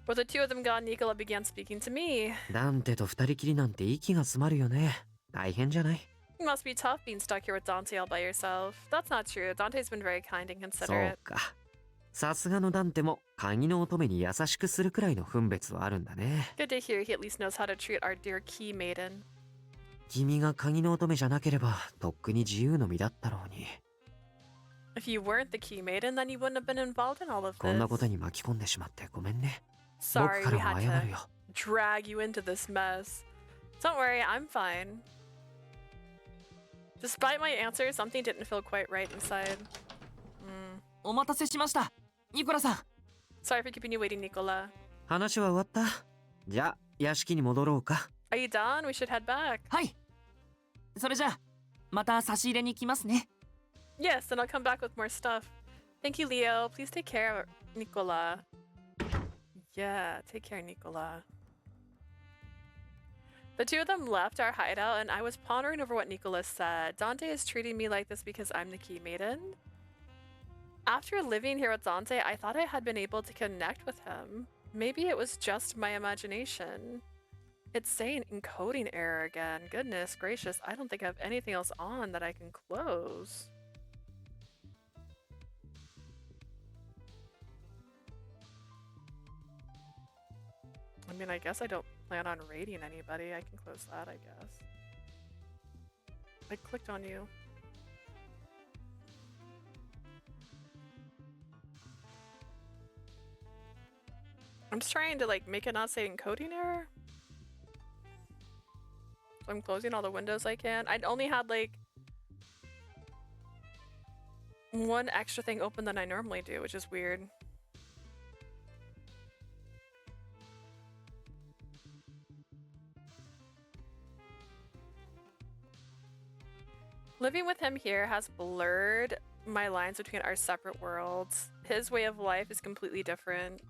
With the two of them gone, Nicola began speaking to me. ダンテと二人きりなんて息が詰まるよね。大変じゃない It must be tough being stuck here with Dante all by yourself. That's not true. Dante's been very kind and そう considerate. か。さすがのダンテも鍵の乙女に優しくするくらいの分別はあるんだね。Good to hear he at least knows how to treat our dear key maiden. 君が鍵の乙女じゃなければとっくに自由の身だったろうに。 If you weren't the key maiden, then you wouldn't have been involved in all of こんな this. ことに巻き込んでしまってごめんね。 Sorry 僕か we らも had 謝る to よ。 drag you into this mess. Don't worry, I'm fine. Despite my answer, something didn't feel quite right inside. お待たせしました。ニコラさん。 Sorry for keeping you waiting, Nicola. 話は終わった。じゃあ屋敷に戻ろうか。 Are you done? We should head back. はい。それじゃあ、また差し入れに来ますね。 Yes, then I'll come back with more stuff. Thank you, Leo. Please take care, Nicola. Yeah, take care, Nicola. The two of them left our hideout, and I was pondering over what Nicola said. Dante is treating me like this because I'm the key maiden? After living here with Dante, I thought I had been able to connect with him. Maybe it was just my imagination. It's saying encoding error again. Goodness gracious, I don't think I have anything else on that I can close. I mean, I guess I don't plan on raiding anybody. I can close that, I guess. I clicked on you. I'm just trying to like make it not say encoding error. So I'm closing all the windows I can. I only had like one extra thing open than I normally do, which is weird. Living with him here has blurred my lines between our separate worlds. His way of life is completely different.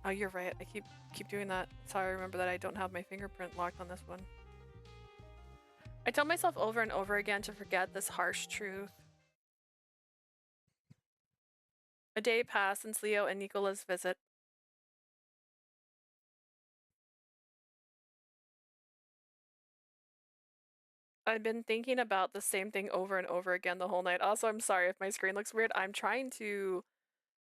Oh, you're right. I keep doing that. Sorry, I remember that I don't have my fingerprint locked on this one. I tell myself over and over again to forget this harsh truth. A day passed since Leo and Nicola's visit. I've been thinking about the same thing over and over again the whole night. Also, I'm sorry if my screen looks weird. I'm trying to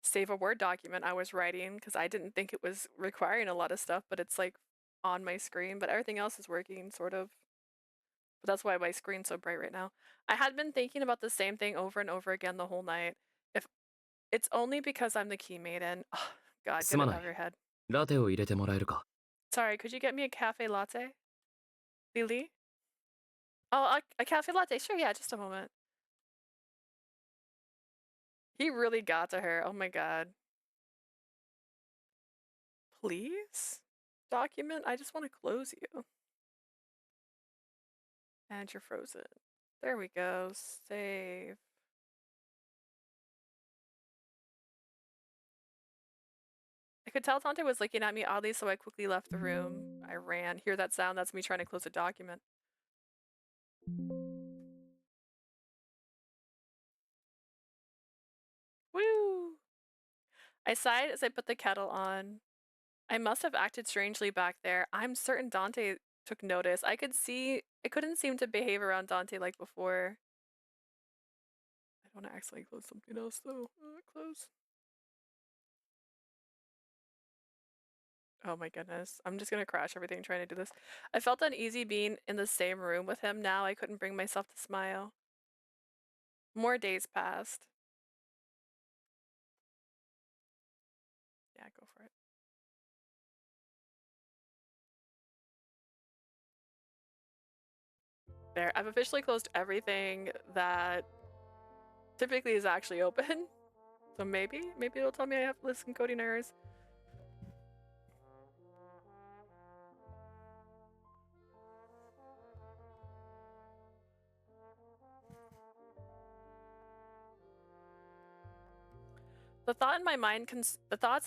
save a Word document I was writing because I didn't think it was requiring a lot of stuff, but it's like on my screen, but everything else is working sort of. But that's why my screen's so bright right now. I had been thinking about the same thing over and over again the whole night. If it's only because I'm the key maiden. Oh, God, get it out of your head. ラテを入れてもらえるか。 Sorry, could you get me a cafe latte? Lily? Oh, a cafe latte. Sure, yeah, just a moment. He really got to her. Oh my god. Please? Document? I just want to close you. And you're frozen. There we go. Save. I could tell Dante was looking at me oddly, so I quickly left the room. I ran. Hear that sound? That's me trying to close a document. Woo! I sighed as I put the kettle on. I must have acted strangely back there. I'm certain Dante took notice. I couldn't seem to behave around Dante like before. I don't want to accidentally close something else though. Close. Oh my goodness. I'm just gonna crash everything trying to do this. I felt uneasy being in the same room with him now. I couldn't bring myself to smile. More days passed. Yeah, go for it. There, I've officially closed everything that typically is actually open. So maybe it'll tell me I have list encoding errors. The thoughts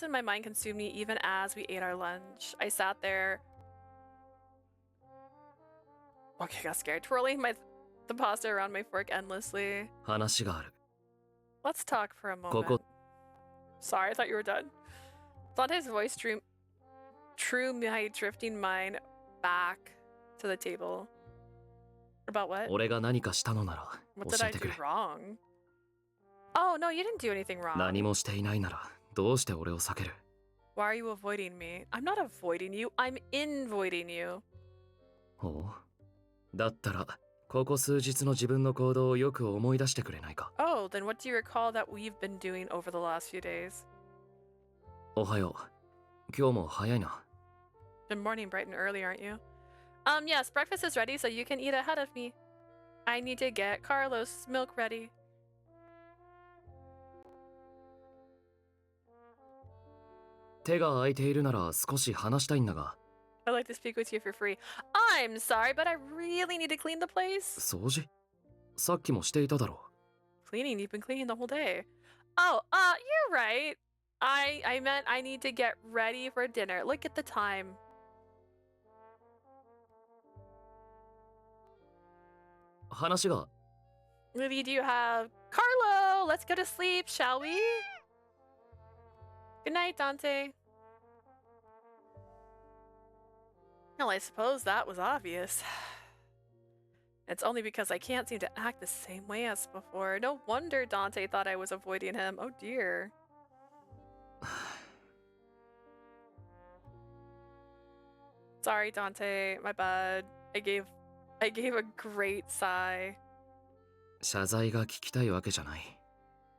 in my mind consumed me even as we ate our lunch. I sat there. Okay, I got scared. Twirling the pasta around my fork endlessly. 話がある。 Let's talk for a こ moment. こ Sorry, I thought you were done. Dante's voice drew my drifting mind back to the table. About what? 俺が何かしたのなら What did 教 I えて do くれ。 wrong? Oh, no, you didn't do anything wrong. 何もしていないならどうして俺を避ける？ Why are you avoiding me? I'm not avoiding you. I'm invoiding you. ほう。だったらここ数日の自分の行動をよく思い出してくれないか？ Oh, then what do you recall that we've been doing over the last few days? おはよう。今日も早いな。 Good morning, bright and early, aren't you? Yes, breakfast is ready, so you can eat ahead of me. I need to get Carlos' milk ready. 手が空いているなら少し話したいんだが。 I'd like to speak with you for free. I'm sorry, but I really need to clean the place. 掃除？さっきもしていただろう。 Cleaning? You've been cleaning the whole day. Oh, you're right. I meant I need to get ready for dinner. Look at the time. 話が。 Maybe do you have Carlo? Let's go to sleep, shall we? Good night, Dante. Well, I suppose that was obvious. It's only because I can't seem to act the same way as before. No wonder Dante thought I was avoiding him. Oh dear. Sorry, Dante. My bad. I gave a great sigh. 謝罪が聞きたいわけじゃない。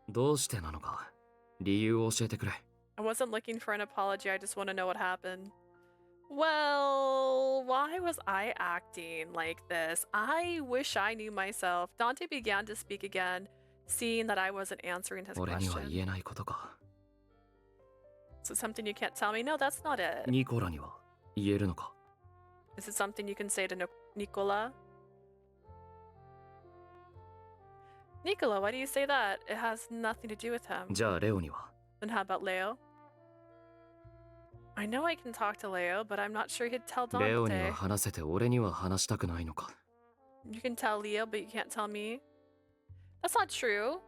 どうしてなのか理由を教えてくれ。 I wasn't looking for an apology. I just want to know what happened. Well, why was I acting like this? I wish I knew myself. Dante began to speak again, seeing that I wasn't answering his 俺には question. 言えないことか。 Is it something you can't tell me? No, that's not it. ニコラには言えるのか？ Is it something you can say to Nicola? Nicola, why do you say that? It has nothing to do with him. じゃあレオには？ Then how about Leo? I know I can talk to Leo, but I'm not sure he'd tell レオに Dante. は話せて俺には話したくないのか？ You can tell Leo, but you can't tell me. That's not true.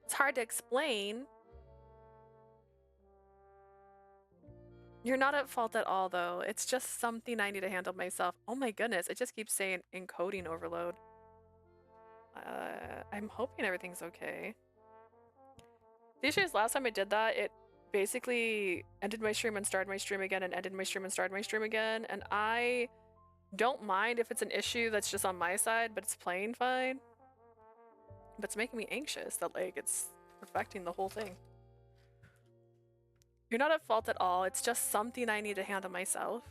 It's hard to explain. You're not at fault at all, though. It's just something I need to handle myself. Oh my goodness, it just keeps saying encoding overload. I'm hoping everything's okay. The issue is last time I did that, it basically ended my stream and started my stream again and ended my stream and started my stream again. And I don't mind if it's an issue that's just on my side, but it's playing fine. But it's making me anxious that like it's affecting the whole thing. You're not at fault at all. It's just something I need to handle myself.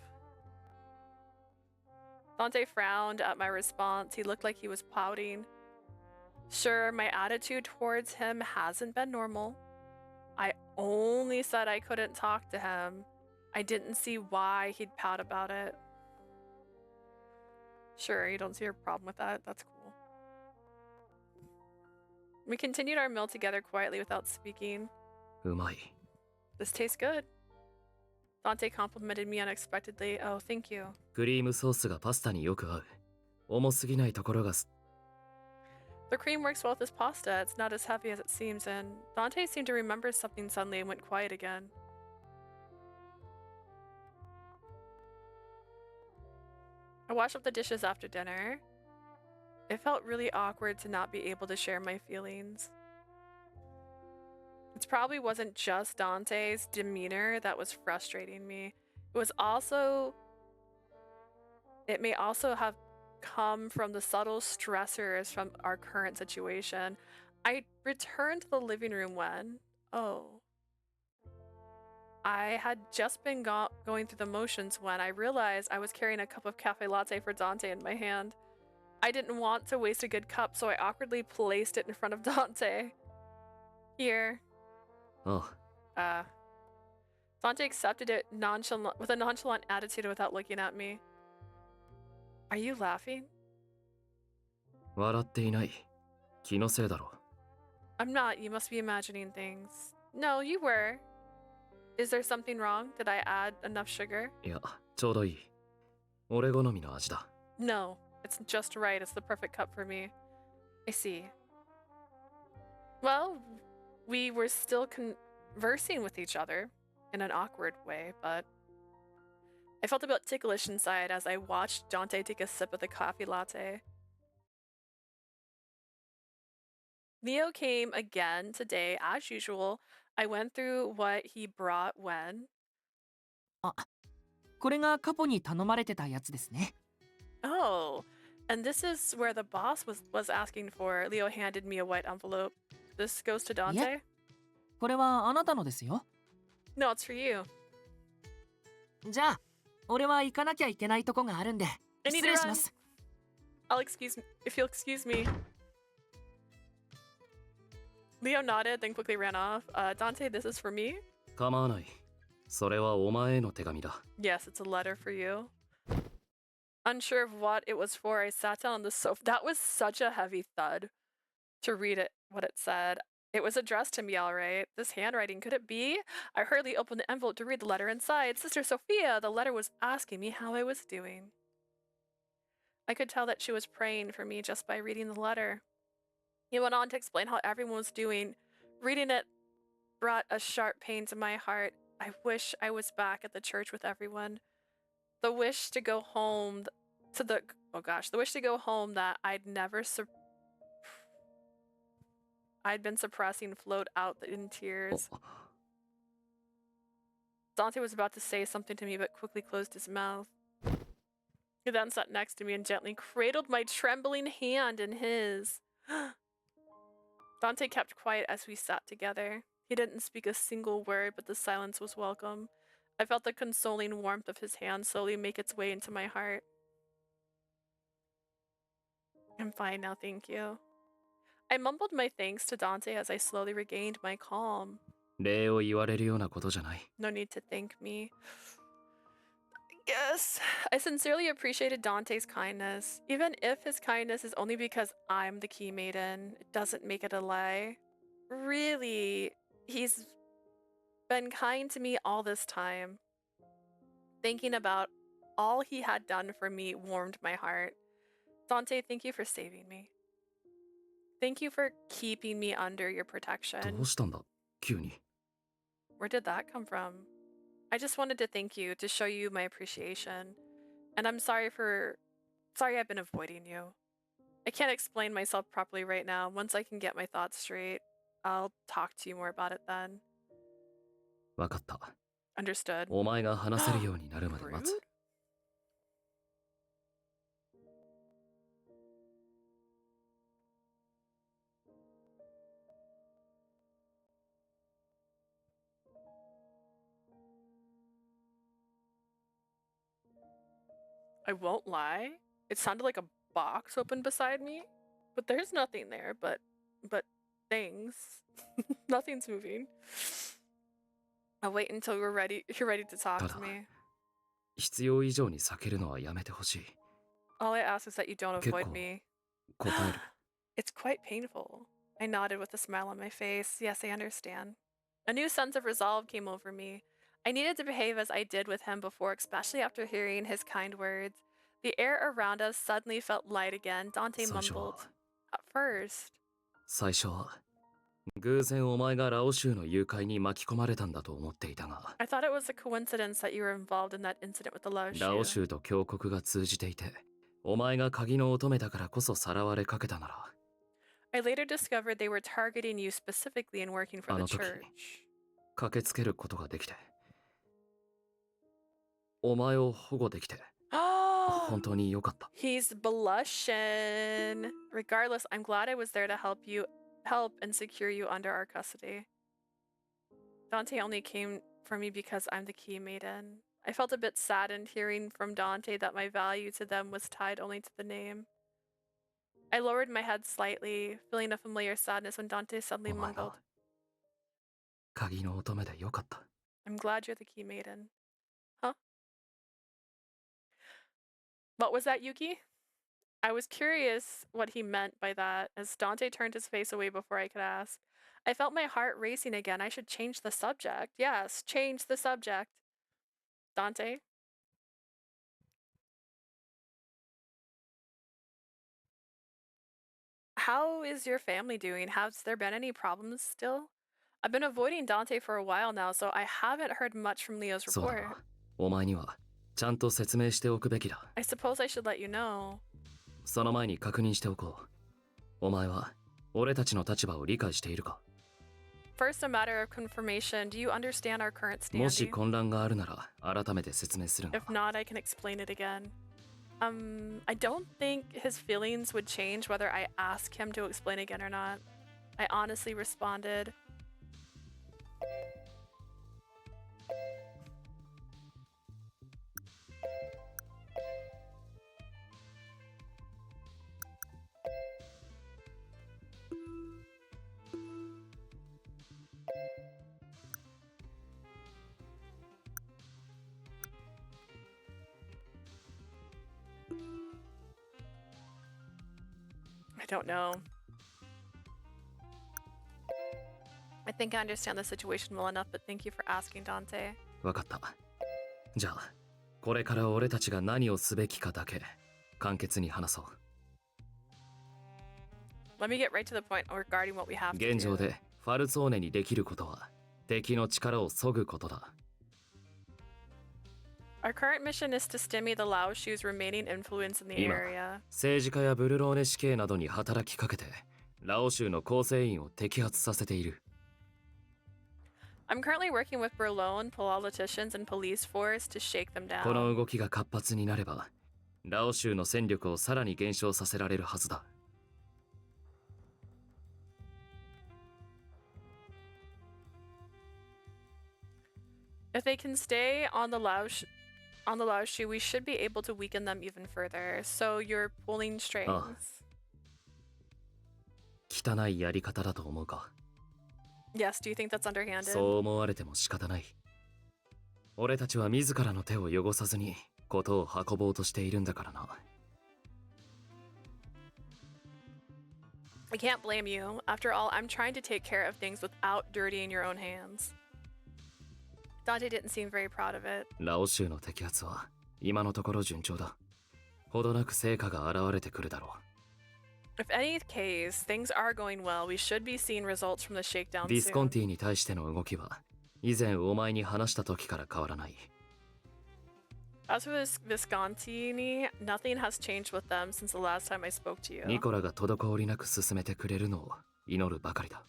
Dante frowned at my response. He looked like he was pouting. Sure, my attitude towards him hasn't been normal. I only said I couldn't talk to him. I didn't see why he'd pout about it. Sure, you don't see a problem with that. That's cool. We continued our meal together quietly without speaking. うまい。 This tastes good. Dante complimented me unexpectedly. Oh, thank you. クリームソースがパスタによく合う。重すぎないところが The cream works well with this pasta. It's not as heavy as it seems, and Dante seemed to remember something suddenly and went quiet again. I washed up the dishes after dinner. It felt really awkward to not be able to share my feelings. It probably wasn't just Dante's demeanor that was frustrating me. It may also have come from the subtle stressors from our current situation. I returned to the living room when, I had just been going through the motions when I realized I was carrying a cup of cafe latte for Dante in my hand. I didn't want to waste a good cup, so I awkwardly placed it in front of Dante. Here. ああ Dante accepted it with a nonchalant attitude without looking at me. Are you laughing? 笑っていない。気のせいだろ。 I'm not. You must be imagining things. No, you were. Is there something wrong? Did I add enough sugar? いや、ちょうどいい。俺好みの味だ。 No, it's just right. It's the perfect cup for me. I see. Well, we were still conversing with each other in an awkward way, but I felt a bit ticklish inside as I watched Dante take a sip of the coffee latte. Leo came again today, as usual. I went through what he brought when. これがカポに頼まれてたやつですね。 Oh, and this is where the boss was asking for. Leo handed me a white envelope. This goes to Dante? Yep. これはあなたのですよ。 No, it's for you. じゃあ、俺は行かなきゃいけないとこがあるんで、 I need 失 to 礼し run. ます。 If you'll excuse me. Leo nodded, then quickly ran off. Dante, this is for me? 構わない。それはお前への手紙だ。 Yes, it's a letter for you. Unsure of what it was for, I sat down on the sofa. That was such a heavy thud to read it, what it said. It was addressed to me, all right. This handwriting, could it be? I hurriedly opened the envelope to read the letter inside. Sister Sophia, the letter was asking me how I was doing. I could tell that she was praying for me just by reading the letter. He went on to explain how everyone was doing. Reading it brought a sharp pain to my heart. I wish I was back at the church with everyone. The wish to go home the wish to go home that I'd been suppressing flowed out in tears. Dante was about to say something to me but quickly closed his mouth. He then sat next to me and gently cradled my trembling hand in his. Dante kept quiet as we sat together. He didn't speak a single word, but the silence was welcome. I felt the consoling warmth of his hand slowly make its way into my heart. I'm fine now, thank you. I mumbled my thanks to Dante as I slowly regained my calm. 礼を言われるようなことじゃない。 No need to thank me. Yes, I sincerely appreciated Dante's kindness. Even if his kindness is only because I'm the key maiden, it doesn't make it a lie. Really, he's been kind to me all this time. Thinking about all he had done for me warmed my heart. Dante, thank you for saving me. Thank you for keeping me under your ど protection. うしたんだ急に。 Where did that come from? I just wanted to thank you, to show you my appreciation. And I'm sorry I've been avoiding you. I can't explain myself properly right now. Once I can get my thoughts straight, I'll talk to you more about it then. わかった。 Understood. お前が話せるようになるまで Rude? 待つ。 I won't lie. It sounded like a box opened beside me, but there's nothing there but things. Nothing's moving. I'll wait until you're ready to talk to me. 必要以上に避けるのはやめてほしい。 All I ask is that you don't avoid me. 答える。 It's quite painful. I nodded with a smile on my face. Yes, I understand. A new sense of resolve came over me. I needed to behave as I did with him before, especially after hearing his kind words. The air around us suddenly felt light again. Dante 最初 mumbled. は At first, 最初は偶然お前がラオ州の誘拐に巻き込まれたんだと思っていたが、 I thought it was a coincidence that you were involved in that incident with the Lao ラオ shoe. 州と峡谷が通じていて、お前が鍵の乙女だからこそさらわれかけたなら、 I later discovered they were targeting you specifically and working for the あの時 church. 駆けつけることができて、お前を保護できて、本当に良かった。 He's blushing. Regardless, I'm glad I was there to help and secure you under our custody. Dante only came for me because I'm the key maiden. I felt a bit saddened hearing from Dante that my value to them was tied only to the name. I lowered my head slightly, feeling a familiar sadness when Dante suddenly お前 mumbled, は鍵の乙女でよかった。 I'm glad you're the key maiden. Huh? What was that, Yuki? I was curious what he meant by that, as Dante turned his face away before I could ask. I felt my heart racing again. I should change the subject. Yes, change the subject. Dante? How is your family doing? Has there been any problems still? I've been avoiding Dante for a while now, so I haven't heard much from Leo's そうだ report. な。お前にはちゃんと説明しておくべきだ。 I suppose I should let you know. その前に確認しておこう。お前は俺たちの立場を理解しているか？ First, a matter of confirmation. Do you understand our current もし standing? 混乱があるなら改めて説明するが。 If not, I can explain it again. I don't think his feelings would change whether I ask him to explain again or not. I honestly responded. I don't know. I think I understand the situation well enough, but thank you for asking, Dante. わかった。じゃあこれから俺たちが何をすべきかだけ簡潔に話そう。 Let me get right to the point regarding what we have to 現状 do. でファルツォーネにできることは敵の力を削ぐことだ。 Our current mission is to stymie the Lao Shu's remaining influence in the 今 area. 政治家やブルローネ死刑などに働きかけてラオ州の構成員を摘発させている。 I'm currently working with Berlone, politicians, and police force to shake them この down. 動きが活発になればラオ州の戦力をさらに減少させられるはずだ。 If they can stay on the Lao Shu, we should be able to weaken them even further. So you're pulling strings. 汚いやり方だと思うか？ Yes, do you think that's underhanded? そう思われても仕方ない。俺たちは自らの手を汚さずにことを運ぼうとしているんだからな。 I can't blame you. After all, I'm trying to take care of things without dirtying your own hands. Dante didn't seem very proud of it. ラオ州の摘発は今のところ順調だ。ほどなく成果が現れてくるだろ If any case, things are going well. We should be seeing results from the shakedown う。ディスコン soon. ティに対しての動きは以前お前に話した時から変わらない。 As for this Viscontini, nothing has changed with them since the last time I spoke to you. ニコラが滞りなく進めてくれるのを祈るばかりだ。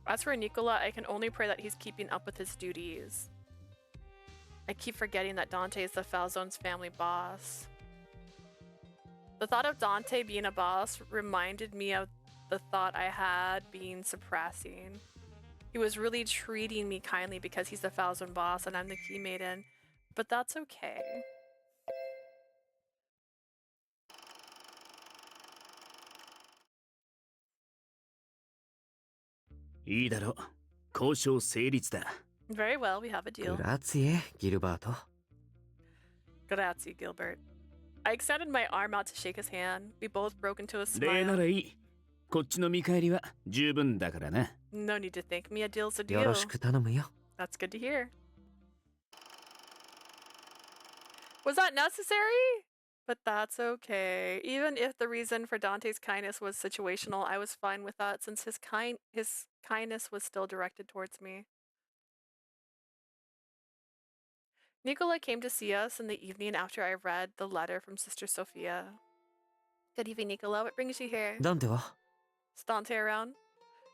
As for Nicola, I can only pray that he's keeping up with his duties. I keep forgetting that Dante is the Falzone's family boss. The thought of Dante being a boss reminded me of the thought I had being suppressing. He was really treating me kindly because he's the Falzone boss and I'm the key maiden, but that's okay. いいだろう。交渉成立だ。 Very well, we have a deal. グラツィエ、ギルバート。 Grazie, Gilbert. I extended my arm out to shake his hand. We both broke into a 礼な smile. らいい。こっちの見返りは十分だからな。 No need to thank me. A deal's a よ deal. ろしく頼むよ。 That's good to hear. Was that necessary? But that's okay. Even if the reason for Dante's kindness was situational, I was fine with that since his kindness was still directed towards me. Nicola came to see us in the evening after I read the letter from Sister Sophia. Good evening, Nicola. What brings you here? ダンテは？ Is Dante around?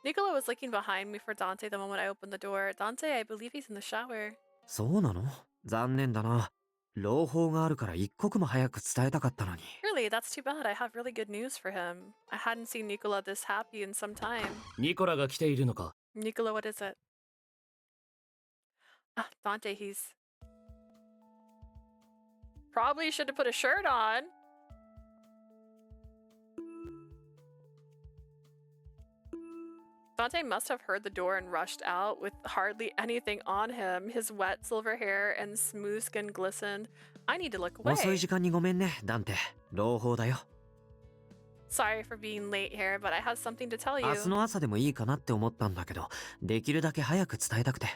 Nicola was looking behind me for Dante the moment I opened the door. Dante, I believe he's in the shower. そうなの？残念だな。朗報があるから一刻も早く伝えたかったのに。 Really, that's too bad. I have really good news for him. I hadn't seen Nicola this happy in some time. ニコラが来ているのか？ Nicola, what is it? Ah, Dante, he's... Probably should have put a shirt on. Dante must have heard the door and rushed out with hardly anything on him. His wet silver hair and smooth skin glistened. I need to look 遅 away. い時間にごめんね、ダンテ。朗報だよ。 Sorry for being late here, but I have something to tell 明日 you. の朝でもいいかなって思ったんだけど、できるだけ早く伝えたくて。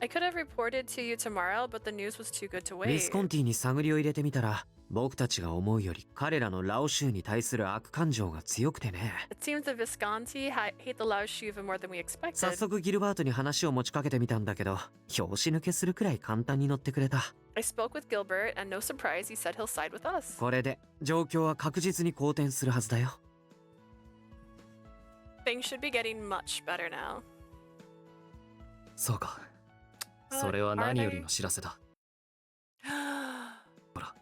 I could have reported to you tomorrow, but the news was too good to ウィス wait. コンティに探りを入れてみたら、僕たちが思うより彼らのラオ州に対する悪感情が強くてね。 It seems the Visconti hate the Lao Shu even more than we 早 expected. 速ギルバートに話を持ちかけてみたんだけど、拍子抜けするくらい簡単に乗ってくれた。 I spoke with Gilbert, and no surprise, he said he'll side with us. これで状況は確実に好転するはずだよ。 Things should be getting much better now. そうか。 But それは are 何よ they? りの知らせだ。ほら。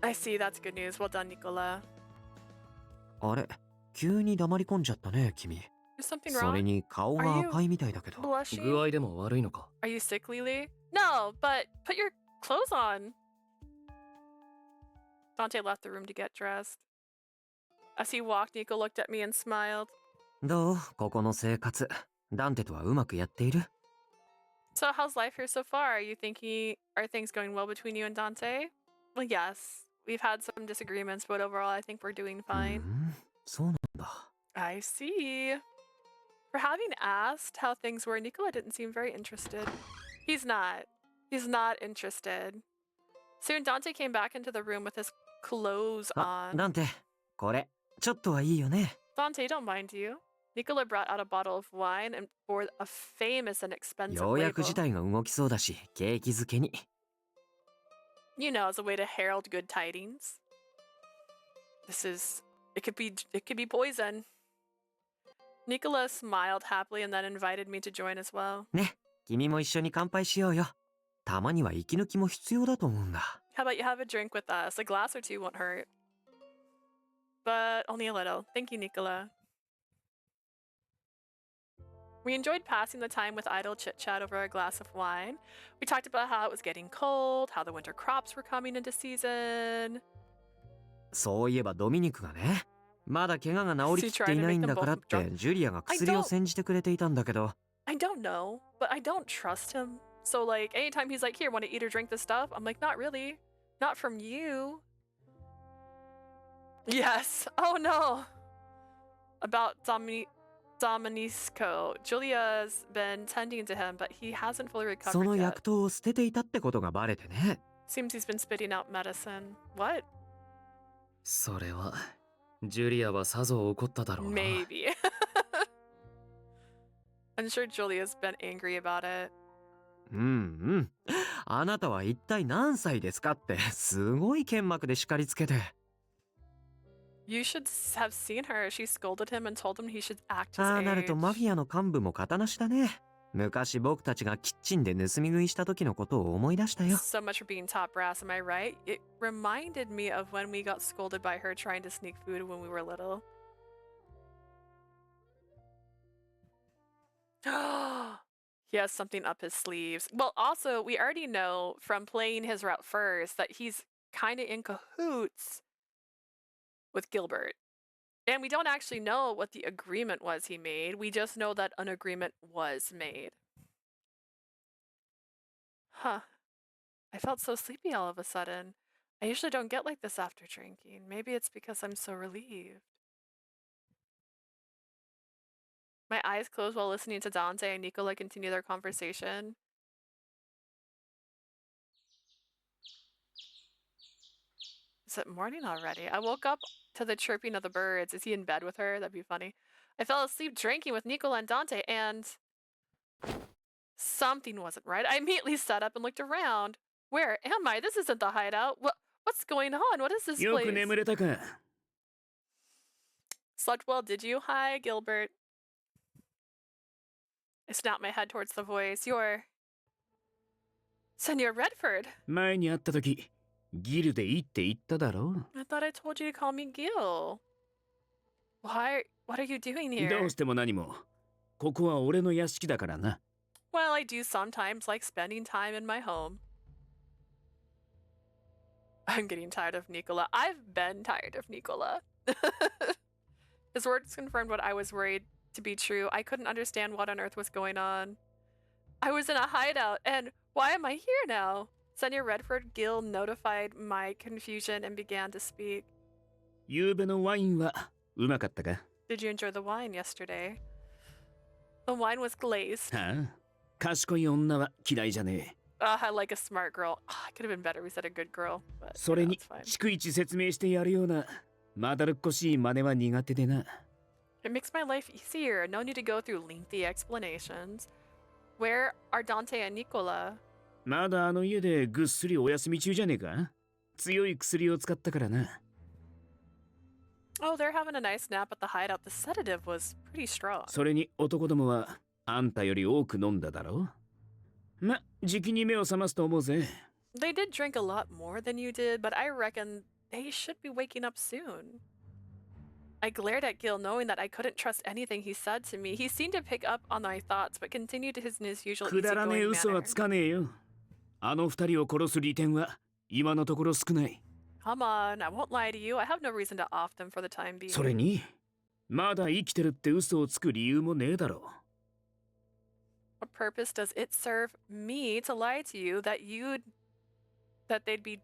I see, that's good news. Well done, Nicola. あれ、急に黙り込んじゃったね、君。 Is something それ wrong? に顔が赤いみたいだけど。 Blushing? 具合でも悪いのか。 Are you sickly, Lee? No, but put your clothes on. Dante left the room to get dressed. As he walked, Nico looked at me and smiled. どうここの生活。ダンテとはうまくやっている？ So, how's life here so far? Are things going well between you and Dante? Well, yes. We've had some disagreements, but overall, I think we're doing う fine. ん、そうなんだ。 I see. For having asked how things were, Nicola didn't seem very interested. He's not. He's not interested. Soon, Dante came back into the room with his clothes あ、 on. ダンテ、これ、ちょっとはいいよね。 Dante, don't mind you. Nicola brought out a bottle of wine and bore a famous and expensive ようやく label. 事態が動きそうだし、景気づけに。 You know, as a way to herald good tidings. It could be poison. Nicola smiled happily and then invited me to join as well. ね、君も一緒に乾杯しようよ。たまには息抜きも必要だと思うんだ。 How about you have a drink with us? A glass or two won't hurt. But only a little. Thank you, Nicola. We enjoyed passing the time with idle chit-chat over a glass of wine. We talked about how it was getting cold, how the winter crops were coming into season. そういえばドミニクがね、まだ怪我が治りきっていないんだからってジュリアが薬を煎じてくれていたんだけど。 I don't know, but I don't trust him. So like, anytime he's like, here, want to eat or drink this stuff? I'm like, not really. Not from you. Yes. Oh no. About Dominisco. Julia's been tending to him, but he hasn't fully その recovered 薬 yet. 湯を捨てていたってことがバレてね。 Seems he's been spitting out medicine. What? それは、ジュリアはさぞ怒っただろうな。 Maybe. I'm sure Julia's been angry about it. うんうん。あなたは一体何歳ですかってすごい剣幕で叱りつけて。 You should have seen her. She scolded him and told him he should act his ああなる age. とマフィアの幹部も型なしだね。昔僕たちがキッチンで盗み食いした時のことを思い出したよ。 So much for being top brass, am I right? It reminded me of when we got scolded by her trying to sneak food when we were little. He has something up his sleeves. Well, also, we already know from playing his route first that he's kind of in cahoots with Gilbert. And we don't actually know what the agreement was he made. We just know that an agreement was made. Huh. I felt so sleepy all of a sudden. I usually don't get like this after drinking. Maybe it's because I'm so relieved. My eyes closed while listening to Dante and Nicola continue their conversation. Is it morning already? I woke up to the chirping of the birds. Is he in bed with her? That'd be funny. I fell asleep drinking with Nicola and Dante, and something wasn't right. I immediately sat up and looked around. Where am I? This isn't the hideout. What's going on? What is this よく place? 眠れたか。 Slept well, did you? Hi, Gilbert. I snapped my head towards the voice. You're Senor Redford. 前に会った時、ギルでいいって言っただろ I thought I told you to call me Gil. What are you doing う。 here? どうしても何も。ここは俺の屋敷だからな。 Well, I do sometimes like spending time in my home. I'm getting tired of Nicola. I've been tired of Nicola. His words confirmed what I was worried to be true. I couldn't understand what on earth was going on. I was in a hideout, and why am I here now? Senior Redford Gill notified my confusion and began to speak. 夕べのワインはうまかったか？ Did you enjoy the wine yesterday? The wine was glazed. はあ、賢い女は嫌いじゃねえ。I like a smart girl. I could have been better. We said a good girl, but それに it's fine. 逐一説明してやるようなまだるっこしい真似は苦手でな。It makes my life easier. No need to go through lengthy explanations. Where are Dante and Nicola? まだあの家でぐっすりお休み中じゃねえか？強い薬を使ったからな。Oh, they're having a nice nap at the hideout. The sedative was pretty strong. それに男どもはあんたより多く飲んだだろう？ま、じきに目を覚ますと思うぜ。They did drink a lot more than you did, but I reckon they should be waking up soon. I glared at Gil, knowing that I couldn't trust anything he said to me. He seemed to pick up on my thoughts, but continued his usual くだらねえ easygoing 嘘は manner. つかねえよ。あの二人を殺す利点は今のところ少ない。 Come on, I won't lie to you. I have no reason to off them for the time being. それに、まだ生きてるって嘘をつく理由もねえだろ What purpose does it serve me to lie to you that they'd be...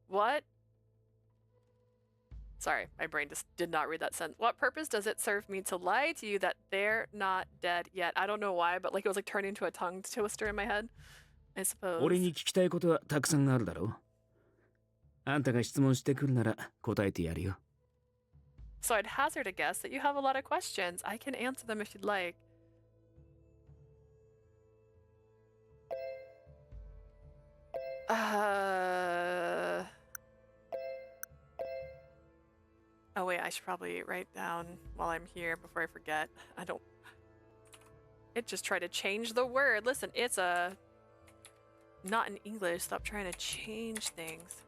What? Sorry, my brain just did not read that sentence. What purpose does it serve me to lie to you that they're not dead yet? I don't know why, but like it was like turning into a tongue twister in my head, I う。 suppose. 俺に聞きたいことはたくさんあるだろう。あんたが質問してくるなら答えてやるよ。 So I'd hazard a guess that you have a lot of questions. I can answer them if you'd like. Oh wait, I should probably write down while I'm here before I forget. It just tried to change the word. Listen, it's not in English. Stop trying to change things.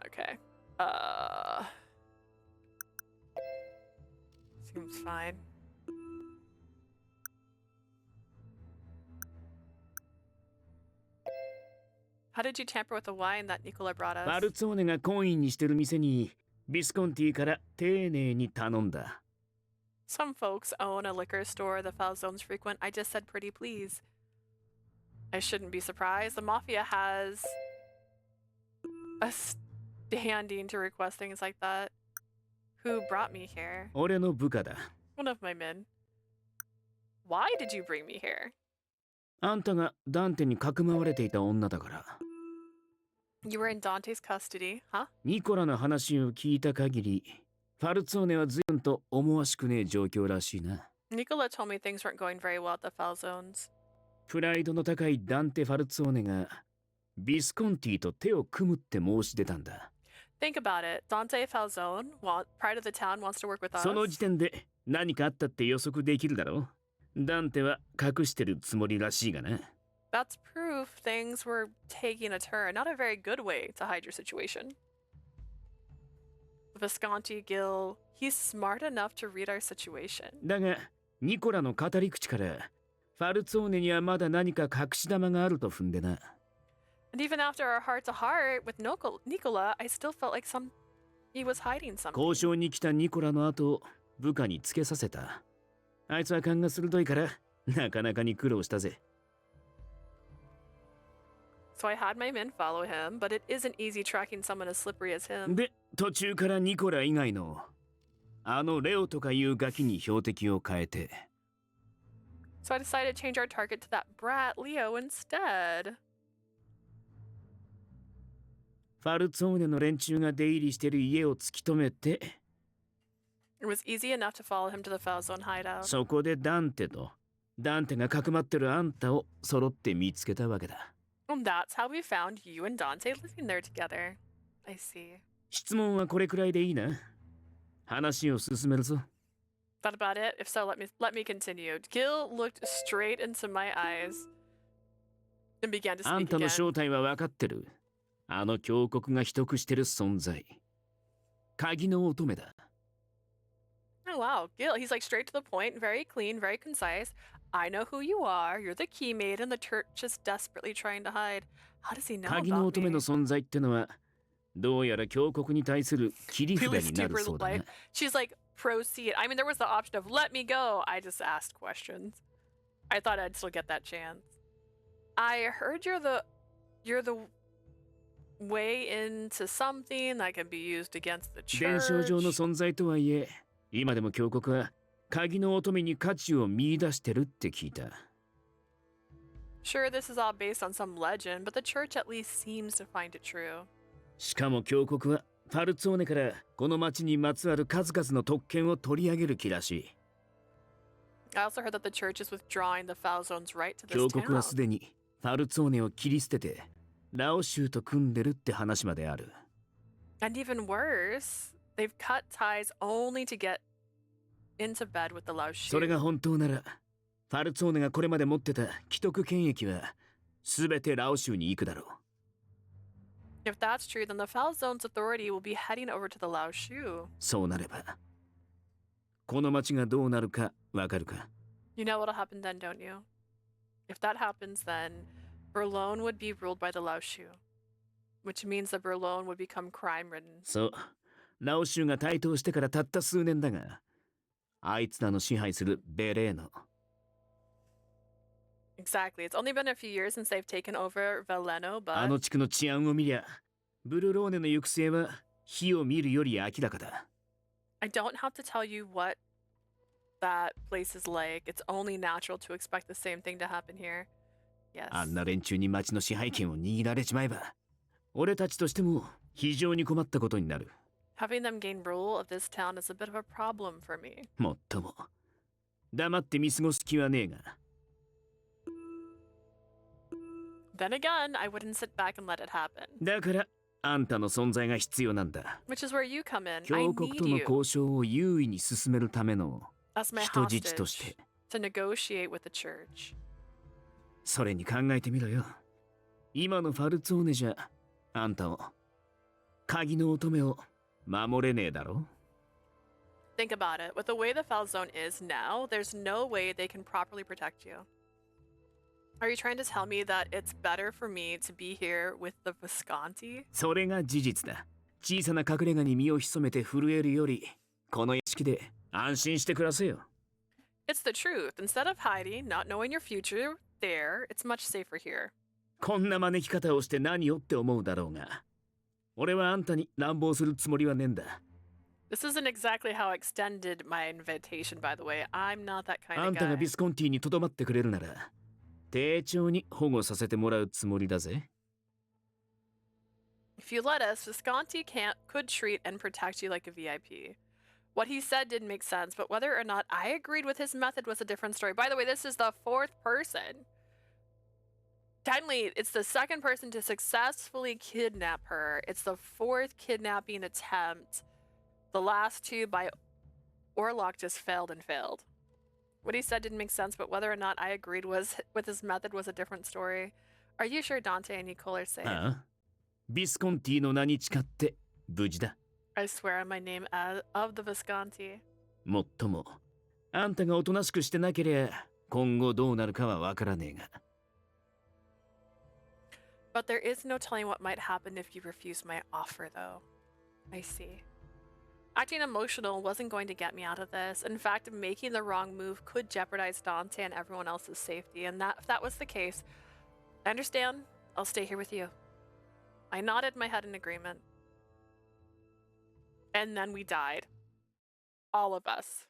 Okay. Seems fine. How did you tamper with the wine that Nicola brought バ us? ルツォーネがコインにしてる店にビスコンティから丁寧に頼んだ。 Some folks own a liquor store the Falzones frequent. I just said pretty please. I shouldn't be surprised. The Mafia has a standing to request things like that. Who brought me here? 俺の部下だ。 One of my men. Why did you bring me here? あんたがダンテにかくまわれていた女だから。 You were in Dante's custody, huh? ニコラの話を聞いた限り、ファルツォーネは随分と思わしくねえ状況らしいな。 Nicola told me things weren't going very well at the Falzones. プライドの高いダンテ・ファルツォーネがビスコンティと手を組むって申し出たんだ。 Think about it. Dante Falzone, pride of the town, wants to work with us. その時点で何かあったって予測できるだろう。ダンテは隠してるつもりらしいがな。 That's proof things were taking a turn. Not a very good way to hide your situation. Visconti Gill, he's smart enough to read our situation. だが、ニコラの語り口からファルツォーネにはまだ何か隠し玉があると踏んでな。 And even after our heart-to-heart with Nicola, I still felt like he was hiding something. 交渉に来たニコラの後を部下につけさせた。あいつは勘が鋭いからなかなかに苦労したぜ。 So I had my men follow him, but it isn't easy tracking someone as slippery as him. で、途中からニコラ以外のあのレオとかいうガキに標的を変えて。 So I decided to change our target to that brat Leo instead. ファルツォーネの連中が出入りしてる家を突き止めて、 It was easy enough to follow him to the Falzone hideout. そこでダンテがかくまってるあんたを揃って見つけたわけだ。 And that's how we found you and Dante living there together. I see. 質問はこれくらいでいいな。話を進めるぞ。 That about it? If so, let me continue. Gil looked straight into my eyes and began to あん speak たの again. 正体は分かってる。あの峡谷が秘匿してる存在。鍵の乙女だ。 Oh wow, Gil, he's like straight to the point, very clean, very concise. I know who you are. You're the key maiden the church is desperately trying to hide. How does he know 鍵の about 乙女 me? の存在ってのはどうやら教国に対する切り札 Really になる stupid そうだ life. な。 She's like, proceed. I mean, there was the option of let me go. I just asked questions. I thought I'd still get that chance. I heard you're the way into something that can be used against the 伝承上の church. 存在とはいえ、今でも教国は鍵の乙女に価値を見出してるって聞いた。 Sure, this is all based on some legend, but the church at least seems to find it true. しかも教国はファルツォーネからこの町にまつわる数々の特権を取り上げる気らしい。 I also heard that the church is withdrawing the Falzone's right to this 教国は town. すでにファルツォーネを切り捨ててラオ州と組んでるって話まである。 And even worse, they've cut ties only to get into bed with the Lao それ Shu. が本当なら、ファルツォーネがこれまで持ってた既得権益は全てラオ州に行くだろう。 If that's true, then the Falzone's authority will be heading over to the Lao Shu. そうなれば、この町がどうなるかわかるか？ You know what'll happen then, don't you? If that happens, then Berlone would be ruled by the Lao Shu, which means that Berlone would become crime-ridden. そう、ラオ州が台頭してからたった数年だが、あいつらの支配するベレーノ。 Exactly. It's only been a few years since they've taken over Veleno, あ but の地区の治安を見りゃ、ブルローネの行く末は火を見るより明らかだ。 I don't have to tell you what that place is like. It's only natural to expect the same thing to happen here. Yes. あんな連中に町の支配権を握られちまえば、俺たちとしても非常に困ったことになる。 Having them gain rule of this town is a bit of a problem for me. もっとも、黙って見過ごす気はねえが。 Then again, I wouldn't sit back and let it happen. だから、あんたの存在が必要なんだ。 Which is where you come in. I 教国 need との you 交渉を優位に進めるための as my 人質とし hostage て。 to negotiate with the church. それに考えてみろよ。今のファルツォーネじゃ、あんたを、鍵の乙女を守れねえだろ？ Think about it. With the way the Falzone is now, there's no way they can properly protect you. Are you trying to tell me that it's better for me to be here with the Visconti? それが事実だ。小さな隠れ家に身を潜めて震えるより、この屋敷で安心して暮らせよ。 It's the truth. Instead of hiding, not knowing your future there, it's much safer here. こんな招き方をして何よって思うだろうが、俺はあんたに乱暴するつもりはねえんだ。 This isn't exactly how I extended my invitation, by the way. I'm not that kind あ of んたが guy. ビスコンティにとどまってくれるなら、丁重に保護させてもらうつもりだぜ。 If you let us, Visconti could treat and protect you like a VIP. What he said didn't make sense, but whether or not I agreed with his method was a different story. By the way, this is the fourth person. Technically, it's the second person to successfully kidnap her. It's the fourth kidnapping attempt. The last two by Orlok just failed and failed. What he said didn't make sense, but whether or not I agreed with his method was a different story. Are you sure Dante and Nicole are safe? ああ、ビスコンティの名に誓って無事だ。 I swear on my name of the Visconti. もっとも、あんたがおとなしくしてなければ、今後どうなるかはわからねえが。 But there is no telling what might happen if you refuse my offer, though. I see. Acting emotional wasn't going to get me out of this. In fact, making the wrong move could jeopardize Dante and everyone else's safety, and if that was the case, I understand. I'll stay here with you. I nodded my head in agreement. And then we died. All of us.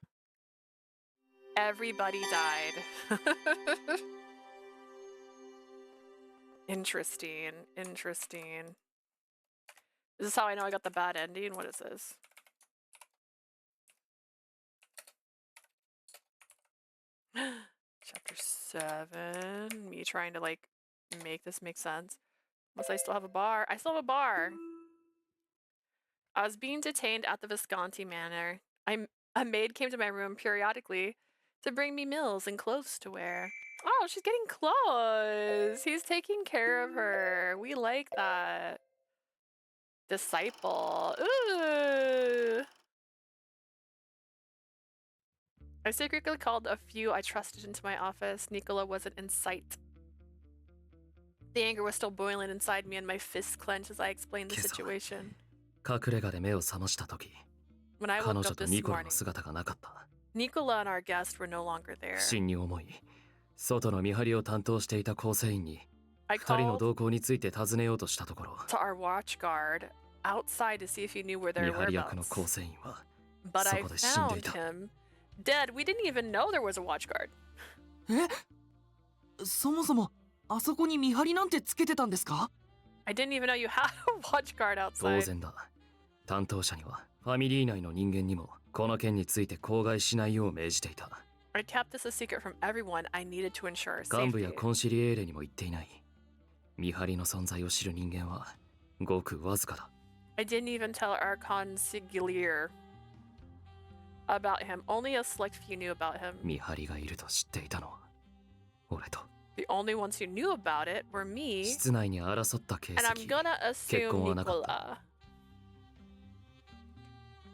Everybody died. Interesting. Interesting. This is how I know I got the bad ending. What is this? Chapter 7. Me trying to, like, make this make sense. Unless I still have a bar. I still have a bar. I was being detained at the Visconti Manor. A maid came to my room periodically to bring me meals and clothes to wear. Oh, she's getting clothes. He's taking care of her. We like that. Disciple. Ooh. I secretly called a few I trusted into my office. Nicola wasn't in sight. The anger was still boiling inside me and my fists clenched as I explained the 今朝 situation. 隠れ家で目を覚ました時 When I 彼 woke 女 up と this ニコラ morning, の姿がなかった Nicola and our guest were no longer there. 不審に思い外の見張りを担当していた構成員に I 二人の called 動向について尋ねようとしたところ to our watch guard outside to see if he knew where 見 their 張り役の whereabouts. 構成員は But I そこで死んでい found た him dead. We didn't even know there was a watch guard. そもそもあそこに見張りなんてつけてたんですか？ I didn't even know you had a watch guard 当 outside. 然だ担当者にはファミリー内の人間にもこの件について口外しないよう命じていた I kept this a secret from everyone. I needed to ensure 幹部 safety. やコンシリエーレにも言っていない見張りの存在を知る人間はごくわずかだ I didn't even tell our consigliere about him. Only a select few knew about him. 見張りがいると知っていたのは俺と The only ones who knew about it were me, 室内に争った形 and I'm 跡 gonna assume 結婚はなかった。 Nicola.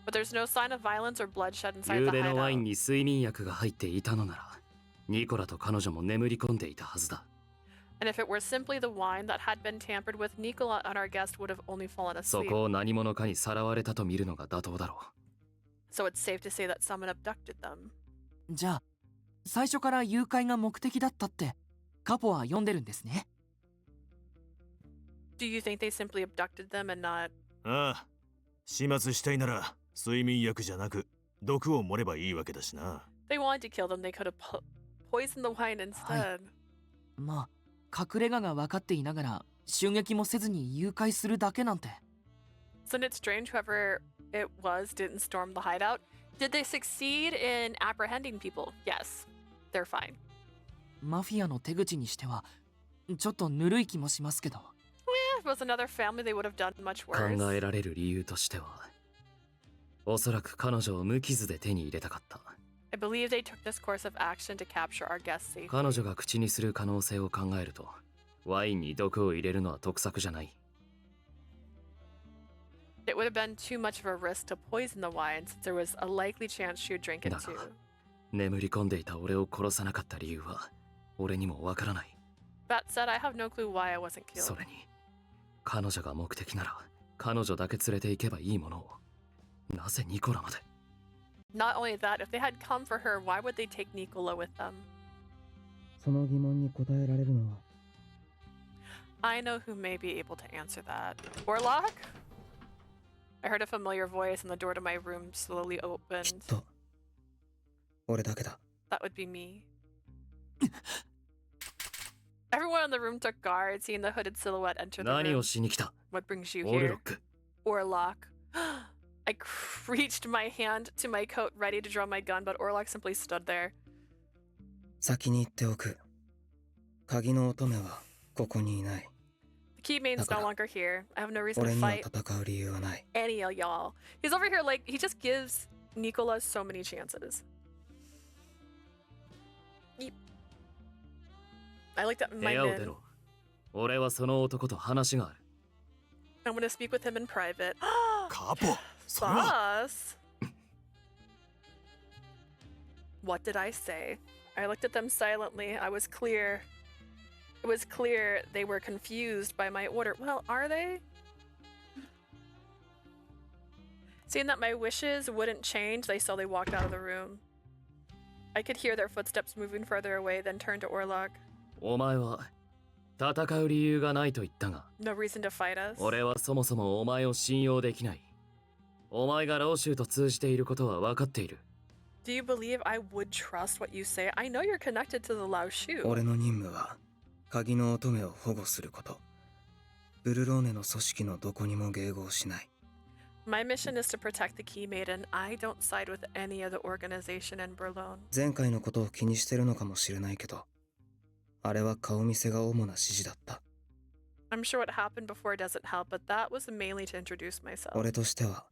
But there's no sign of violence or bloodshed inside 夕 the べのワイン hideout. に睡眠薬が入っていたのならニコラと彼女も眠り込んでいたはずだ And if it were simply the wine that had been tampered with, Nicola and our guest would have only fallen そ asleep. こを何者かにさらわれたと見るのが妥当だろ So it's safe to say that someone abducted them. じゃあ最初から誘拐が目的だったってカポは読んでるんですね。 Do you think they simply abducted them and not? ああ、始末したいなら睡眠薬じゃなく毒を盛ればいいわけだしな。 They wanted to kill them. They could have poisoned the wine instead. まあ隠れ家が分かっていながら襲撃もせずに誘拐するだけなんて。 Isn't it strange whoever it was didn't storm the hideout? Did they succeed in apprehending people? Yes. They're fine. マフィアの手口にしてはちょっとぬるい気もしますけど。 If it was another family, they would have done much 考 worse. えられる理由としてはおそらく彼女を無傷で手に入れたかった I believe they took this course of action to capture our guest safely. 彼女が口にする可能性を考えるとワインに毒を入れるのは得策じゃない It would have been too much of a risk to poison the wine since there was a likely chance she would drink it だ too. が眠り込んでいた俺を殺さなかった理由は俺にもわからない That said, I have no clue why I wasn't そ killed. れに彼女が目的なら彼女だけ連れて行けばいいものをなぜニコラまで Not only that, if they had come for her, why would they take Nicola with them? その疑問に答えられるのは I know who may be able to answer that. Orlok? I heard a familiar voice and the door to my room slowly きっ opened. と俺だけだ That would be me. Everyone in the room took guard, seeing the hooded silhouette enter the 何 room. をしに来た What brings you オルロ here? ック Orlok. I reached my hand to my coat, ready to draw my gun, but Orlok simply stood there. 先に言っておく鍵の乙女はここにいない The key main's no Dakara. longer here. I have no reason 俺 to には fight 戦う理由はない any of y'all. He's over here like, he just gives Nicola so many chances. Yeep. I like that 部 my 屋を出 men. ろ俺はその男と話がある I'm gonna speak with him in private. カポ、それは。 Boss! What did I say? I looked at them silently. I was clear. It was clear they were confused by my order. Well, are they? Seeing that my wishes wouldn't change, they slowly walked out of the room. I could hear their footsteps moving further away, then turned to Orlok. お前は戦う理由がないと言ったが No reason to fight us. 俺はそもそもお前を信用できないお前が老衆と通じていることは分かっている Do you believe I would trust what you say? I know you're connected to the Lao Shu. 俺の任務は鍵の乙女を保護することブルローネの組織のどこにも迎合しない My mission is to protect the Key Maiden. I don't side with any other organization in Berlin. 前回のことを気にしてるのかもしれないけどあれは顔見せが主な指示だった I'm sure what happened before doesn't help, but that was mainly to introduce myself. 俺としては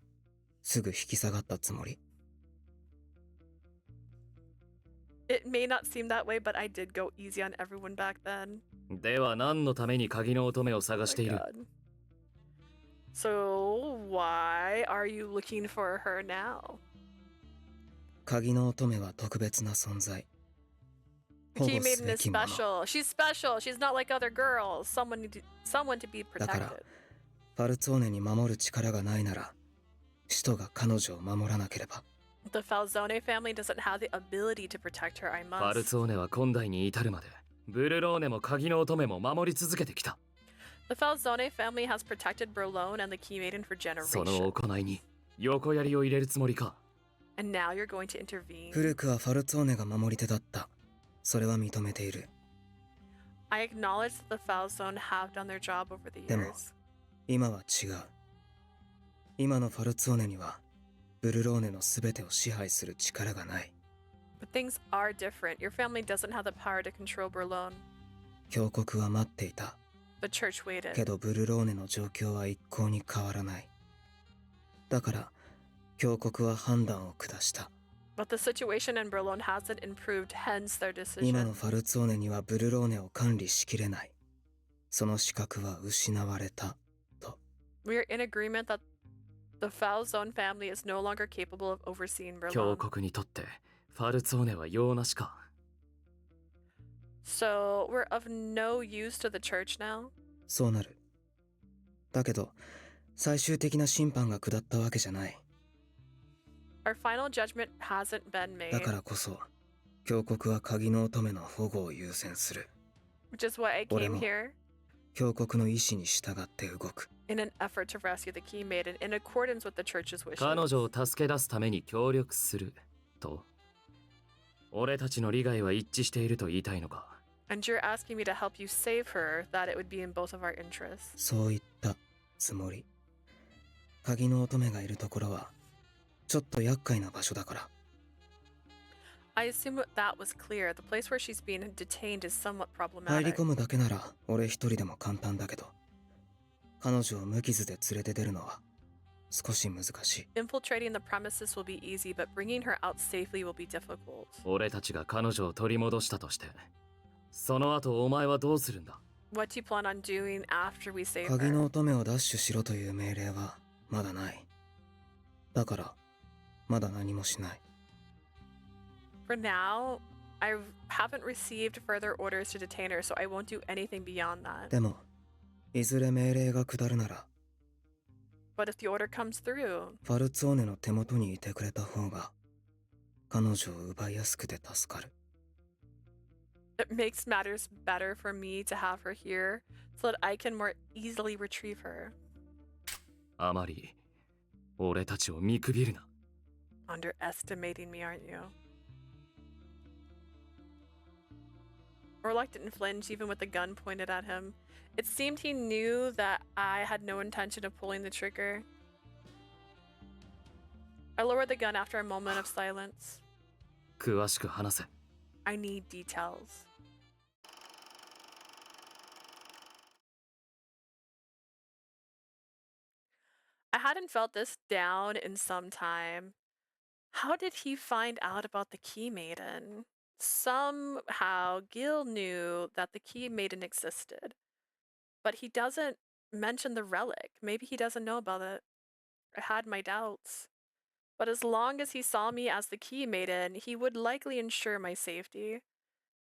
すぐ引き下がったつもり It may not seem that way, but I did go easy on everyone back then. では何のために鍵の乙女を探 Oh してい my る God. So, why are you looking for her now? 鍵の乙女は特別な存在 The 保 key 護す maiden べ is きもの special. She's special. She's not like other girls. Someone to be だから protected. ファルツォーネに守る力がないなら使徒が彼女を守らなければ The Falzone family doesn't have the ability to protect her. I ファル must. ツォーネは今代に至るまでブルローネも鍵の乙女も守り続けてきた。 The Falzone family has protected Berlone and the key maiden for その generations. 行いに横槍を入れるつもりか。 And now you're going to intervene. 古くはファルツォーネが守り手だった。それは認めている。 I acknowledge that the Falzone have done their job over the でも years. 今は違う。今のファルツォーネにはブルローネの全てを支配する力がない。 But things are different. Your family doesn't have the power to control Berlone. 教国は待っていた。 The church waited. けどブルローネの状況は一向に変わらない。だから教国は判断を下した。 But the situation in Berlone hasn't improved, hence their 今の decision. ファルツォーネにはブルローネを管理しきれない。その資格は失われた。 We are in agreement that the Falzone family is no longer capable of overseeing 教 Berlone. 国にとってファルツォーネは用なしか。 So we're of no use to the church now? そうなる。だけど最終的な審判が下ったわけじゃない。 Our final judgment hasn't been だ made, からこそ教国は鍵の乙女の保護を優先する。 which is why I came Oremo. here 教国の意志に従って動く。 in an effort to rescue the key maiden in accordance with the church's wishes. 彼女を助け出すために協力すると。俺たちの利害は一致していると言いたいのか。 And you're asking me to help you save her, that it would be in both of our interests. そう言ったつもり。鍵の乙女がいるところはちょっと厄介な場所だから。 I assume that was clear. The place where she's being detained is somewhat 入り problematic. 込むだけなら俺一人でも簡単だけど、彼女を無傷で連れて出るのは少し難しい。 Infiltrating the premises will be easy, but bringing her out safely will be difficult. 俺たちが彼女を取り戻したとして、その後お前はどうするんだ。 What do you plan on doing after we save 鍵の her? 乙女を奪取しろという命令はまだない。だからまだ何もしない。 For now, I haven't received further orders to detain her, so I won't do anything beyond that. でもいずれ命令が下るなら But if the order comes through, ファルツォーネの手元にいてくれた方が彼女を奪いやすくて助かる。 it makes matters better for me to have her here so that I can more easily retrieve her. あまり俺たちを見くびるな。 Underestimating me, aren't you? Orlok didn't flinch even with the gun pointed at him. It seemed he knew that I had no intention of pulling the trigger. I lowered the gun after a moment of silence. 詳しく話せ。 I need details. I hadn't felt this down in some time. How did he find out about the Key Maiden? Somehow, Gil knew that the Key Maiden existed, but he doesn't mention the relic. Maybe he doesn't know about it. I had my doubts. But as long as he saw me as the Key Maiden, he would likely ensure my safety.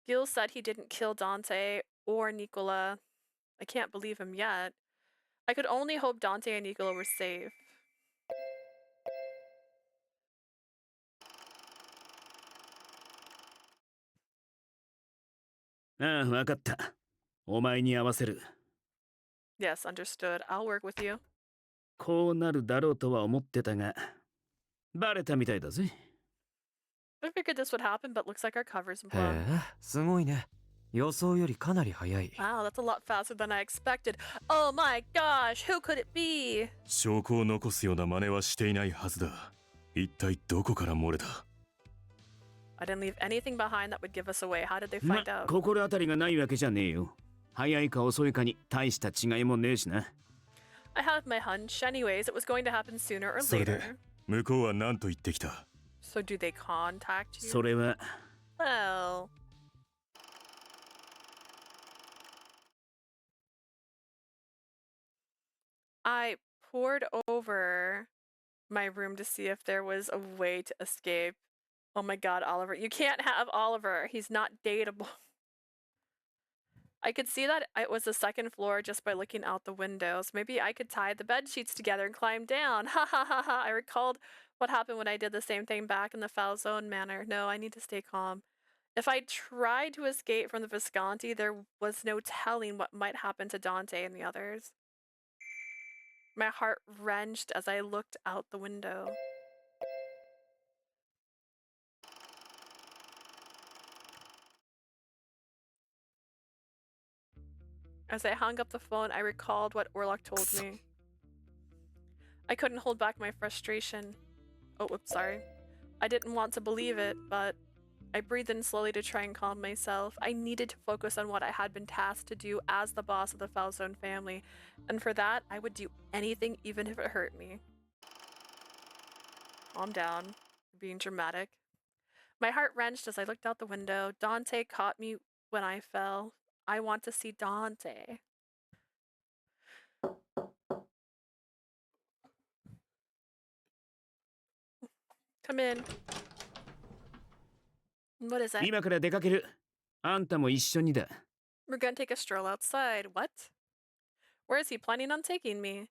Gil said he didn't kill Dante or Nicola. I can't believe him yet. I could only hope Dante and Nicola were safe. Ah, わかった。お前に合わせる。 Yes, understood. I'll work with you. こうなるだろうとは思ってたが、バレたみたいだぜ。 I figured this would happen, but looks like our cover's へ blown. え、すごいね。予想よりかなり早い。 Wow, that's a lot faster than I expected. Oh my gosh, who could it be? 証拠を残すような真似はしていないはずだ。一体どこから漏れた？ I didn't leave anything behind that would give us away. How did they ま find、out? 心当たりがないわけじゃねえよ。早いか遅いかに大した違いもねえしな。I had my hunch. Anyways, it was going to happen sooner or それで later. 向こうは何と言ってきた？ So do they contact you? それは、 Well... I poured over my room to see if there was a way to escape. Oh my god, Oliver. You can't have Oliver. He's not dateable. I could see that it was the second floor just by looking out the windows. Maybe I could tie the bed sheets together and climb down. Ha ha ha ha. I recalled what happened when I did the same thing back in the foul zone manner. No, I need to stay calm. If I tried to escape from the Visconti, there was no telling what might happen to Dante and the others. My heart wrenched as I looked out the window. As I hung up the phone, I recalled what Orlok told me. I couldn't hold back my frustration. Oh, oops, sorry. I didn't want to believe it, but I breathed in slowly to try and calm myself. I needed to focus on what I had been tasked to do as the boss of the Falzone family, and for that, I would do anything even if it hurt me. Calm down. I'm being dramatic. My heart wrenched as I looked out the window. Dante caught me when I fell. I want to see Dante. Come in. What is it? 今から出かける。あんたも一緒にだ。 We're gonna take a stroll outside. What? Where is he planning on taking me?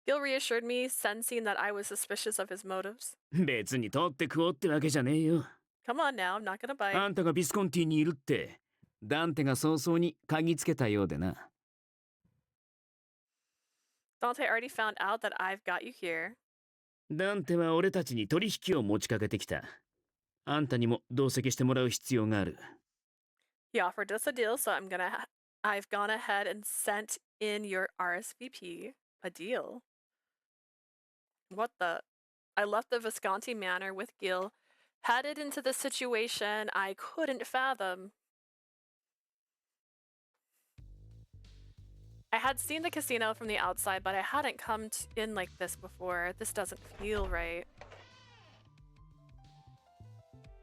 Gil reassured me, sensing that I was suspicious of his motives. 別に取って食おうってわけじゃねえよ。 Come on now, I'm not gonna bite. あんたがビスコンティにいるって、ダンテが早々に嗅ぎつけたようでな。 Dante already found out that I've got you here. ダンテは俺たちに取引を持ちかけてきた。あんたにも同席してもらう必要がある。 He offered us a deal, so I've gone ahead and sent in your RSVP. A deal? What the? I left the Visconti Manor with Gil, headed into the situation I couldn't fathom. I had seen the casino from the outside, but I hadn't come in like this before. This doesn't feel right.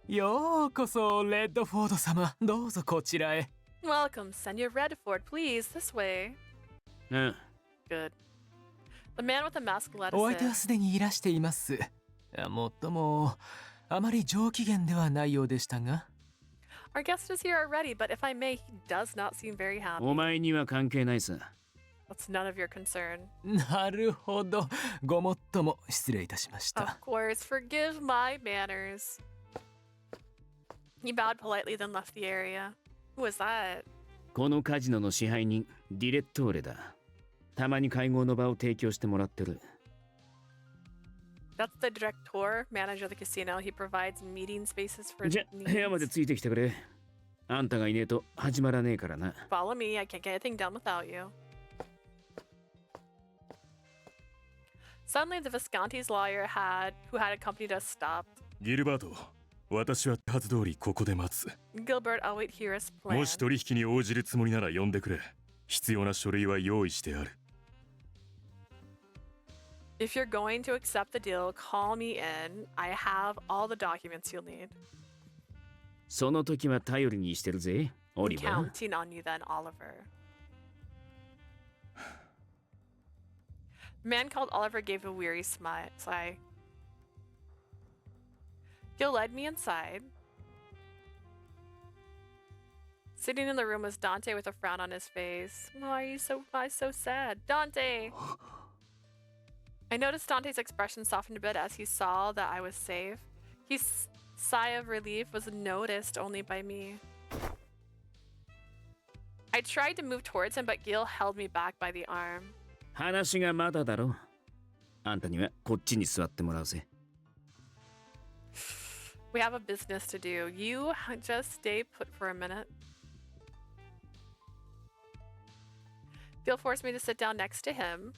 ようこそレッドフォード様、どうぞこちらへ。 Welcome, Senor Redford. Please, this way. うん。 Good. The man with the mask led お us 相手は in. すでにいらしています。もっとも、あまり上機嫌ではないようでしたが。 Our guest is here already, but if I may, he does not seem very happy. お前には関係ないさ。 That's none of your concern. なるほど、ごもっとも失礼いたしまし Of た。 course, forgive my manners. He bowed politely, then left the area. Who was that? このカジノの支配人、ディレットーレだ。たまに会合の場を提供してもらってる。 That's the director, manager of the casino. He provides meeting spaces for じゃ、部屋まで needs. ついてきてくれ。あんたがいねえと始まらねえからな。 Follow me. I can't get anything done without you. Suddenly, the Visconti's lawyer who had accompanied us, stopped. ギルバート、私は手はず通りここで待つ。 Gilbert, I'll wait here as もし planned. 取引に応じるつもりなら呼んでくれ。必要な書類は用意してある。 If you're going to accept the deal, call me in. I have all the documents you'll need. その時は頼りにしてるぜ、オ I'm リバー。 counting on you then, Oliver. The man called Oliver gave a weary sigh. Gil led me inside. Sitting in the room was Dante with a frown on his face. Why are you so sad? Dante! I noticed Dante's expression softened a bit as he saw that I was safe. His sigh of relief was noticed only by me. I tried to move towards him, but Gil held me back by the arm. 話がまだだろ。あんたにはこっちに座ってもらうぜ。 We have a business to do. You just stay put for a minute. Gil forced me to sit down next to him.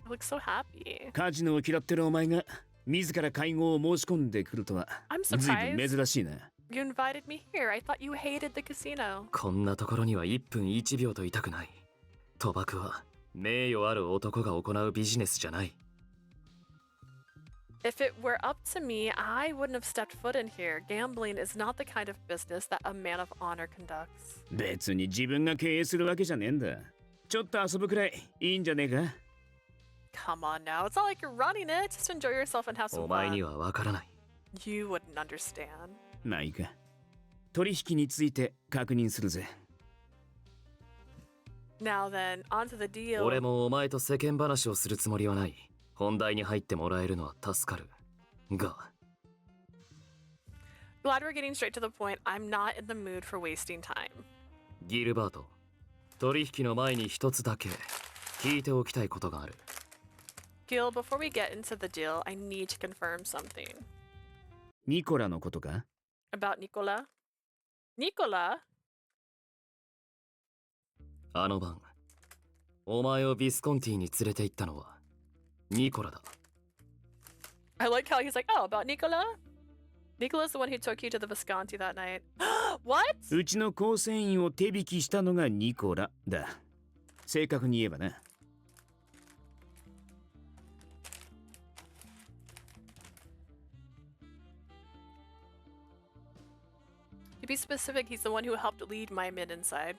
I look so happy. カジノを嫌ってるお前が自ら会合を申し込んでくるとは I'm 随分 surprised 珍しいな。 you invited me here. I thought you hated the casino. こんなところには1分1秒といたくない。賭博は名誉ある男が行うビジネスじゃない。 If it were up to me, I wouldn't have stepped foot in here. Gambling is not the kind of business that a man of honor conducts. 別に自分が経営するわけじゃねえんだ。ちょっと遊ぶくらいいいんじゃねえか。Come on now, it's not like you're running it. Just enjoy yourself and have some お前に fun. はわからない。 You wouldn't understand. まあいいか。取引について確認するぜ。 Now then, on to the deal. 俺もお前と世間話をするつもりはない。本題に入ってもらえるのは助かる。が、 Glad we're getting straight to the point. I'm not in the mood for wasting time. ギルバート、取引の前に一つだけ聞いておきたいことがある。 Gil, before we get into the deal, I need to confirm something. ニコラのことか？ About Nicola? Nicola? あの晩、お前をビスコンティに連れて行ったのはニコラだ。 I like how he's like, oh, about Nicola? Nicola's the one who took you to the Visconti that night. What? うちの構成員を手引きしたのがニコラだ。正確に言えばな。 To be specific, he's the one who helped lead my men inside.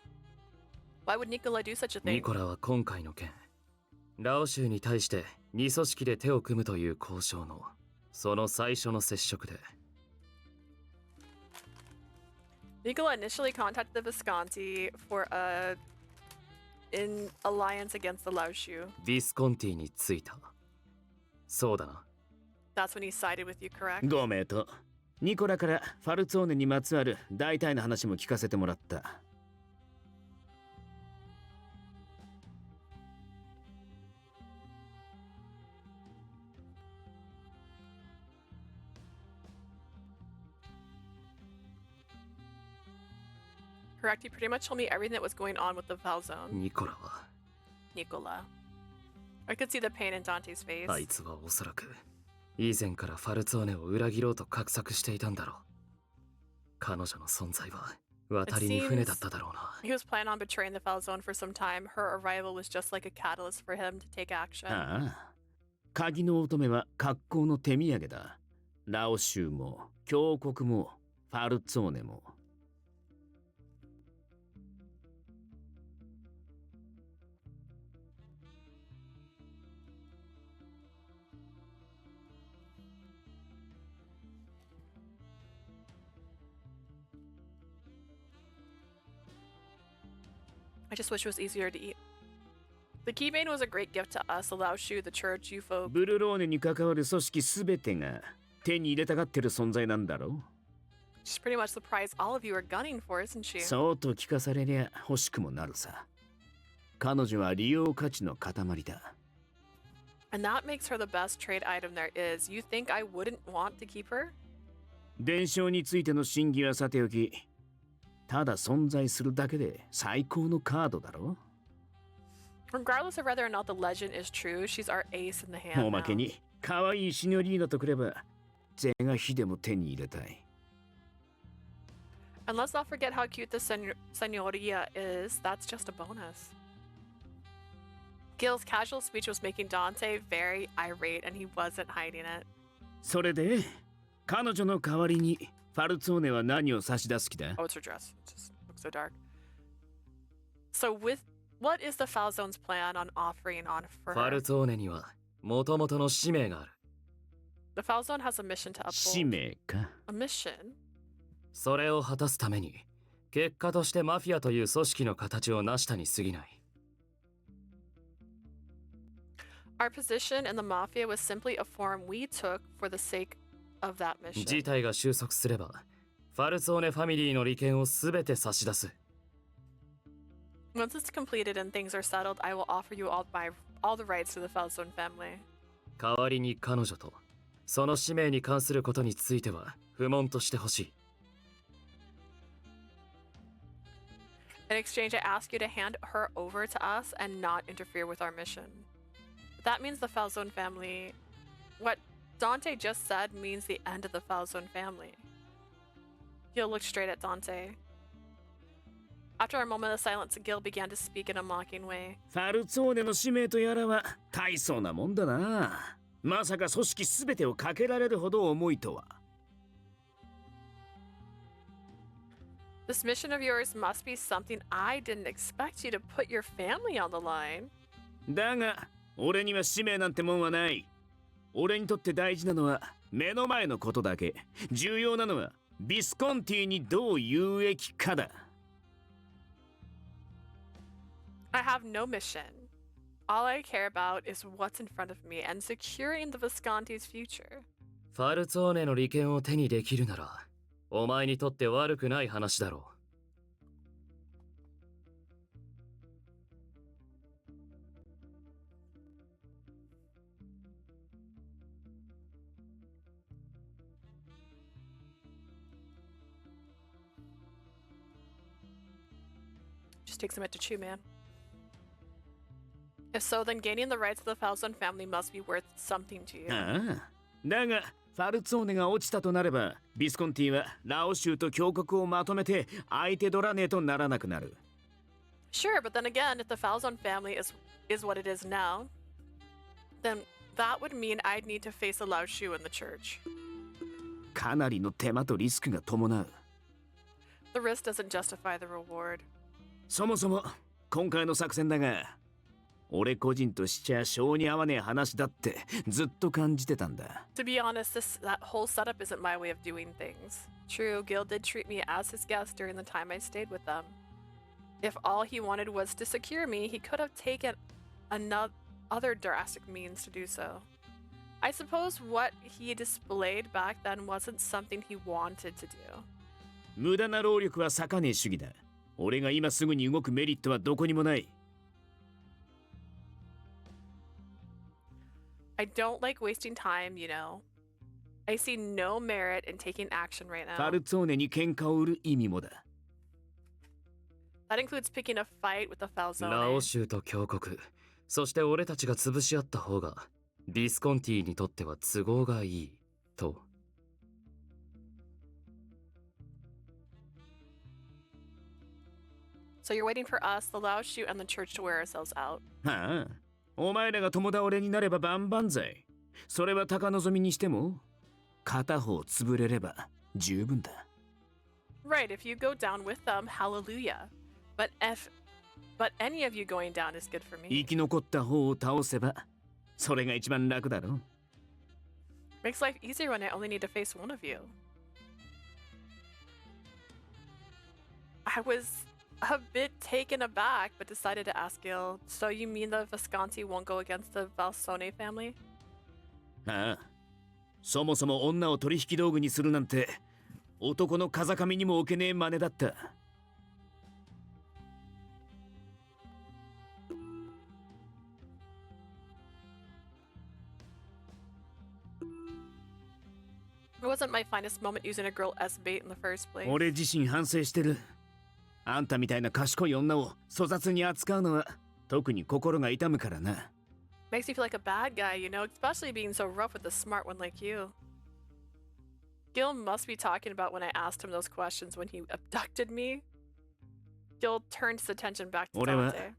Why would Nicola do such a ニ thing? コラは今回の件、ラオ州に対して2組織で手を組むという交渉のその最初の接触で、 Nicola initially contacted the Visconti for an alliance against the Laoshu. ビスコンティに着いた。そうだな。 That's when he sided with you, correct? ご名答。ニコラからファルツォーネにまつわる大体の話も聞かせてもらった。 Correct, he pretty much told me everything that was going on with the Val Zone. ニコラは、 Nicola. I could see the pain in Dante's face. あいつはおそらく以前からファルツォーネを裏切ろうと画策していたんだろう。彼女の存在は渡りに船だっただろうな。 He was planning on betraying the Val Zone for some time. Her arrival was just like a catalyst for him to take action. ああ。鍵の乙女は格好の手土産だ。ラオ州も、峡谷も、ファルツォーネも。 I just wish it was easier to eat. The Keybane was a great gift to us, the Laoshu, the church, you folk. ブルローネに関わる組織すべてが手に入れたがってる存在なんだろ She's pretty much the prize all of you are gunning for, isn't she? そうと聞かされりゃ欲しくもなるさ。彼女は利用価値の塊だ。 And that makes her the best trade item there is. You think I wouldn't want to keep her? 伝承についての真偽はさておき、ただ存在するだけで最高のカードだろ Regardless of whether or not the legend is true, she's our ace in the hand おまけ now. に可愛いシニョリーナとくれば是が非でも手に入れたい。 And let's not forget how cute the Signoria is. That's just a bonus. Gil's casual speech was making Dante very irate, and he wasn't hiding it. それで彼女の代わりにファルツォーネは何を差し出す気だ Oh, it's her dress. It just looks so dark. So what is the Falzone's plan on offering on for ファ her? ルツォーネにはもともとの使命がある。 The Falzone has a mission to 使 uphold. 命か A mission? それを果たすために結果としてマフィアという組織の形を成したに過ぎない。 Our position in the Mafia was simply a form we took for the sake of that 事 mission. 態が収束すればファルツォーネファミリーの利権をすべて差し出す。 Once it's completed and things are settled, I will offer you all the rights to the Falzone family. 代わりに彼女とその使命に関することについては不問としてほしい。 In exchange, I ask you to hand her over to us and not interfere with our mission. That means the Falzone family. What Dante just said means the end of the Falzone family. Gil looked straight at Dante. After a moment of silence, Gil began to speak in a mocking way. ファルツォーネの使命とやらは大層なもんだな。まさか組織すべてをかけられるほど重いとは。 This mission of yours must be something I didn't expect you to put your family on the line. だが俺には使命なんてもんはない。俺にとって大事なのは目の前のことだけ。重要なのはビスコンティにどう有益かだ。I have no mission. All I care about is what's in front of me and securing the Visconti's future. ファルツォーネの利権を手にできるなら、お前にとって悪くない話だろう。Just takes a minute to chew, man. If so, then gaining the rights of the Falzon family must be worth something to you. ああ。だが、ファルツォーネが落ちたとなれば、ビスコンティはラオ州と峡谷をまとめて相手取らねえとならなくなる。Sure, but then again, if the Falzon family is what it is now, then that would mean I'd need to face a Lao Shu in the church. かなりの手間とリスクが伴う。The risk doesn't justify the reward. そもそも今回の作戦だが、俺個人としちゃ性に合わねえ話だってずっと感じてたんだ。To be honest, that whole setup isn't my way of doing things. True, Gil did treat me as his guest during the time I stayed with them. If all he wanted was to secure me, he could have taken other drastic means to do so. I suppose what he displayed back then wasn't something he wanted to do. 無駄な労力は割かねえ主義だ。俺が今すぐに動くメリットはどこにもない。I don't like wasting time, you know. I see no merit in taking action right ファ now. ルツォーネに喧嘩を売る意味もだ。That includes picking a fight with the ラオ Falzone. 州と峡谷、そして俺たちが潰し合った方が、ビスコンティにとっては都合がいい、と。So you're waiting for us, the Lao Shu, and the church to wear ourselves out. はあ、お前らが共倒れになれば万々歳。それは高望みにしても、片方潰れれば十分だ。Right, if you go down with them, hallelujah. But any of you going down is good for 生 me. き残った方を倒せば、それが一番楽だろ。Makes life easier when I only need to face one of you. I was a bit taken aback, but decided to ask Gil. So you mean the Visconti won't go against the Valsone family? ああ、そもそも女を取引道具にするなんて、男の風上にも置けねえ真似だった。It wasn't my finest moment using a girl as bait in the first place. 俺自身反省してる。あんたみたいな賢い女を粗雑に扱うのは特に心が痛むからな。Makes me feel like a bad guy, you know, especially being so rough with a smart one like you. Gil must be talking about when I asked him those questions when he abducted me. Gil turned his attention back to 俺は Dante.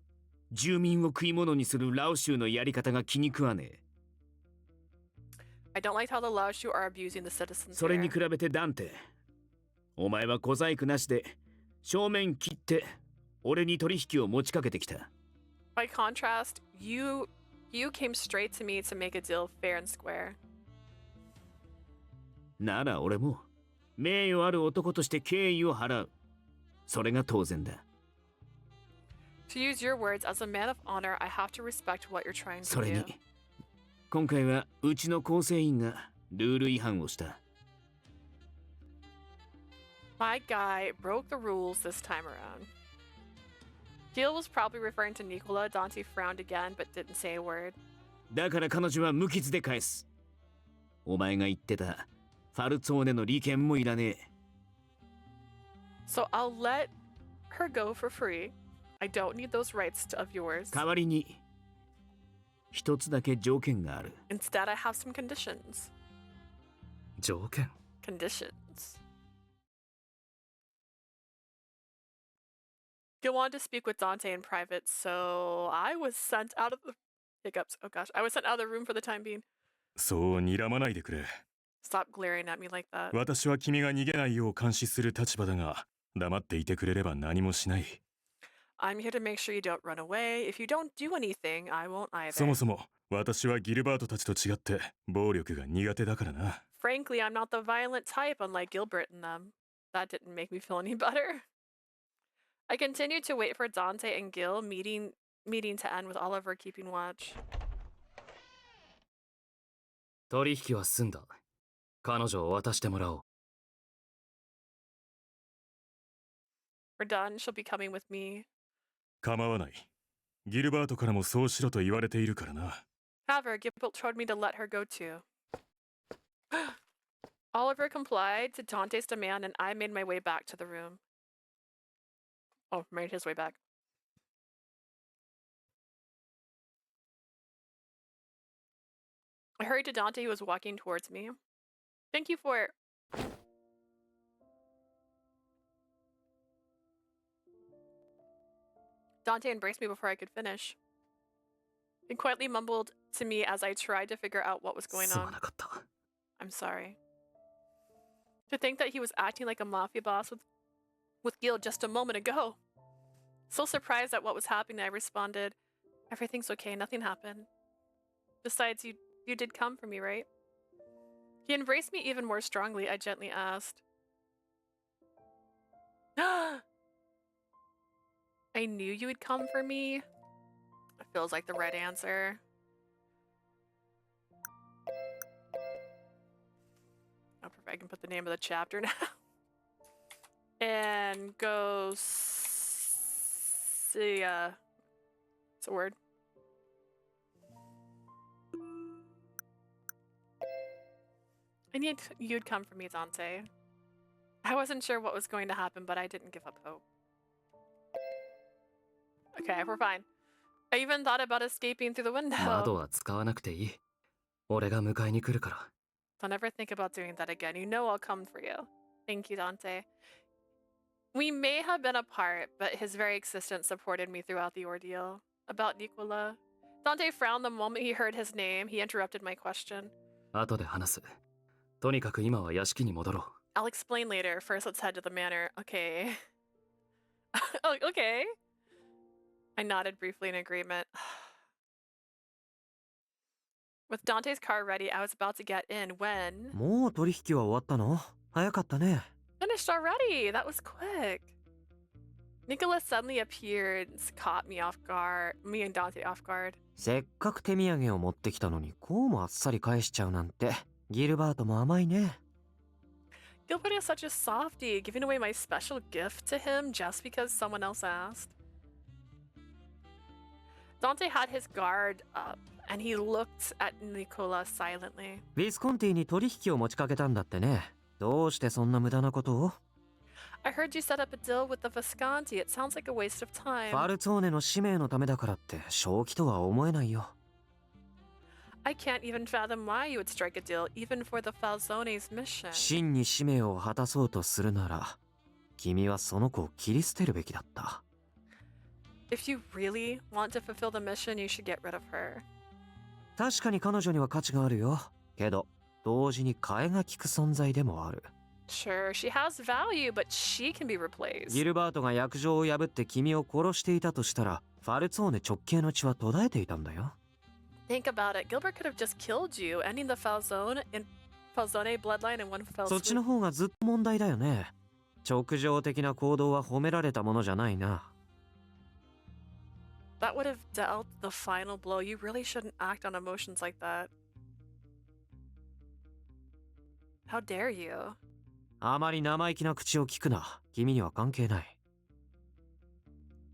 住民を食い物にするラオ州のやり方が気に食わねえ。 I don't like how the Lao Shu are abusing the citizens それに here. 比べてダンテ、お前は小細工なしで正面切って俺に取引を持ちかけてきた。 By contrast, you came straight to me to make a deal fair and square. なら俺も名誉ある男として敬意を払う。それが当然だ。 To use your words, as a man of honor, I have to respect what you're trying そ to れ do. に今回はうちの構成員がルール違反をした。 My guy broke the rules this time around. Gil was probably referring to Nicola. Dante frowned again, but didn't say a word. だから彼女は無傷で返す。お前が言ってたファルツォーネの利権もいらねえ。 So I'll let her go for free. I don't need those rights of yours. 代わりに一つだけ条件がある。 Instead, I have some conditions. 条件 Conditions. Gil wanted to speak with Dante in private, so I was sent out of the hiccups. Oh gosh, I was sent out of the room for the time being. そう睨まないでくれ。 Stop glaring at me like that. 私は君が逃げないよう監視する立場だが、黙っていてくれれば何もしない。I'm here to make sure you don't run away. If you don't do anything, I won't either. そもそも私はギルバートたちと違って暴力が苦手だからな。 Frankly, I'm not the violent type, unlike Gilbert and them. That didn't make me feel any better. I continued to wait for Dante and Gil meeting to end with Oliver keeping watch. 取引は済んだ。彼女を渡してもらおう。 We're done. She'll be coming with me. 構わない。ギルバートからもそうしろと言われているからな。 However, Gilbert told me to let her go too. Oliver complied to Dante's demand and I made my way back to the room. Oh, made his way back. I hurried to Dante, who was walking towards me. Thank you for... Dante embraced me before I could finish. He quietly mumbled to me as I tried to figure out what was going すま on. なかった。 I'm sorry. To think that he was acting like a mafia boss with Gil just a moment ago. So surprised at what was happening, I responded, "Everything's okay, nothing happened. Besides, you did come for me, right?" He embraced me even more strongly. I gently asked. I knew you would come for me. It feels like the right answer. I can put the name of the chapter now. And go see, it's a word. I knew you'd come for me, Dante. I wasn't sure what was going to happen, but I didn't give up hope. Okay, we're fine. I even thought about escaping through the 窓 window. は使わなくていい。俺が迎えに来るから。 Don't ever think about doing that again. You know I'll come for you. Thank you, Dante. We may have been apart, but his very existence supported me throughout the ordeal. About Nicola. Dante frowned the moment he heard his name. He interrupted my question. 後で話す。とにかく今は屋敷に戻ろう。 I'll explain later. First, let's head to the manor. Okay. Oh, okay. I nodded briefly in agreement. With Dante's car ready, I was about to get in when... もう取引は終わったの？早かったね。 Finished already! That was quick. Nicholas suddenly appeared and caught me and Dante off guard. せっかく手土産を持ってきたのにこうもあっさり返しちゃうなんて。ギルバートも甘いね。 Gilbert is such a softie, giving away my special gift to him just because someone else asked. Dante had his guard up, and he looked at Nicola silently. ヴィスコンティに取引を持ちかけたんだってね。どうしてそんな無駄なことを？ I heard you set up a deal with the Visconti. It sounds like a waste of フ time. ァルツォーネの使命のためだからって正気とは思えないよ。 I can't even fathom why you would strike a deal, even for the Falzone's mission. 真に使命を果たそうとするなら、君はその子を切り捨てるべきだった。 If you really want to fulfill the mission, you should get rid of her. 確かに彼女には価値があるよ。けど、同時に替えが利く存在でもある。 Sure, she has value, but she can be replaced. ギルバートが約定を破って君を殺していたとしたら、ファルツォーネ直系の血は途絶えていたんだよ。 Think about it. Gilbert could have just killed you, ending the Falzone bloodline in one fell そっちの swoop. 方がずっと問題だよね。直情的な行動は褒められたものじゃないな。 That would have dealt the final blow. You really shouldn't act on emotions like that. How dare you? あまり生意気な口を聞くな。君には関係ない。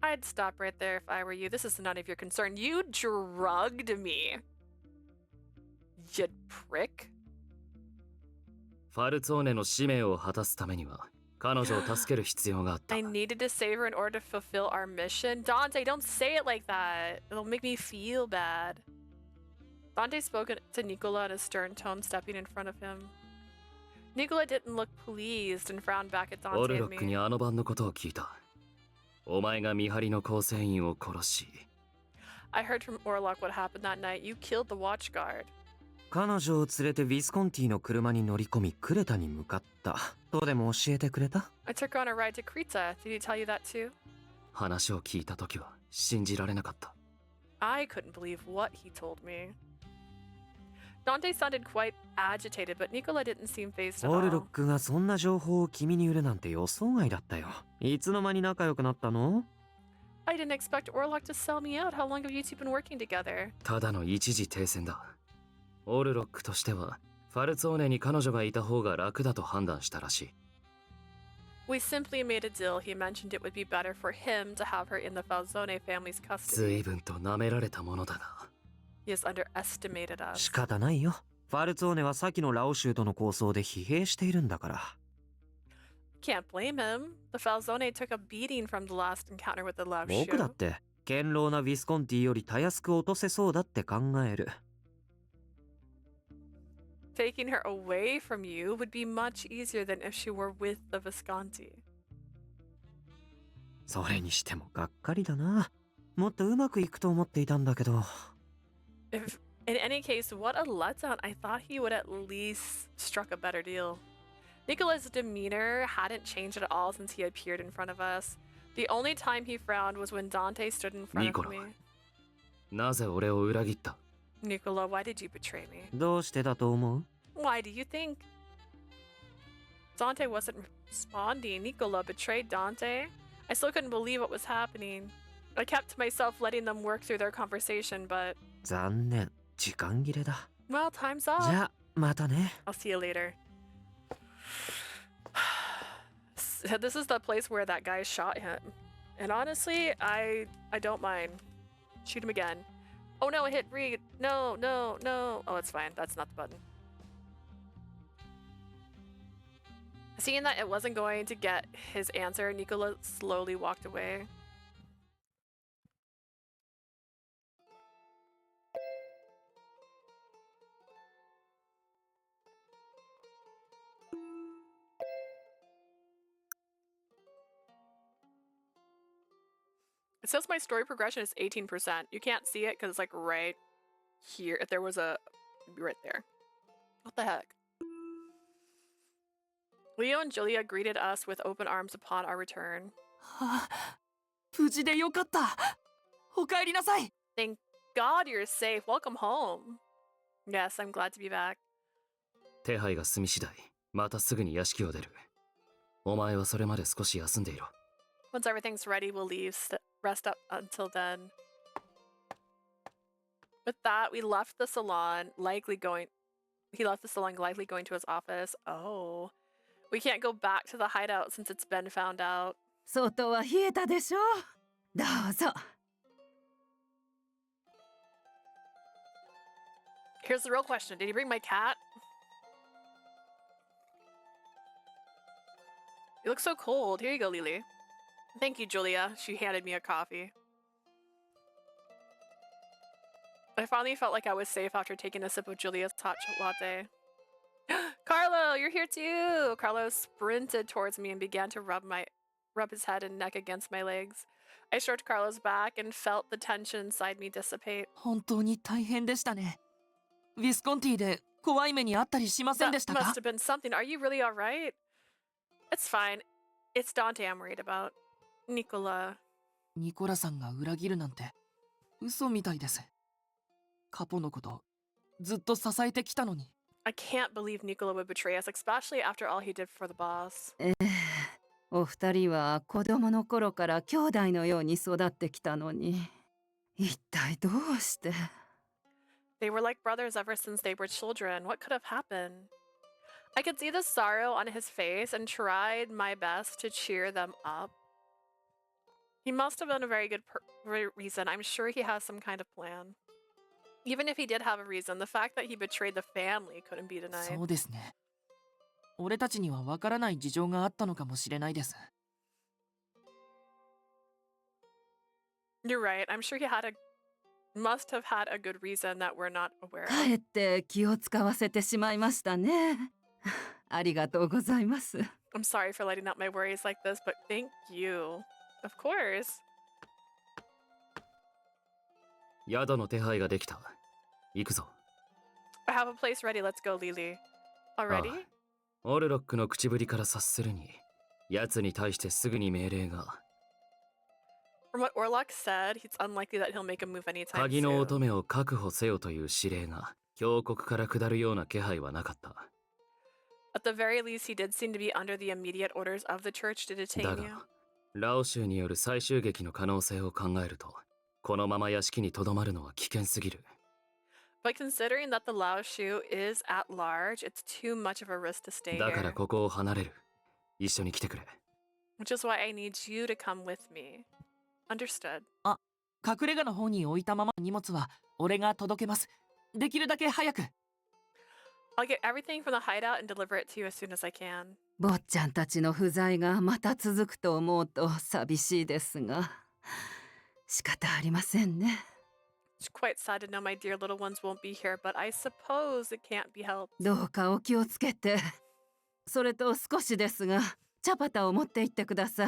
I'd stop right there if I were you. This is none of your concern. You drugged me. You prick. ファルツォーネの使命を果たすためには、彼女を助ける必要があった。 I needed to save her in order to fulfill our mission. Dante, don't say it like that. It'll make me feel bad. Dante spoke to Nicola in a stern tone, stepping in front of him. Nicola didn't look pleased and frowned back at オ Dante ルロ and ックに me. あの晩のことを聞いた。お前が見張りの構成員を殺し、 I heard from Orlok what happened that night. You killed the watch guard. 彼女を連れてヴィスコンティの車に乗り込みクレタに向かった。どうでも教えてくれた？ I took her on a ride to Krita. Did he tell you that too? 話を聞いた時は信じられなかった。 I couldn't believe what he told me. Dante sounded quite agitated, but Nicola didn't seem phased at オルロッ all. クがそんな情報を君に売るなんて予想外だったよ。いつの間に仲良くなったの？ I didn't expect Orlok to sell me out. How long have you two been working together? ただの一時停戦だ。オルロックとしてはファルツォーネに彼女がいた方が楽だと判断したらしい。 We simply made a deal. He mentioned it would be better for him to have her in the Falzone family's custody. 随分と舐められたものだな。 He has underestimated us. 仕方ないよ。ファルツォーネは先のラオ州との抗争で疲弊しているんだから。Can't blame him. The Falzone took a beating from the last encounter with the Lao 僕だっ Shu. て堅牢なヴィスコンティよりたやすく落とせそうだって考える。 Taking her away from you would be much easier than if she were with the Visconti. それにしてもがっかりだな。もっとうまくいくと思っていたんだけど。 If, in any case, what a letdown. I thought he would at least struck a better deal. Nicola's demeanor hadn't changed at all since he appeared in front of us. The only time he frowned was when Dante stood in front of me. Nicola. なぜ俺を裏切った？ Nicola, why did you betray me? どうしてだと思う？ Why do you think? Dante wasn't responding. Nicola betrayed Dante? I still couldn't believe what was happening. I kept to myself letting them work through their conversation, but... 残念。時間切れだ。 Well, time's up. じゃあ、またね。 I'll see you later. This is the place where that guy shot him. And honestly, I don't mind. Shoot him again. Oh no, I hit read. No, no, no. Oh, it's fine. That's not the button. Seeing that it wasn't going to get his answer, Nicola slowly walked away. It says my story progression is 18%. You can't see it because it's like right here. If there was a... right there. What the heck? Leo and Julia greeted us with open arms upon our return. 無事でよかった。お帰りなさい。 Thank God you're safe. Welcome home. Yes, I'm glad to be back. 手配が済み次第、またすぐに屋敷を出る。お前はそれまで少し休んでいろ。 Once everything's ready, we'll leave. Rest up until then. With that, we left the salon, likely going... He left the salon, likely going to his office. Oh. We can't go back to the hideout since it's been found out. 外は冷えたでしょ。どうぞ。 Here's the real question. Did he bring my cat? You look so cold. Here you go, Lily. Thank you, Julia. She handed me a coffee. I finally felt like I was safe after taking a sip of Julia's hot latte. Carlo, you're here too! Carlo sprinted towards me and began to rub his head and neck against my legs. I stroked Carlo's back and felt the tension inside me dissipate. 本当に大変でしたね。ヴィスコンティで怖い目にあったりしませんでした That か？ must have been something. Are you really alright? It's fine. It's Dante I'm worried about. Nicola. ニコラさんが裏切るなんて嘘みたいです。カポのことずっと支えてきたのに。 I can't believe Nicola would betray us, especially after all he did for the boss. お二人は子供の頃から兄弟のように育ってきたのに、一体どうして？ They were like brothers ever since they were children. What could have happened? I could see the sorrow on his face and tried my best to cheer them up. He must have been a very good reason. I'm sure he has some kind of plan. Even if he did have a reason, the fact that he betrayed the family couldn't be denied. そうですね。俺たちにはわからない事情があったのかもしれないです。 You're right. I'm sure he must have had a good reason that we're not aware of. かえって気を使わせてしまいましたね。ありがとうございます。 I'm sorry for letting out my worries like this, but thank you. Of course. 宿の手配ができた。行くぞ。 I have a place ready. Let's go, Lily. Already? ああ、オルロックの口ぶりから察するに、奴に対してすぐに命令が。From what Orlok said, it's unlikely that he'll make a move anytime 鍵の soon. 乙女を確保せよという指令が峡谷から下るような気配はなかった。 At the very least, he did seem to be under the immediate orders of the church to だ detain you. がラオ州による最終劇の可能性を考えるとこのまま屋敷にとどまるのは危険すぎる。 But considering that the Lao Shu is at large, it's too much of a risk to stay だから here. ここを離れる。一緒に来てくれ。 Which is why I need you to come with me. Understood. 隠れ家の方に置いたままの荷物は俺が届けます。できるだけ早く。 I'll get everything from the hideout and deliver it to you as soon as I can. 坊ちゃんたちの不在がまた続くと思うと寂しいですが、仕方ありませんね。 It's quite sad to know my dear little ones won't be here, but I suppose it can't be helped. どうかお気をつけて。それと少しですが、チャパタを持って行ってください。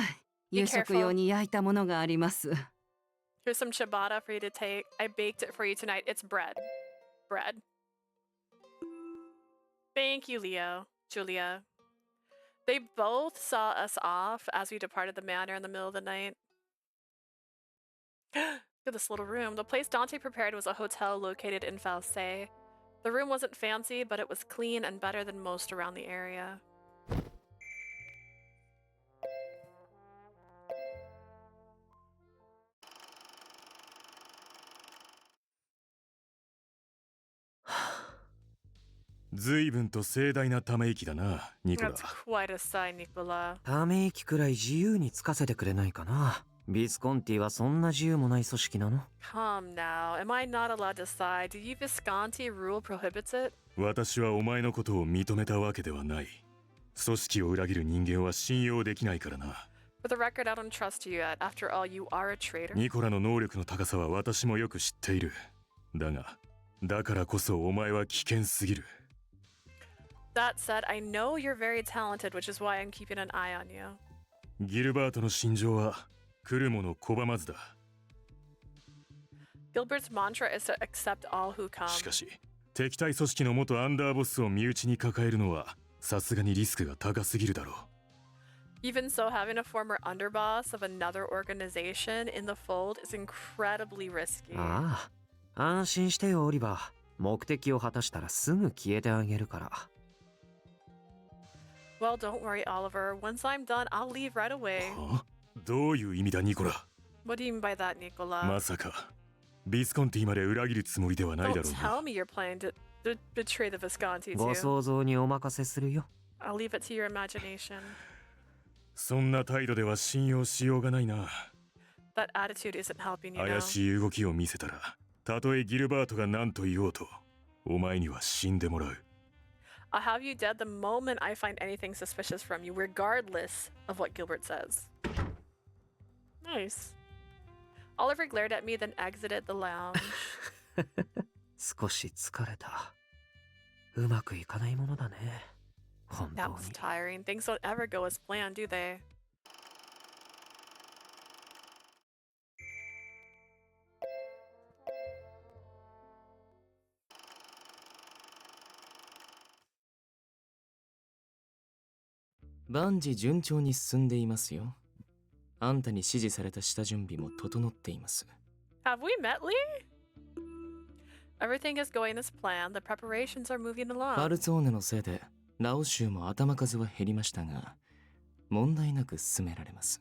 Be 夕食 careful. 用に焼いたものがあります。 Here's some ciabatta for you to take. I baked it for you tonight. It's bread. Bread. Thank you, Leo. Julia. They both saw us off as we departed the manor in the middle of the night. Look at this little room. The place Dante prepared was a hotel located in Falsay. The room wasn't fancy, but it was clean and better than most around the area. Nicola. 随分と盛大なため息だな、ニコラ。 That's quite a sigh, Nicola. ため息くらい自由につかせてくれないかな。ビスコンティはそんな自由もない組織なの？ Come now. Am I not allowed to sigh? Do you Visconti rule prohibits it? 私はお前のことを認めたわけではない。組織を裏切る人間は信用できないからな。For the record, I don't trust you yet. After all, you are a traitor. ニコラの能力の高さは私もよく知っている。だからこそお前は危険すぎる。 That said, I know you're very talented, which is why I'm keeping an eye on you. ギルバートの心情は来るもの拒まずだ。 Gilbert's mantra is to accept all who come. しかし、敵対組織の元アンダーボスを身内に抱えるのはさすがにリスクが高すぎるだろう。 Even so, having a former underboss of another organization in the fold is incredibly risky. ああ、安心してよオリバー。目的を果たしたらすぐ消えてあげるから。 Well, don't worry, Oliver. Once I'm done, I'll leave right away. はあ？どういう意味だニコラ。 What do you mean by that, Nicola? まさかビスコンティまで裏切るつもりではないだ Don't ろう tell な。 me you're planning to betray the Visconti ご too. 想像にお任せするよ。 I'll leave it to your imagination. そんな態度では信用しようがないな。 That attitude isn't helping you 怪 now. しい動きを見せたら、たとえギルバートが何と言おうと、お前には死んでもらう。 I'll have you dead the moment I find anything suspicious from you, regardless of what Gilbert says. Nice. Oliver glared at me, then exited the lounge. 少し疲れた。うまくいかないものだね。本当 That に。 was tiring. Things don't ever go as planned, do they?「万事順調に進んでいますよ。あんたに指示された下準備も整っています。 Have we met, Lee? Everything is going as planned. The preparations are moving フ along. ァルツォーネのせいでラオ州も頭数は減りましたが、問題なく進められます。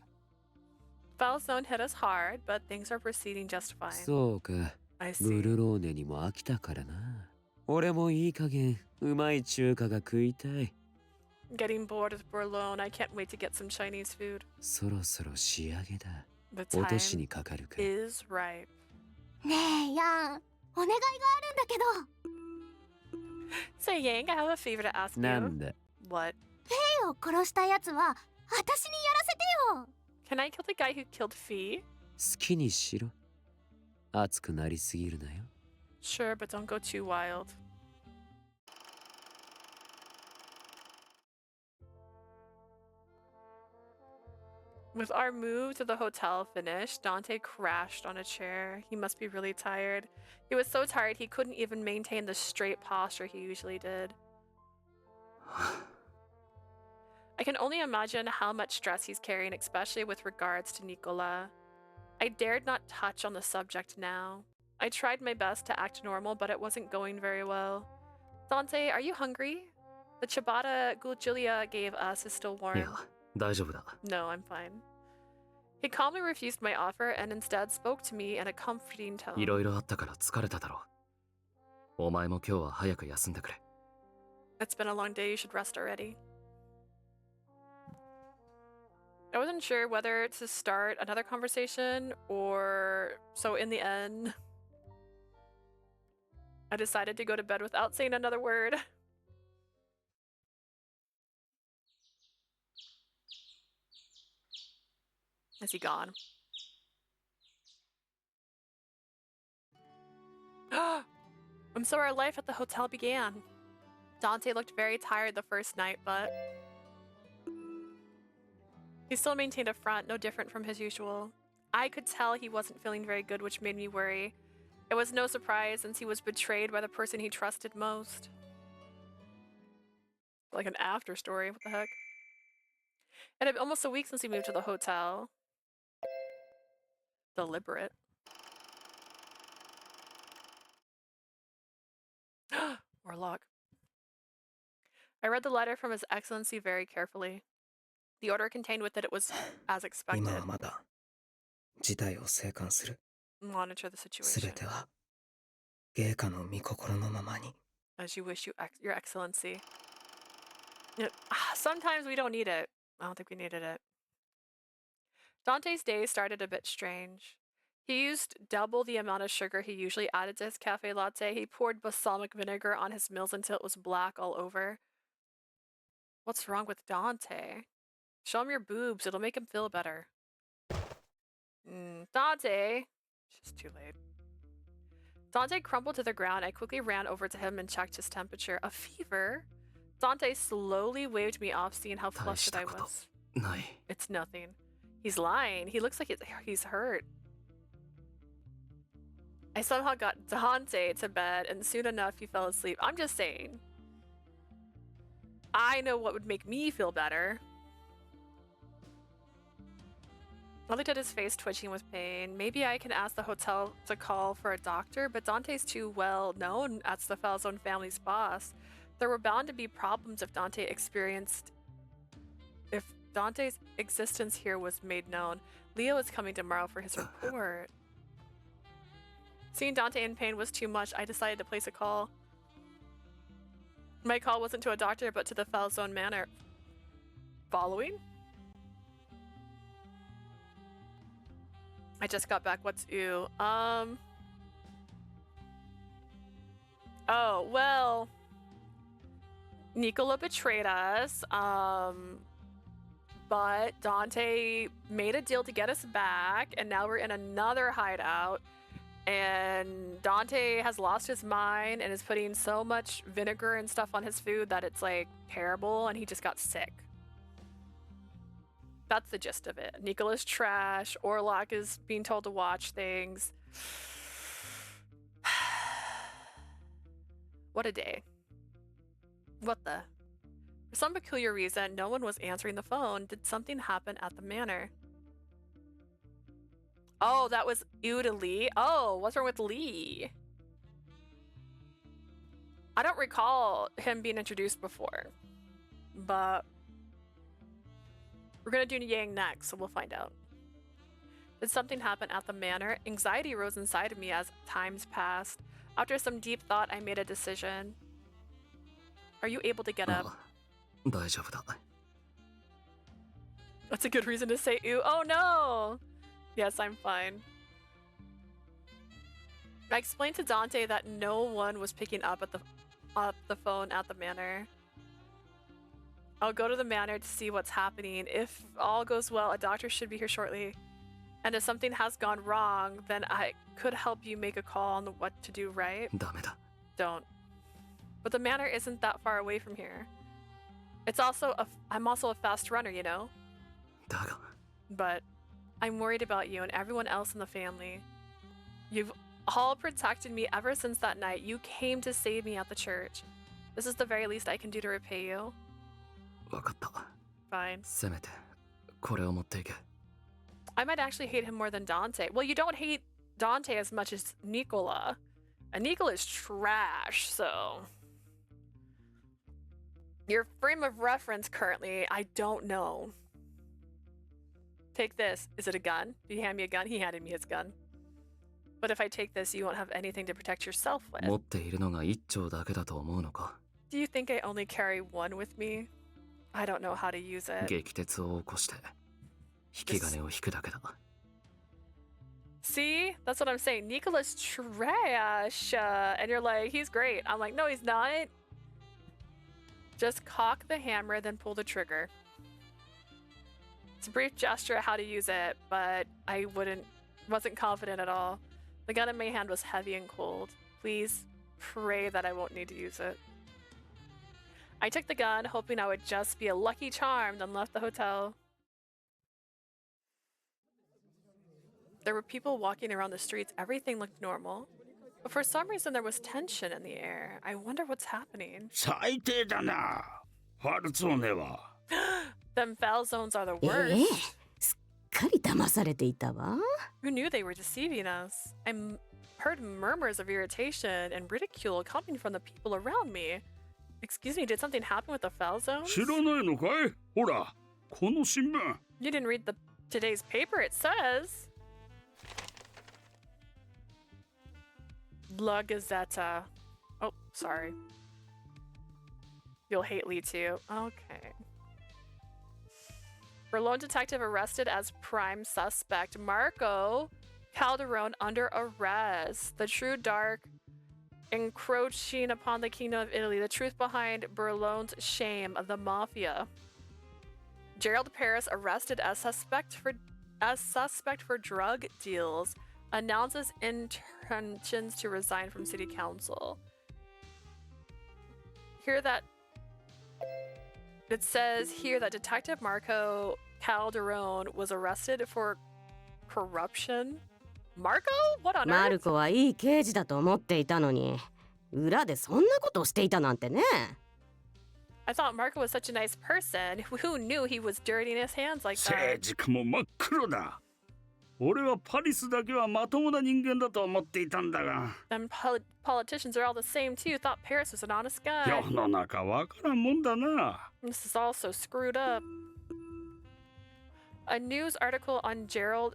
Falzone hit us hard, but things are proceeding just fine. そうか。 I ブ see. ルローネにも飽きたからな。俺もいい加減うまい中華が食いたい。 Getting bored with Borlone. I can't wait to get some Chinese food. そろそろ仕上げだ。 The 落とし time にかかるか。 is ripe. ねえヤン、お願いがあるんだけど。 Say, Yang, I have a favor to ask な you. んだ。 What? フェイを殺したやつは私にやらせてよ。 Can I kill the guy who killed Fee? 好きにしろ。熱くなりすぎるなよ。 Sure, but don't go too wild. With our move to the hotel finished, Dante crashed on a chair. He must be really tired. He was so tired he couldn't even maintain the straight posture he usually did. I can only imagine how much stress he's carrying, especially with regards to Nicola. I dared not touch on the subject now. I tried my best to act normal, but it wasn't going very well. Dante, are you hungry? The ciabatta Gulgilia gave us is still いや warm. 大丈夫だ No, I'm fine. He calmly refused my offer and instead spoke to me in a comforting い tone. ろいろあったから疲れただろうお前も今日は早く休んでくれ It's been a long day, you should rest already. I wasn't sure whether to start another conversation or... So in the end, I decided to go to bed without saying another word. Is he gone? And so our life at the hotel began. Dante looked very tired the first night, but he still maintained a front, no different from his usual. I could tell he wasn't feeling very good, which made me worry. It was no surprise since he was betrayed by the person he trusted most. Like an after story, what the heck? It had been almost a week since he moved to the hotel. Deliberate. Warlock. I read the letter from His Excellency very carefully. The order contained with it was as 今 expected. はまだ事態を静観する。 Monitor the すべ situation. ては陛下の御心のままに。 As you wish, Your Excellency. Sometimes we don't need it. I don't think we needed it. Dante's day started a bit strange. He used double the amount of sugar he usually added to his cafe latte. He poured balsamic vinegar on his meals until it was black all over. What's wrong with Dante? Show him your boobs. It'll make him feel better. Dante! It's just too late. Dante crumpled to the ground. I quickly ran over to him and checked his temperature. A fever? Dante slowly waved me off, seeing how flustered I was. ない It's nothing. He's lying. He looks like he's hurt. I somehow got Dante to bed, and soon enough he fell asleep. I'm just saying. I know what would make me feel better. I looked at his face twitching with pain. Maybe I can ask the hotel to call for a doctor, but Dante's too well known as the Falzone family's boss. There were bound to be problems if Dante's existence here was made known. Leo is coming tomorrow for his report. Seeing Dante in pain was too much. I decided to place a call. My call wasn't to a doctor, but to the Falzone Manor. Following? I just got back. What's ew? Oh, well. Nicola betrayed us. But Dante made a deal to get us back, and now we're in another hideout. And Dante has lost his mind and is putting so much vinegar and stuff on his food that it's like terrible, and he just got sick. That's the gist of it. Nicola's trash. Orlok is being told to watch things. What a day. What the? For some peculiar reason, no one was answering the phone. Did something happen at the manor? Oh, that was Ew to Lee? Oh, what's wrong with Lee? I don't recall him being introduced before. But we're gonna do Yang next, so we'll find out. Did something happen at the manor? Anxiety rose inside of me as times passed. After some deep thought, I made a decision. Are you able to get up? 大丈夫だ That's a good reason to say ew. Oh no! Yes, I'm fine. I explained to Dante that no one was picking up the phone at the manor. I'll go to the manor to see what's happening. If all goes well, a doctor should be here shortly. And if something has gone wrong, then I could help you make a call on what to do, right? ダメだ Don't. But the manor isn't that far away from here. I'm also a fast runner, you know? だが But I'm worried about you and everyone else in the family. You've all protected me ever since that night. You came to save me at the church. This is the very least I can do to repay you. 分かった Fine. せめてこれを持っていけ I might actually hate him more than Dante. Well, you don't hate Dante as much as Nicola. And Nicola is trash, so... Your frame of reference currently, I don't know. Take this. Is it a gun? Did he hand me a gun? He handed me his gun. But if I take this, you won't have anything to protect yourself with. 持っているのが一丁だけだと思うのか。 Do you think I only carry one with me? I don't know how to use it. 撃鉄を起こして引き金を引くだけだ。 See? That's what I'm saying. Nicola's trash. And you're like, he's great. I'm like, no, he's not. Just cock the hammer, then pull the trigger. It's a brief gesture of how to use it, but I wasn't confident at all. The gun in my hand was heavy and cold. Please pray that I won't need to use it. I took the gun, hoping I would just be a lucky charm, then left the hotel. There were people walking around the streets. Everything looked normal. But for some reason, there was tension in the air. I wonder what's happening. 最低だな。ファルツォーネは。Them foul zones are the worst. すっかり騙されていたわ。 Who knew they were deceiving us? Heard murmurs of irritation and ridicule coming from the people around me. Excuse me, did something happen with the foul zones? 知らないのかい？ほら、この新聞。 You didn't read today's paper, it says. La Gazzetta. Oh, sorry. You'll hate Lee too. Okay. Berlone detective arrested as prime suspect. Marco Calderone under arrest. The true dark encroaching upon the kingdom of Italy. The truth behind Berlone's shame of the mafia. Gerald Paris arrested as suspect for drug deals. Announces intentions to resign from city council. It says here that Detective Marco Calderone was arrested for corruption. Marco? What on マ earth? ルコはいい刑事だと思っていたのに、裏でそんなことをしていたなんてね。I thought Marco was such a nice person. Who knew he was dirtying his hands like 政 that? 治家も真っ黒だ。俺はパリスだけはまともな人間だと思っていたんだが。 Them politicians are all the same too. Thought Paris was an honest guy. 世の中わからんもんだな。 This is all so screwed up. A news article on Gerald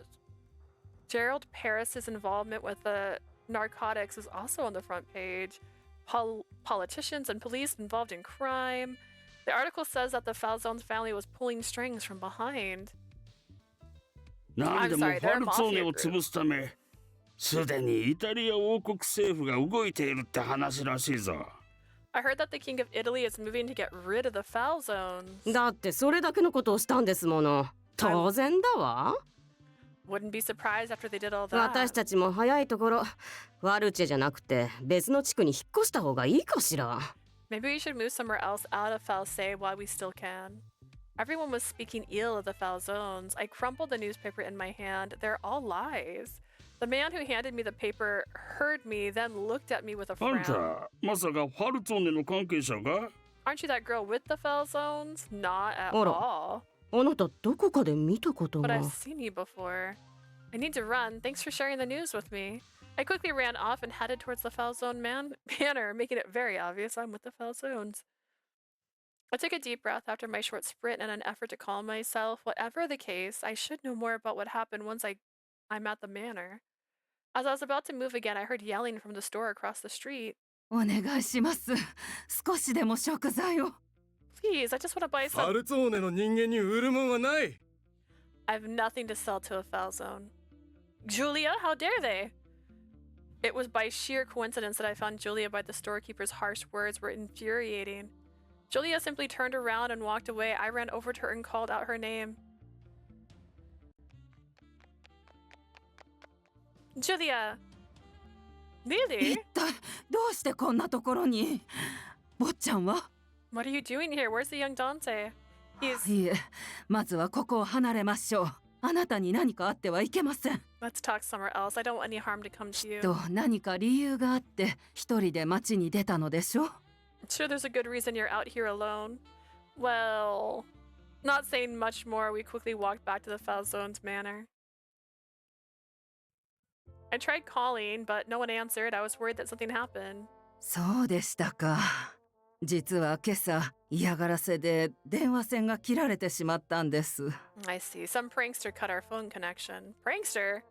Paris's involvement with the narcotics is also on the front page. Politicians and police involved in crime. The article says that the Falzone's family was pulling strings from behind. 何でも I'm sorry, フ they're ァ a ルツォー mafia ネを group. 潰すため、すでにイタリア王国政府が動いているって話らしいぞ。 I heard that the king of Italy is moving to get rid of the foul zones. だってそれだけのことをしたんですもの。当然だわ。 Wouldn't be surprised after they did all 私 that. たちも早いところ、ワルチェじゃなくて別の地区に引っ越した方がいいかしら。 Maybe we should move somewhere else out of False while we still can. Everyone was speaking ill of the foul zones. I crumpled the newspaper in my hand. They're all lies. The man who handed me the paper heard me, then looked at me with a あん frown. た、まさかファルツォーネの関係者か？ Aren't you that girl with the foul zones? Not at あら。 all. あなたどこかで見たこと But が。 I've seen you before. I need to run. Thanks for sharing the news with me. I quickly ran off and headed towards the foul zone manor, making it very obvious I'm with the foul zones. I took a deep breath after my short sprint in an effort to calm myself. Whatever the case, I should know more about what happened once I'm at the manor. As I was about to move again, I heard yelling from the store across the street. お願いします。少しでも食材を。 Please, I just want to buy ファ some. ルツォーネの人間に売るもんはない。 I have nothing to sell to a foul zone. Julia, how dare they? It was by sheer coincidence that I found Julia by the storekeeper's harsh words were infuriating. Julia simply turned around and walked away. I ran over to her and called out her name. Julia! Lily? 一体どうしてこんなところに。坊ちゃんは？ What are you doing here? Where's the young Dante? He's... いえ、まずはここを離れましょう。あなたに何かあってはいけません。 Let's talk somewhere else. I don't want any harm to come to you. と何か理由があって一人で街に出たのでしょう。 Sure, there's a good reason you're out here alone. Well, not saying much more, we quickly walked back to the Falzone's manor. I tried calling, but no one answered. I was worried that something happened. そうでしたか。実は今朝嫌がらせで電話線が切られてしまったんです。 I see. Some prankster cut our phone connection. Prankster?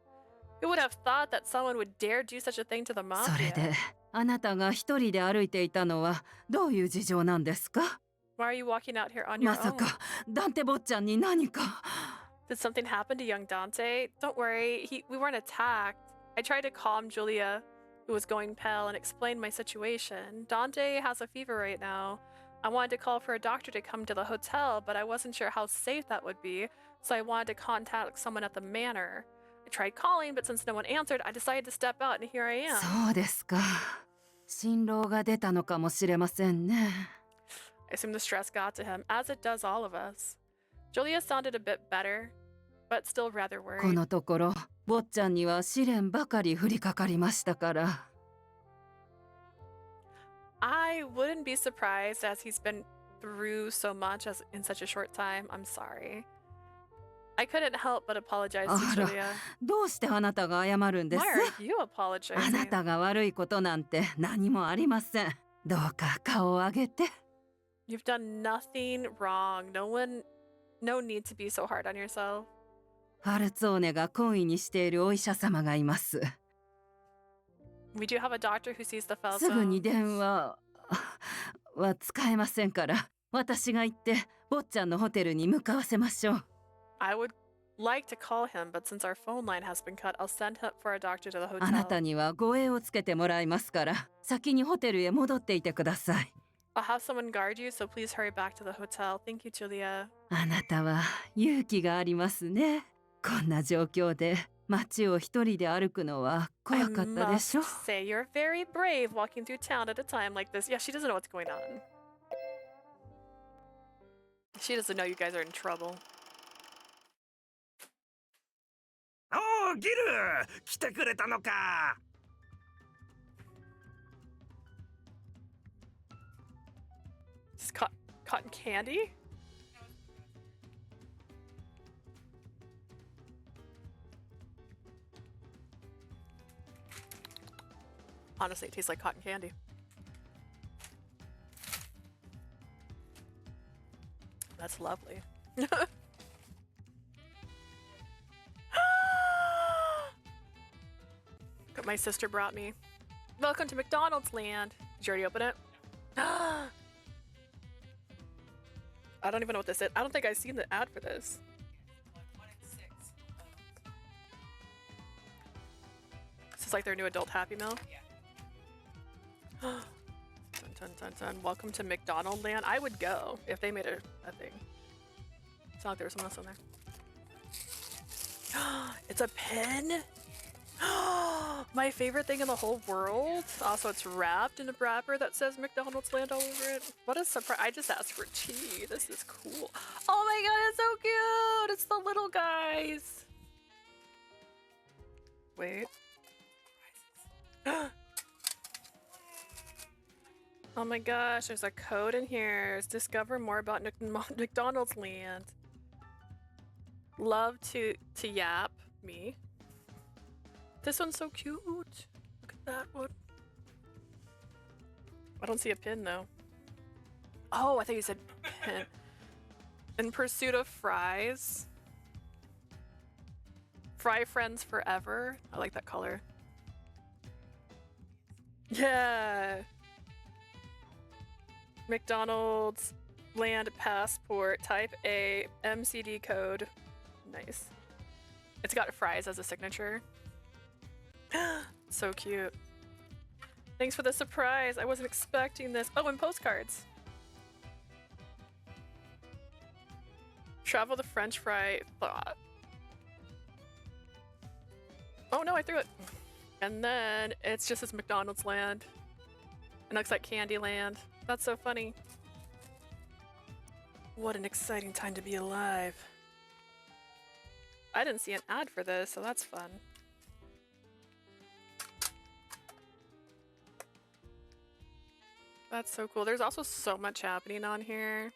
Who would have thought that someone would dare do such a thing to the それ mafia? であなたが一人で歩いていたのはどういう事情なんですか？ Why are you walking out here on your まさ own? かダンテ坊ちゃんに何か。 Did something happen to young Dante? Don't worry, we weren't attacked. I tried to calm Julia, who was going pale, and explain my situation. Dante has a fever right now. I wanted to call for a doctor to come to the hotel, but I wasn't sure how safe that would be, so I wanted to contact someone at the manor. I tried calling, but since no one answered, I decided to step out, and here I am. そうですか。心労が出たのかもしれませんね。 I assume the stress got to him, as it does all of us. Julia sounded a bit better, but still rather こ worried. のところ坊ちゃんには試練ばかり降りかかりましたから。 I wouldn't be surprised as he's been through so much as in such a short time. I'm sorry. I couldn't help but apologize to あら、 Julia. どうしてあなたが謝るんです？ Why are you あな apologizing? たが悪いことなんて何もありません。どうか顔を上げて。 You've done nothing wrong. No need to be so hard on yourself. ファルツォーネが懇意にしているお医者様がいます。 We do have a doctor who sees the すぐに Falso. 電話は使えませんから、私が行って坊ちゃんのホテルに向かわせましょう。 I would like to call him, but since our phone line has been cut, I'll send him for a doctor to the あなた hotel. には護衛をつけてもらいますから、先にホテルへ戻っていてください。 I'll have someone guard you, so please hurry back to the hotel. Thank you, Julia. あなたは勇気がありますね。こんな状況で街を一人で歩くのは I 怖かったでしょ。 must say, you're very brave walking through town at a time like this. Yeah, she doesn't know what's going on. She doesn't know you guys are in trouble. おお、ギル来てくれたのか。 Is this cotton candy? Honestly, it tastes like cotton candy. That's lovely. What my sister brought me. Welcome to McDonald's land. Did you already open it? I don't even know what this is. I don't think I've seen the ad for this. This is like their new adult Happy Meal. Dun, dun, dun, dun. Welcome to McDonald land. I would go if they made a thing. It's not like there was someone else on there. It's a pen? My favorite thing in the whole world. Also, it's wrapped in a wrapper that says McDonald's land all over it. What a surprise. I just asked for tea. This is cool. Oh my god, it's so cute. It's the little guys. Wait. Oh my gosh, there's a code in here. It's discover more about McDonald's land. Love to yap me. This one's so cute. Look at that one. I don't see a pin though. Oh, I thought you said pin. In pursuit of fries. Fry friends forever. I like that color. Yeah. McDonald's land passport type A MCD code. Nice. It's got fries as a signature. So cute. Thanks for the surprise. I wasn't expecting this. Oh, and postcards. Travel the French fry thought. Oh no, I threw it. And then it's just this McDonald's land. It looks like Candyland. That's so funny. What an exciting time to be alive. I didn't see an ad for this, so that's fun. That's so cool. There's also so much happening on here.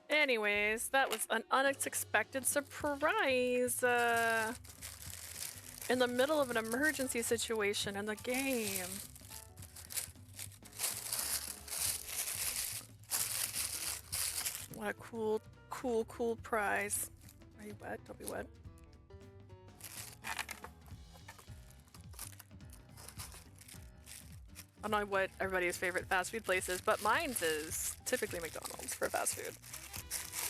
Anyways, that was an unexpected surprise. in the middle of an emergency situation in the game. What a cool prize. Are you wet? Don't be wet. I don't know what everybody's favorite fast food place is, but mine's is typically McDonald's for fast food.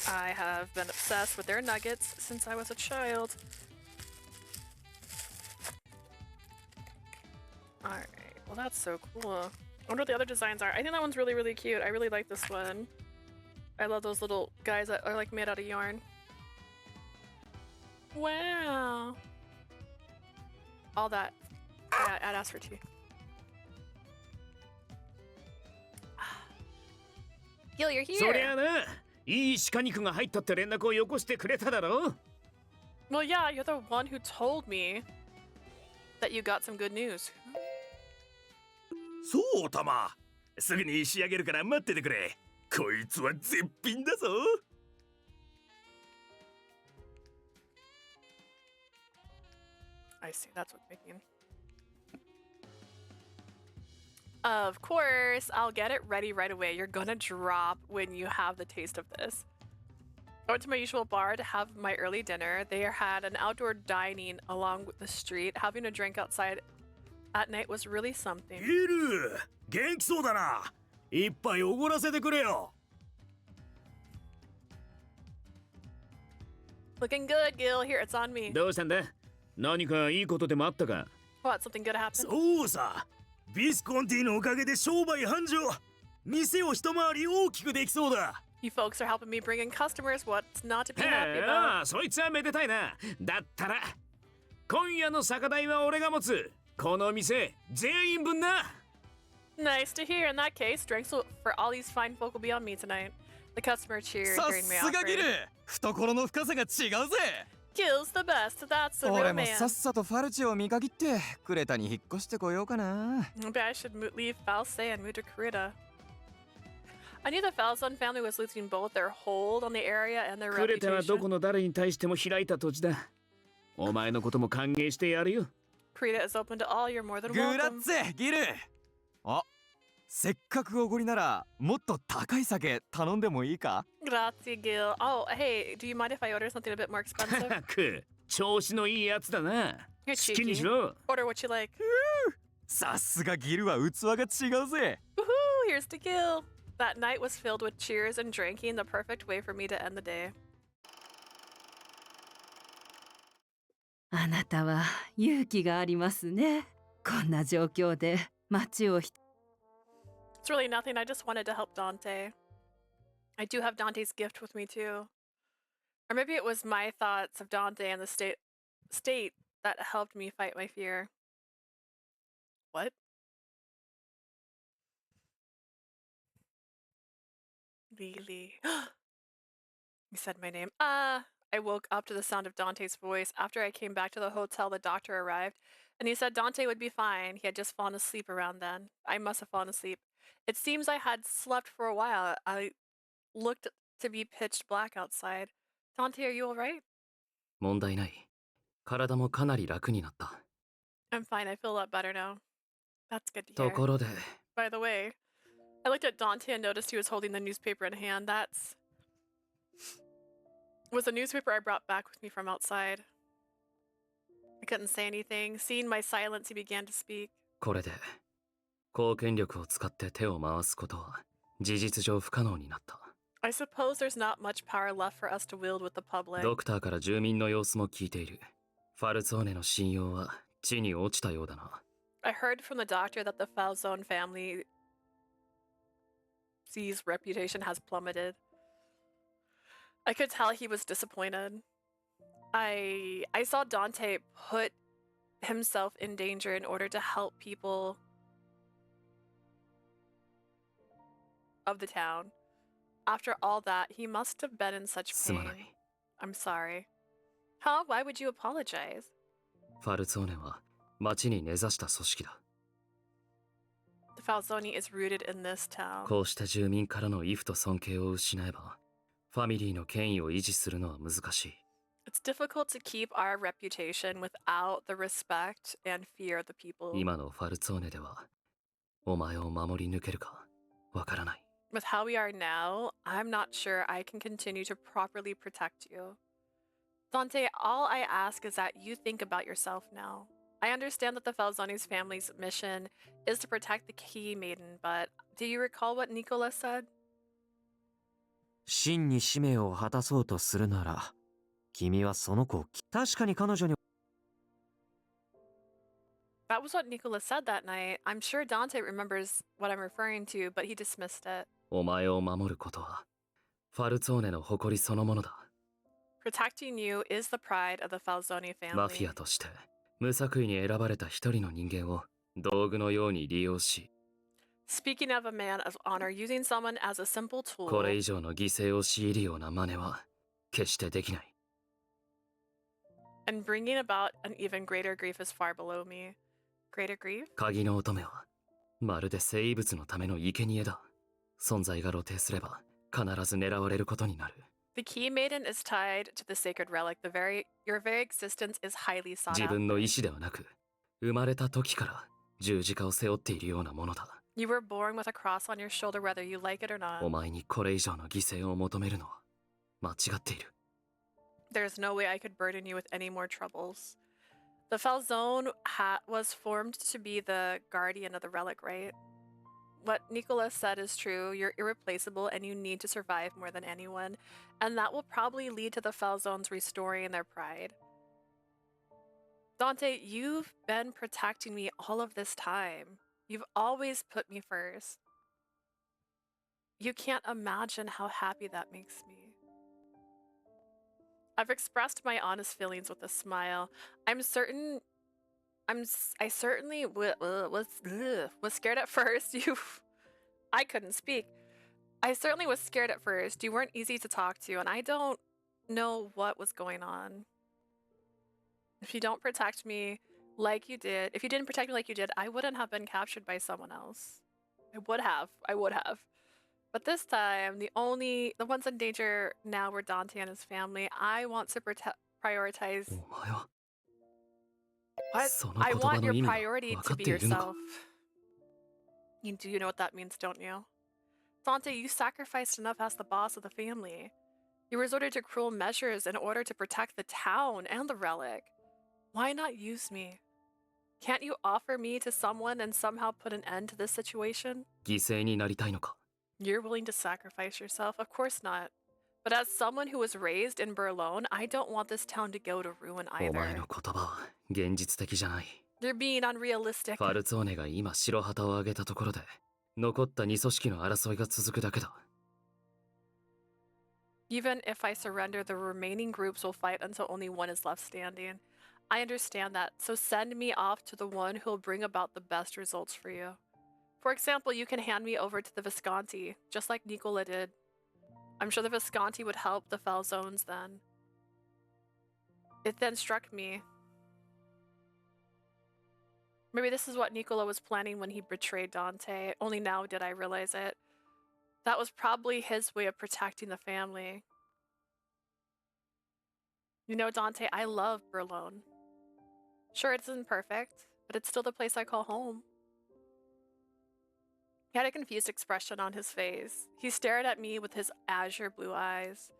I have been obsessed with their nuggets since I was a child. Alright, well that's so cool. I wonder what the other designs are. I think that one's really, really cute. I really like this one. I love those little guys that are like made out of yarn. Wow. All that. Yeah, I'd ask for tea. Gil, you're here. そりゃな、いい鹿肉が入ったって連絡をよこしてくれただろ。 Well, yeah, you're the one who told me that you got some good news. そうたま、すぐに仕上げるから待っててくれ。こいつは絶品だぞ。I see, that's what's making. Of course, I'll get it ready right away. You're gonna drop when you have the taste of this. I went to my usual bar to have my early dinner. They had an outdoor dining along the street. Having a drink outside at night was really something. ギル、元気そうだな。一杯おごらせてくれよ。 Looking good, Gil. Here, it's on me. どうしたんだ？何かいいことでもあったか？ What, something good happened? そうさ。ビスコンティのおかげで商売繁盛。店を一回り大きくできそうだ。 You folks are helping me bring in customers. What's not to be へ happy え、 about? そいつはめでたいな。だったら今夜の酒代は俺が持つ。この店全員分な。 Nice to hear. In that case, drinks for all these fine folk will be on me tonight. The customer cheered さ hearing me すがギ offer. ル、懐の深さが違うぜ。 Gil's the best. That's the 俺 real も man. さっさとファルチを見限ってクレタに引っ越してこようかな。 Maybe I should leave False and move to Kurita. I knew the Falzon family was losing both their hold on the area and their クレタはど reputation. この誰に対しても開いた土地だ。お前のことも歓迎してやるよ。 Kurita is open to all. You're more than グラ welcome. ッツェギル。あ、せっかくおごりならもっと高い酒頼んでもいいか？ Grazie, Gil. Oh, hey, do you mind if I order something a bit more expensive? く、調子のいいやつだな。 You're 好きにし cheeky. ろ。 Order what you like. さすがギルは器が違うぜ。 Woohoo! Here's to Gil. That night was filled with cheers and drinking, the perfect way for me to end the day. あなたは勇気がありますね。こんな状況で街を It's really nothing. I just wanted to help Dante. I do have Dante's gift with me too. Or maybe it was my thoughts of Dante and the state that helped me fight my fear. What? Lily. You said my name. I woke up to the sound of Dante's voice. After I came back to the hotel, the doctor arrived, and he said Dante would be fine. He had just fallen asleep around then. I must have fallen asleep. It seems I had slept for a while. I looked to be pitch black outside. Dante, are you alright? 問題ない。体もかなり楽になった。 I'm fine. I feel a lot better now. That's good to と hear. ころで、 By the way, I looked at Dante and noticed he was holding the newspaper in hand. That's was a newspaper I brought back with me from outside. I couldn't say anything. Seeing my silence, he began to speak. これで、公権力を使って手を回すことは事実上不可能になった。 I suppose there's not much power left for us to wield with the public. ドクターから住民の様子も聞いている。ファルツォーネの信用は地に落ちたようだな。 I heard from the doctor that the Falzone family's reputation has plummeted. I could tell he was disappointed. I saw Dante put himself in danger in order to help people of the town. After all that, he must have been in such すま pain. ない。 I'm sorry. Huh? Why would you apologize? ファルツォーネは町に根ざした組織だ。 The Falzoni is rooted in this town. こうした住民からの畏怖と尊敬を失えば、ファミリーの権威を維持するのは難しい。It's difficult to keep our reputation without the respect and fear of the people. 今のファルツォーネではお前を守り抜けるかわからない。 With how we are now, I'm not sure I can continue to properly protect you. Dante, all I ask is that you think about yourself now. I understand that the Falzoni's family's mission is to protect the Key Maiden, but do you recall what Nicola said? 真に使命を果たそうとするなら、君はその子を確かに彼女に。 That was what Nicola said that night. I'm sure Dante remembers what I'm referring to, but he dismissed it. お前を守ることはファルツォーネの誇りそのものだ。 Protecting you is the pride of the Falzoni マフィ family. アとして無作為に選ばれた一人の人間を道具のように利用し、 Speaking of a man of honor, using someone as a simple これ tool 以上の犠牲を強いるような真似は決してできない。 and bringing about an even greater grief is far below me. Greater grief? 鍵の乙女はまるで生物のための生贄だ。存在が露呈すれば必ず狙われることになる。 The Key Maiden is tied to the sacred relic. Your very existence is highly sought 自分の after. 意志ではなく、生まれた時から十字架を背負っているようなものだ。 You were born with a cross on your shoulder whether you like it or お not. 前にこれ以上の犠牲を求めるのは間違っている。 There's no way I could burden you with any more troubles. The Falzone was formed to be the guardian of the relic, right? What Nicola said is true. You're irreplaceable and you need to survive more than anyone. And that will probably lead to the Falzones restoring their pride. Dante, you've been protecting me all of this time. You've always put me first. You can't imagine how happy that makes me. I've expressed my honest feelings with a smile. I certainly was scared at first. I couldn't speak. I certainly was scared at first. You weren't easy to talk to, and I don't know what was going on. If you don't protect me like you did, if you didn't protect me like you did, I wouldn't have been captured by someone else. I would have. But this time, the ones in danger now were Dante and his family. I want to prioritize. お前は What? その I 言葉 want の your 意味が priority 分 to かっ be ているのか。 yourself. Do you know what that means, don't you? Dante, you sacrificed enough as the boss of the family. You resorted to cruel measures in order to protect the town and the relic. Why not use me? Can't you offer me to someone and somehow put an end to this situation? 犠牲になりたいのか。 You're willing to sacrifice yourself? Of course not. But as someone who was raised in Berlone, I don't want this town to go to ruin お前 either. の言葉は現実的じゃない。 You're being unrealistic. ファルツォーネが今白旗を上げたところで残った2組織の争いが続くだけだ。 Even if I surrender, the remaining groups will fight until only one is left standing. I understand that, so send me off to the one who will bring about the best results for you. For example, you can hand me over to the Visconti, just like Nicola did. I'm sure the Visconti would help the Falzones then. It then struck me. Maybe this is what Nicola was planning when he betrayed Dante, only now did I realize it. That was probably his way of protecting the family. You know, Dante, I love Berlone. Sure, it isn't perfect, but it's still the place I call home. He had a confused expression on his face. He stared at me with his azure blue eyes.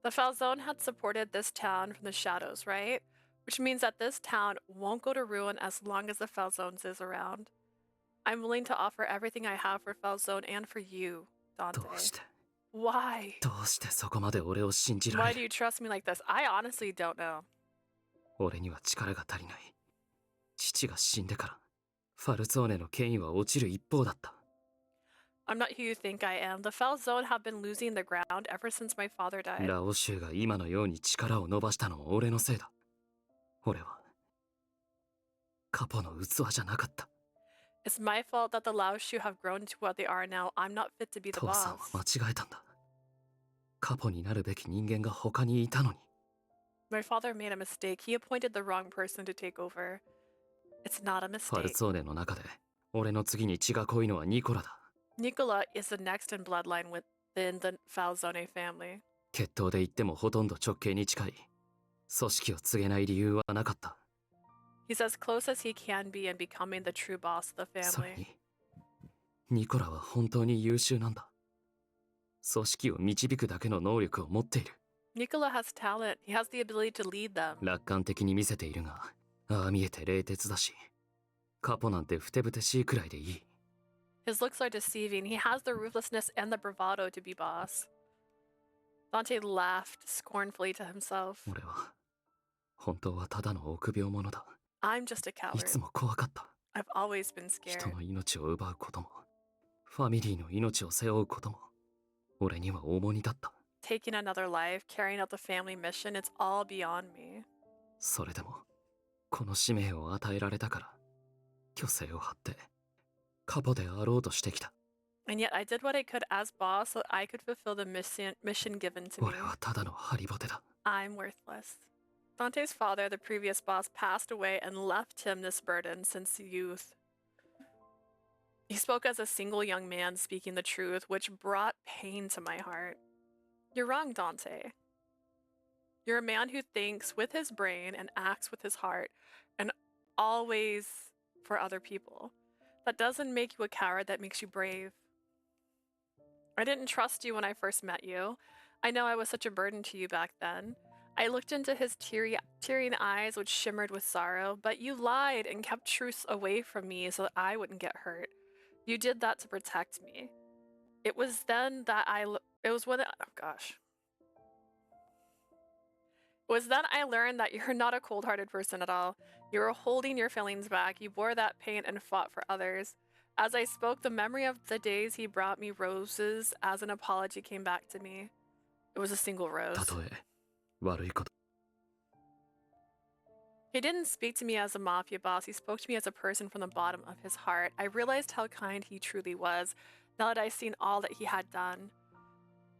The Falzone had supported this town from the shadows, right? Which means that this town won't go to ruin as long as the Falzones is around. I'm willing to offer everything I have for Falzone and for you, Dante. どうして Why? どうしてそこまで俺を信じら Why れ do る。 you trust me like this? I honestly don't know. 俺には力が足りない。父が死んでからファルツォーネの権威は落ちる一方だった。 I'm not who you think I am. The Falzone have been losing the ground ever since my father died. ラオ州が今のように力を伸ばしたのも俺のせいだ。俺はカポの器じゃなかった。 It's my fault that the Laoshu have grown to what they are now. I'm not fit to be the 父さん boss. は間違えたんだ。カポになるべき人間が他にいたのに。 My father made a mistake. He appointed the wrong person to take over. It's not a ファル mistake. ツォーネの中で俺の次に血が濃いのはニコラだ。 Nicola is the next in bloodline within the Falzone family. 血統で言ってもほとんど直系に近い。組織を告げない理由はなかった。 He's as close as he can be in becoming the true boss of the それ family. にニコラは本当に優秀なんだ。組織を導くだけの能力を持っている。 Nicola has talent. He has the ability to lead them. 楽観的に見せているが、ああ見えて冷徹だし、カポなんてふてぶてしいくらいでいい。 His looks are deceiving. He has the ruthlessness and the bravado to be boss. Dante laughed scornfully to himself. 俺は本当はただの臆病者だ。 I'm just a い coward. つも怖かった。 I've always been 人 scared. の命を奪うことも、ファミリーの命を背負うことも、俺には重荷だった。 Taking another life, carrying out the family mission, it's all beyond me. それでも、この使命を与えられたから、虚勢を張って、カポであろうとしてきた。 And yet I did what I could as boss so I could fulfill the mission given to me. 俺はただのハリボテだ。 I'm worthless. Dante's father, the previous boss, passed away and left him this burden since youth. He spoke as a single young man speaking the truth, which brought pain to my heart. You're wrong, Dante. You're a man who thinks with his brain and acts with his heart, and always for other people. That doesn't make you a coward, that makes you brave. I didn't trust you when I first met you. I know I was such a burden to you back then. I looked into his tearing eyes, which shimmered with sorrow, but you lied and kept truths away from me so that I wouldn't get hurt. You did that to protect me. It was then that it was then I learned that you're not a cold-hearted person at all. You were holding your feelings back. You bore that pain and fought for others. As I spoke, the memory of the days he brought me roses as an apology came back to me. It was a single rose. たとえ悪いこと。 He didn't speak to me as a mafia boss. He spoke to me as a person from the bottom of his heart. I realized how kind he truly was now that I've seen all that he had done.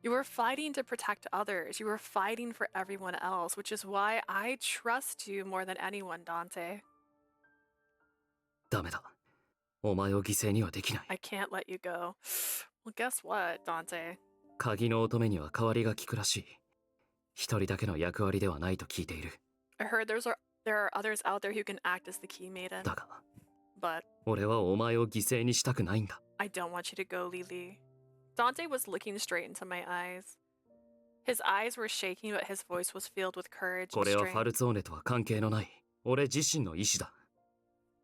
You were fighting to protect others. You were fighting for everyone else, which is why I trust you more than anyone, Dante. ダメだ。お前を犠牲にはできない。 I can't let you go. Well, guess what, Dante? 鍵の乙女には代わりが利くらしい。一人だけの役割ではないと聞いている。 I heard there are others out there who can act as the key maiden. だが、 But 俺はお前を犠牲にしたくないんだ。 I don't want you to go, Lily. Dante was looking straight into my eyes. His eyes were shaking, but his voice was filled with courage こ and れはファ strength. ルツォーネとは関係のない。俺自身の意志だ。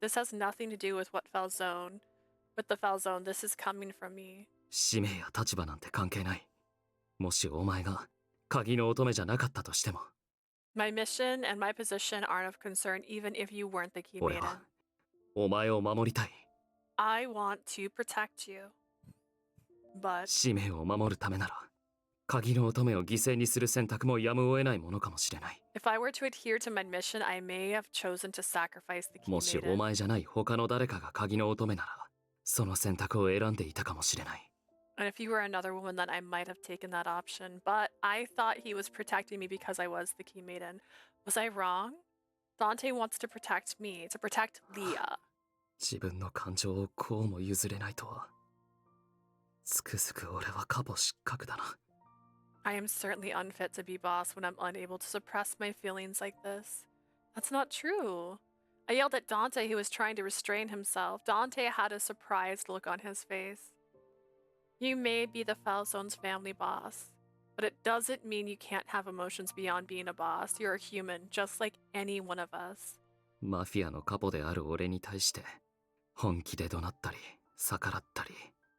This has nothing to do with what Falzone. With the Falzone, this is coming from me. 使命や立場なんて関係ない。もしお前が鍵の乙女じゃなかったとしても、 My mission and my position aren't of concern even if you weren't the key 俺 maiden. はお前を守りたい。 I want to protect you. But 使命を守るためなら、鍵の乙女を犠牲にする選択もやむを得ないものかもしれない。 if I were to adhere to my mission, I may have chosen to sacrifice the key もしお maiden. 前じゃない他の誰かが鍵の乙女なら、その選択を選んでいたかもしれない。 And if you were another woman, then I might have taken that option. But I thought he was protecting me because I was the key maiden. Was I wrong? Dante wants to protect me, to protect Leah. 自分の感情をこうも譲れないとは。つくづく俺はカポ失格だな。 I am certainly unfit to be boss when I'm unable to suppress my feelings like this. That's not true. I yelled at Dante, who was trying to restrain himself. Dante had a surprised look on his face. You may be the Falzone's family boss, but it doesn't mean you can't have emotions beyond being a boss. You're a human, just like any one of us. マフィアのカポである俺に対して、本気で怒鳴ったり、逆らったり、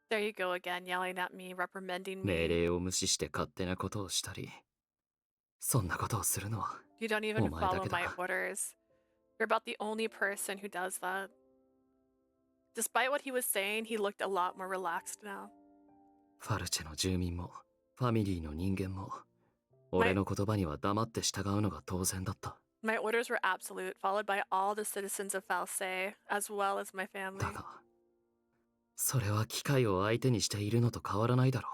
There you go again, yelling at me, reprimanding 命 me. 令を無視して勝手なことをしたり、そんなことをするのは、 You don't even お前だ follow けだ。 my orders. You're about the only person who does that. Despite what he was saying, he looked a lot more relaxed now. ファルチェの住民も、ファミリーの人間も、俺の言葉には黙って従うのが当然だった。 My orders were absolute, followed by all the citizens of False, as well as my family. だが、それは機械を相手にしているのと変わらないだろ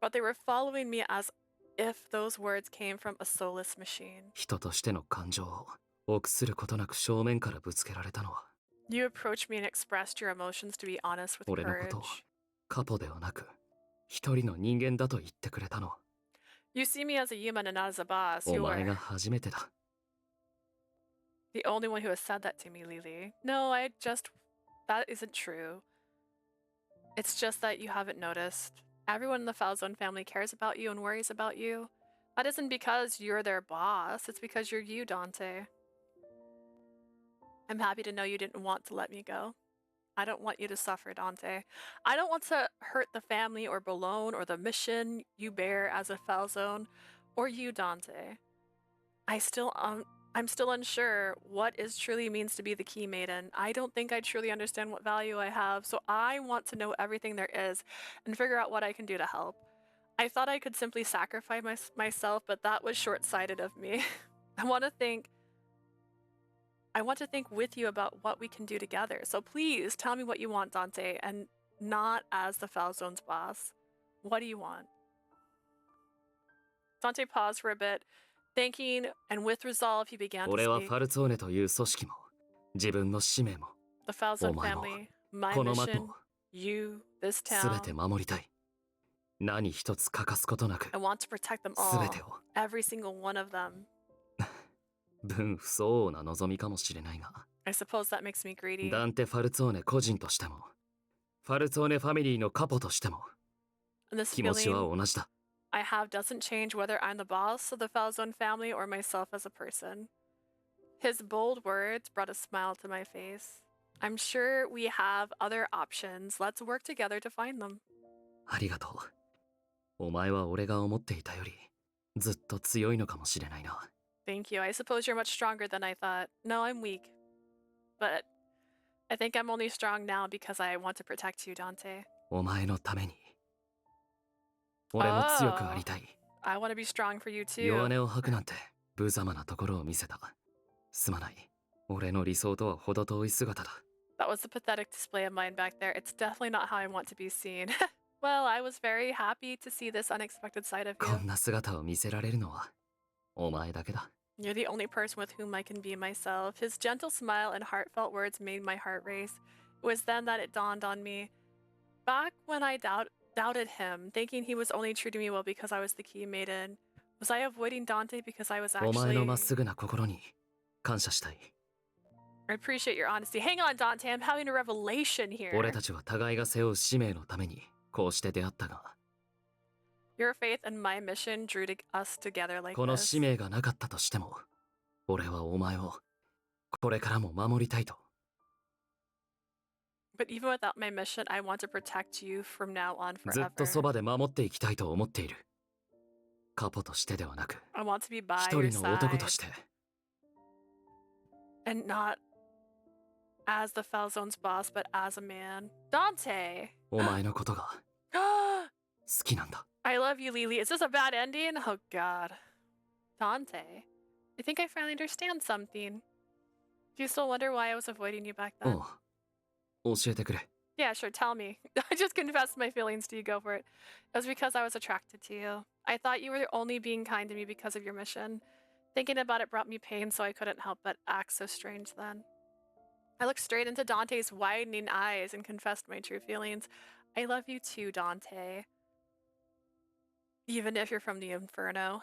う。 But they were following me as if those words came from a soulless machine. 人としての感情を臆することなく正面からぶつけられたのは、 You approached me and expressed your emotions to be honest with 俺のこと courage. をカポではなく、一人の人間だと言ってくれたのは、 You see me as a human and not as a boss. お You 前 are. が初めてだ。the only one who has said that to me, Lily. No, that isn't true. It's just that you haven't noticed. Everyone in the Falzone family cares about you and worries about you. That isn't because you're their boss, it's because you're you, Dante. I'm happy to know you didn't want to let me go. I don't want you to suffer, Dante. I don't want to hurt the family or Bologna or the mission you bear as a Falzone, or you, Dante. I'm still unsure what it truly means to be the Key Maiden. I don't think I truly understand what value I have, so I want to know everything there is and figure out what I can do to help. I thought I could simply sacrifice myself, but that was short-sighted of me. I want to think with you about what we can do together. So please tell me what you want, Dante, and not as the Falzone's boss. What do you want? Dante paused for a bit, thinking, and with resolve he began to 俺は speak. ファルツォーネという組織も自分の使命も The Falzone お前も family, my この町 mission, も you, this 全て town. 守りたい。何一つ欠かすことなく I want to protect them 全 all, てを every single one of them. 分不相応な望みかもしれないが I suppose that makes me greedy. ダンテ・ファルツォーネ個人としてもファルツォーネファミリーのカポとしても And this 気持ちは feeling 同じだ。 I have doesn't change whether I'm the boss of the Falzone family or myself as a person. His bold words brought a smile to my face. I'm sure we have other options. Let's work together to find them. ありがとう。お前は俺が思っていたよりずっと強いのかもしれないな。 Thank you. I suppose you're much stronger than I thought. No, I'm weak. But I think I'm only strong now because I want to protect you, Dante. お前のために俺も強くありたい。 I want to be strong for you 弱 too. 音を吐くなんて無様なところを見せた。すまない。俺の理想とは程遠い姿だ。 That was a pathetic display of mine back there. It's definitely not how I want to be seen. Well, I was very happy to see this unexpected side of こ you. んな姿を見せられるのはお前だけだ。 You're the only person with whom I can be myself. His gentle smile and heartfelt words made my heart race. It was then that it dawned on me. Back when I doubted him, thinking he was only treating me well because I was the Key Maiden, was I avoiding Dante because I was お前の actually... まっすぐな心に感謝したい。 I appreciate your honesty. Hang on, Dante. I'm having a revelation here. 俺たちは互いが背負う使命のためにこうして出会ったが、 Your faith and my mission drew us together like この this. 使命がなかったとしても、俺はお前をこれからも守りたいと。 But even without my mission, I want to protect you from now on ずっと forever. そばで守っていきたいと思っている。カポとしてではなく、 I want to be by 一 your 人の男 side. として。 And not as the Falzone's boss, but as a man. Dante! お前のことが I 好きなんだ。 love you, Lily. Is this a bad ending? Oh, God. Dante, I think I finally understand something. Do you still wonder why I was avoiding you back お then? う、教えてくれ。 Yeah, sure, tell me. I just confessed my feelings to you, go for it. It was because I was attracted to you. I thought you were only being kind to me because of your mission. Thinking about it brought me pain, so I couldn't help but act so strange then. I looked straight into Dante's widening eyes and confessed my true feelings. I love you too, Dante. Even if you're from the Inferno.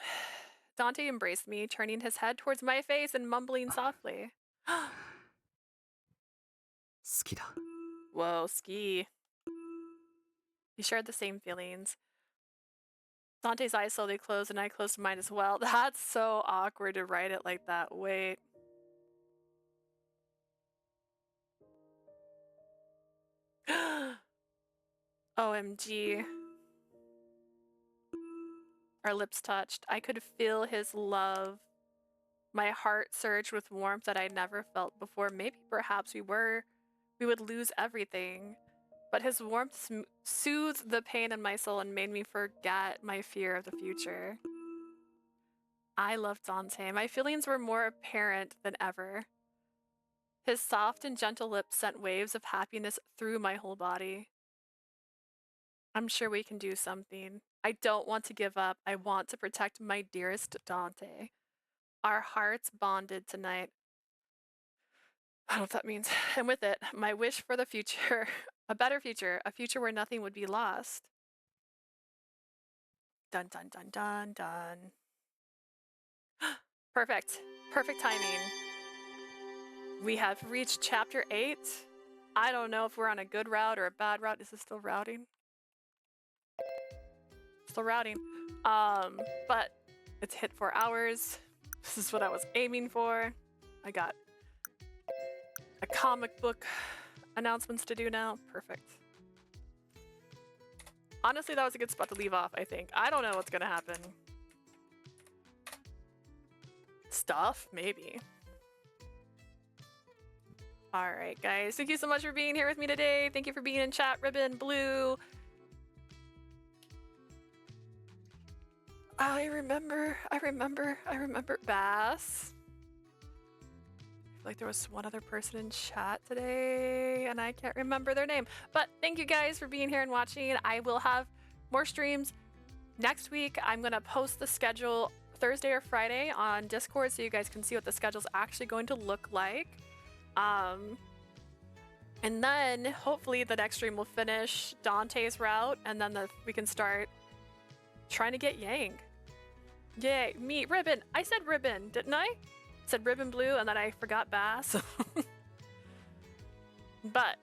Dante embraced me, turning his head towards my face and mumbling softly. 好きだ。 Whoa, ski. We shared the same feelings. Dante's eyes slowly closed and I closed mine as well. That's so awkward to write it like that. Wait. OMG. Our lips touched. I could feel his love. My heart surged with warmth that I'd never felt before. Maybe perhaps we would lose everything. But his warmth soothed the pain in my soul and made me forget my fear of the future. I loved Dante. My feelings were more apparent than ever. His soft and gentle lips sent waves of happiness through my whole body. I'm sure we can do something. I don't want to give up. I want to protect my dearest Dante. Our hearts bonded tonight. I don't know what that means. And with it, my wish for the future, a better future, a future where nothing would be lost. Dun dun dun dun dun. Perfect. Perfect timing. We have reached chapter 8. I don't know if we're on a good route or a bad route. Is this still routing? Still routing. But it's hit 4 hours. This is what I was aiming for. I got a comic book announcements to do now. Perfect. Honestly, that was a good spot to leave off, I think. I don't know what's gonna happen. Stuff? Maybe. Alright, guys. Thank you so much for being here with me today. Thank you for being in chat, Ribbon, Blue. I remember Bass. I feel like there was one other person in chat today and I can't remember their name. But thank you guys for being here and watching. I will have more streams next week. I'm gonna post the schedule Thursday or Friday on Discord so you guys can see what the schedule's actually going to look like. And then hopefully the next stream will finish Dante's route and then we can start trying to get Yang. Yay, me, Ribbon. I said Ribbon, didn't I? Said Ribbon Blue and then I forgot Bass. But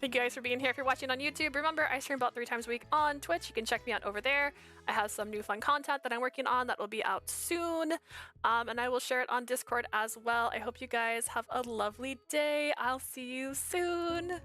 thank you guys for being here. If you're watching on YouTube, remember I stream about 3 times a week on Twitch. You can check me out over there. I have some new fun content that I'm working on that will be out soon. And I will share it on Discord as well. I hope you guys have a lovely day. I'll see you soon.